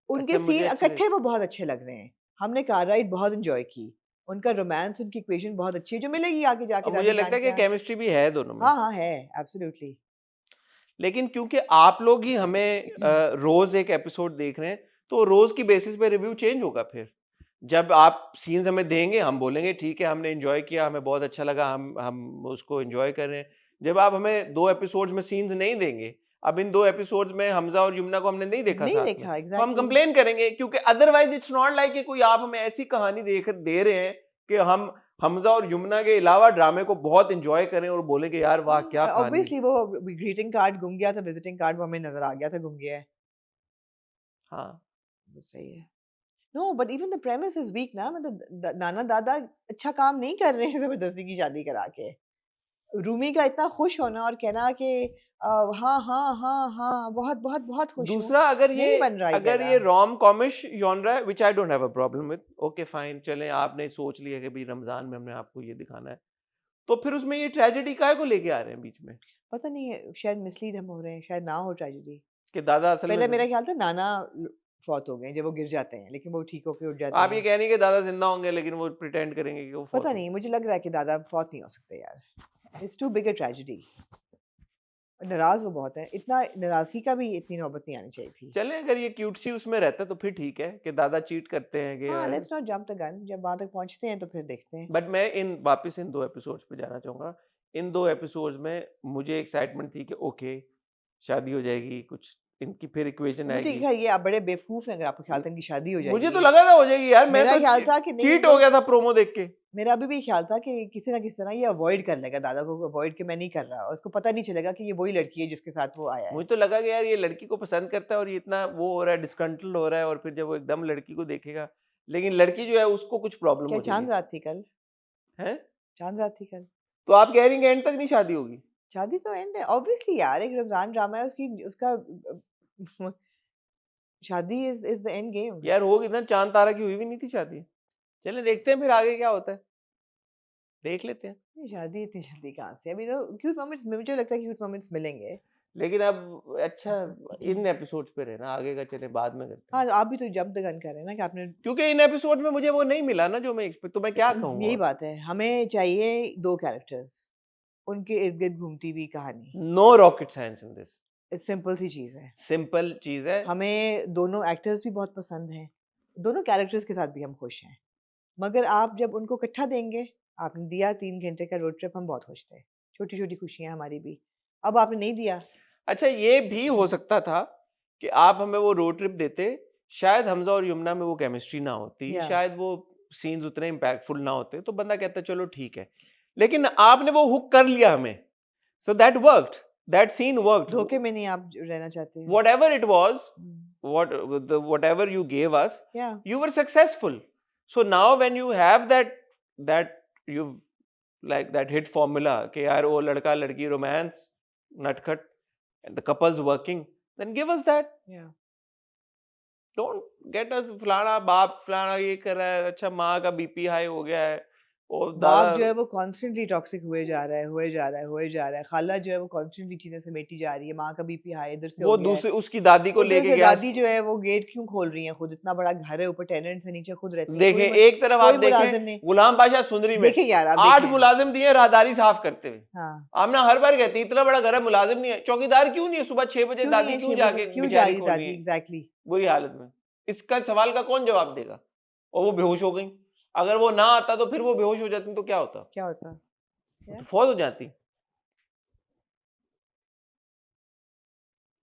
उनके अच्छा, मुझे सीन अच्छी इकट्ठे वो बहुत अच्छे लग रहे हैं. हमने कार राइड बहुत एंजॉय की. उनका रोमांस, उनकी इक्वेशन बहुत अच्छी है, जो मिलेगी आगे जाके अब मुझे दादी लगता जान है कि क्या. केमिस्ट्री भी है दोनों में. हाँ हाँ है, एब्सोल्युटली. लेकिन क्योंकि आप लोग ही हमें रोज एक एपिसोड देख रहे हैं तो रोज की बेसिस पे रिव्यू चेंज होगा. फिर जब आप सीन्स हमें देंगे हम बोलेंगे ठीक है हमने एंजॉय किया, हमें बहुत अच्छा लगा, हम उसको एंजॉय कर रहे हैं. जब आप हमें 2 एपिसोड्स में सीन्स नहीं देंगे, अब इन 2 एपिसोड्स में हमजा और यमुना को हमने नहीं देखा नहीं साथ में, देखा, तो हम एग्जैक्टली. कंप्लेन करेंगे. क्योंकि अदरवाइज इट्स नॉट लाइक कि कोई आप हमें ऐसी कहानी दे रहे हैं कि हम हमजा और यमुना के अलावा ड्रामे को बहुत एंजॉय करें और बोले कि यार वाह क्या कहानी. ऑब्वियसली वो ग्रीटिंग कार्ड गुम गया था, विजिटिंग कार्ड वो हमें नजर आ गया था गुम गया है. हाँ वो सही है. No, but even the premise is weak ना. मतलब नाना दादा अच्छा काम नहीं कर रहे हैं जबरदस्ती की शादी करा के. रूमी का इतना खुश होना और कहना कि हाँ हाँ हाँ हाँ बहुत बहुत बहुत खुश हूँ, दूसरा अगर नहीं ये बन रहा अगर ये रॉम कॉमिश जॉनरा है which I don't have a problem with. Okay fine, चलें आपने सोच लिया कि भाई रमजान में हमने आपको ये दिखाना है, तो फिर उसमें ये ट्रेजेडी काहे को लेके आ रहे हैं बीच में पता नहीं है, शायद मिसलीड हम हो रहे हैं, शायद ना हो ट्रेजेडी. कि दादा असल पहले में मेरा ख्याल था नाना फौत हो गए जब वो गिर जाते हैं, लेकिन वो ठीक होके उठ जाते आप ये हैं. कह रही हैं कि दादा जिंदा होंगे लेकिन वो प्रिटेंड करेंगे कि वो फौत पता हो नहीं, मुझे लग रहा है कि दादा फौत नहीं हो सकते यार. It's too big a tragedy. नाराज वो बहुत है. इतना नाराजगी का भी इतनी नौबत नहीं आनी चाहिए थी. चलें अगर ये क्यूट सी उसमें रहता है तो फिर ठीक है कि दादा चीट करते हैं कि हाँ, let's not jump the gun. जब वहां तक पहुंचते हैं तो फिर देखते हैं. बट मैं वापस इन 2 एपिसोड्स पे जाना चाहूंगा. इन 2 एपिसोड्स में मुझे एक्साइटमेंट थी कि ओके शादी हो जाएगी, कुछ इनकी फिर इक्वेशन मुझे आएगी. ख्याल ये आप बड़े बेवकूफ हैं अगर आपको ख्याल था इनकी शादी हो जाएगी. मुझे तो लगा था हो जाएगी यार. मैं मेरा तो ख्याल था कि नहीं, चीट वो- हो गया था प्रोमो देख के. मेरा अभी भी ख्याल था कि किसी ना किसी तरह ये अवॉइड कर लेगा दादा को. अवॉइड के मैं नहीं कर रहा, और उसको पता नहीं चलेगा कि ये वही लड़की है जिसके साथ वो आया है. मुझे तो लगा कि यार ये लड़की को पसंद करता है और ये इतना वो हो रहा है, डिस्कंट्रोल हो रहा है, और फिर जब वो एकदम लड़की को देखेगा, लेकिन लड़की जो है उसको कुछ प्रॉब्लम क्या हो चांद जाएगी. रात थी कल? हैं? चांद रात थी कल. तो आप कह रही हैं कि एंड तक नहीं शादी होगी? शादी तो एंड है ऑब्वियसली यार. एक रमजान ड्रामा है, उसकी उसका शादी इज द एंड गेम. यार होगी ना, चांद तारा की हुई भी नहीं थी शादी. चलें देखते हैं फिर आगे क्या होता है, देख लेते हैं. शादी इतनी जल्दी कहाँ से? अभी तो क्यूट मोमेंट्स, मुझे लगता है क्यूट मोमेंट्स मिलेंगे. लेकिन अब अच्छा इन एपिसोड्स पे रहना, आगे का चले बाद में करते हैं. हाँ, तो आप भी तो जंप द गन कर रहे हैं ना कि आपने. क्योंकि इन एपिसोड में मुझे वो नहीं मिला ना जो मैं एक्सपेक्ट, तो मैं क्या कहूँ. यही बात है, हमें चाहिए 2 कैरेक्टर्स, उनके इर्द गिर्द घूमती हुई कहानी. No rocket science in this. Simple सी चीज है. सिंपल चीज है. हमें दोनों एक्टर्स भी बहुत पसंद हैं, दोनों कैरेक्टर्स के साथ भी हम खुश हैं. मगर आप जब उनको इकट्ठा देंगे, आपने दिया 3 घंटे का रोड ट्रिप, हम बहुत खुश थे. छोटी छोटी खुशियां हमारी भी. अब आपने नहीं दिया. अच्छा ये भी हो सकता था कि आप हमें वो रोड ट्रिप देते शायद हमजा और यमुना में वो केमिस्ट्री ना होती, Yeah. शायद वो सीन्स उतने इम्पैक्टफुल ना होते, तो बंदा कहता चलो ठीक है, लेकिन आपने वो हुक कर लिया हमें, so that worked, that scene worked, धोखे में नहीं आप रहना चाहते हैं। whatever it was, Hmm. whatever you gave us, Yeah. you were successful. So now when you have that you like that hit formula कि यार वो लड़का लड़की romance नटखट and the couple's working, then give us that. Yeah. Don't get us फलाना बाप फलाना ये कर रहा है, अच्छा माँ का बीपी हाई हो गया है, और बाप जो दादा है वो कॉन्स्टेंटली टॉक्सिक हुए जा रहा है, खाला जो है वो कॉन्स्टेंटली चीजें समेटी जा रही है, माँ का बीपी हाई इधर से हो वो गया है, दूसरे उसकी दादी को उधर लेके से गया। दादी जो है वो गेट क्यों खोल रही है खुद, इतना बड़ा घर है ऊपर टेनेंट्स है, नीचे खुद रहती है, देखें एक तरफ कोई आप मुलाजिम देखें नहीं। गुलाम बादशाह सुंदरी में देखें यार आप 8 देखें। मुलाजिम दिए राहदारी साफ करते हुए। हाँ, आमना हर बार कहती है इतना बड़ा घर है मुलाजिम नहीं है, चौकीदार क्यों नहीं है, सुबह 6 बजे क्यों दादी नहीं है क्यों 6 बजे, जाके क्यों बेचारी जागी खोल रही दादी, है एग्जैक्टली। बुरी हालत में, इसका सवाल का कौन जवाब देगा? और वो बेहोश हो गई, अगर वो ना आता तो फिर वो बेहोश हो जाती तो क्या होता? क्या होता? तो फौत हो जाती।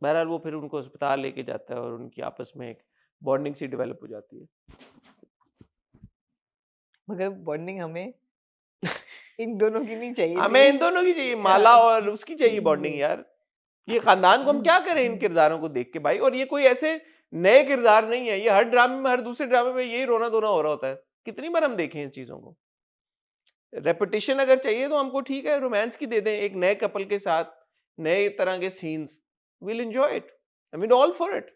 बहरहाल वो फिर उनको अस्पताल लेके जाता है और उनकी आपस में एक बॉन्डिंग सी डेवलप हो जाती है। मगर बॉन्डिंग हमें इन दोनों की नहीं चाहिए हमें थी। इन दोनों की चाहिए, माला और उसकी चाहिए बॉन्डिंग यार। ये खानदान को हम क्या करें इन किरदारों को देख के भाई, और ये कोई ऐसे नए किरदार नहीं है, ये हर ड्रामे में, हर दूसरे ड्रामे में यही रोना धोना हो रहा होता है। कितनी बार हम देखें इन चीजों को। रेपिटेशन अगर चाहिए तो हमको ठीक है रोमांस की दे दें, एक नए कपल के साथ नए तरह के scenes, will enjoy it, I mean all for it.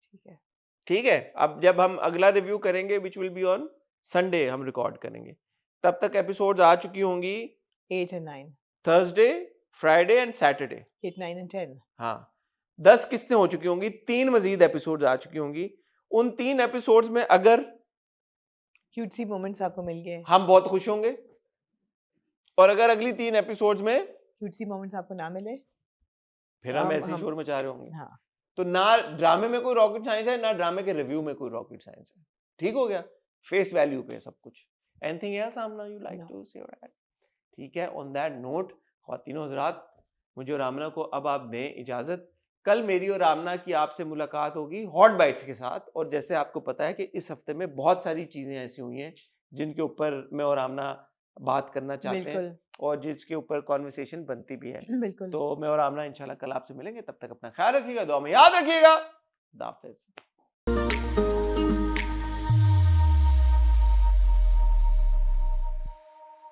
ठीक है, ठीक है, अब जब हम अगला रिव्यू करेंगे which will be on Sunday, हम रिकॉर्ड करेंगे, तब तक एपिसोड्स आ चुकी होंगी 8 and 9, Thursday, Friday and Saturday. 8, 9 and 10। हाँ, 10 किस्तें हो चुकी होंगी, 3 मजीद एपिसोड्स आ चुकी होंगी। उन 3 एपिसोड्स में अगर क्यूटसी मोमेंट्स आपको मिल गए, हम बहुत खुश होंगे, और अगर अगली 3 एपिसोड्स में क्यूटसी मोमेंट्स आपको ना मिले, फिर हम हम- ऐसे ही हम- शोर मचा रहे होंगे। हाँ, तो ना ड्रामे में कोई रॉकेट साइंस है, ना ड्रामे के रिव्यू में कोई रॉकेट साइंस है। ठीक हो गया, फेस वैल्यू पे सब कुछ। Anything else Aamna you like No. To say? ठीक है, ऑन दैट नोट ख्वातीनो हज़रात, मुझे और आमना को अब आप दें इजाजत। कल मेरी और आमना की आपसे मुलाकात होगी हॉट बाइट्स के साथ, और जैसे आपको पता है कि इस हफ्ते में बहुत सारी चीजें ऐसी हुई हैं जिनके ऊपर मैं और आमना बात करना चाहते हैं, बिल्कुल और जिसके ऊपर कॉन्वर्सेशन बनती भी है। बिल्कुल। तो मैं और आमना इंशाल्लाह कल आपसे मिलेंगे, तब तक अपना ख्याल रखिएगा, दुआ में याद रखिएगा। खुदा हाफिज़।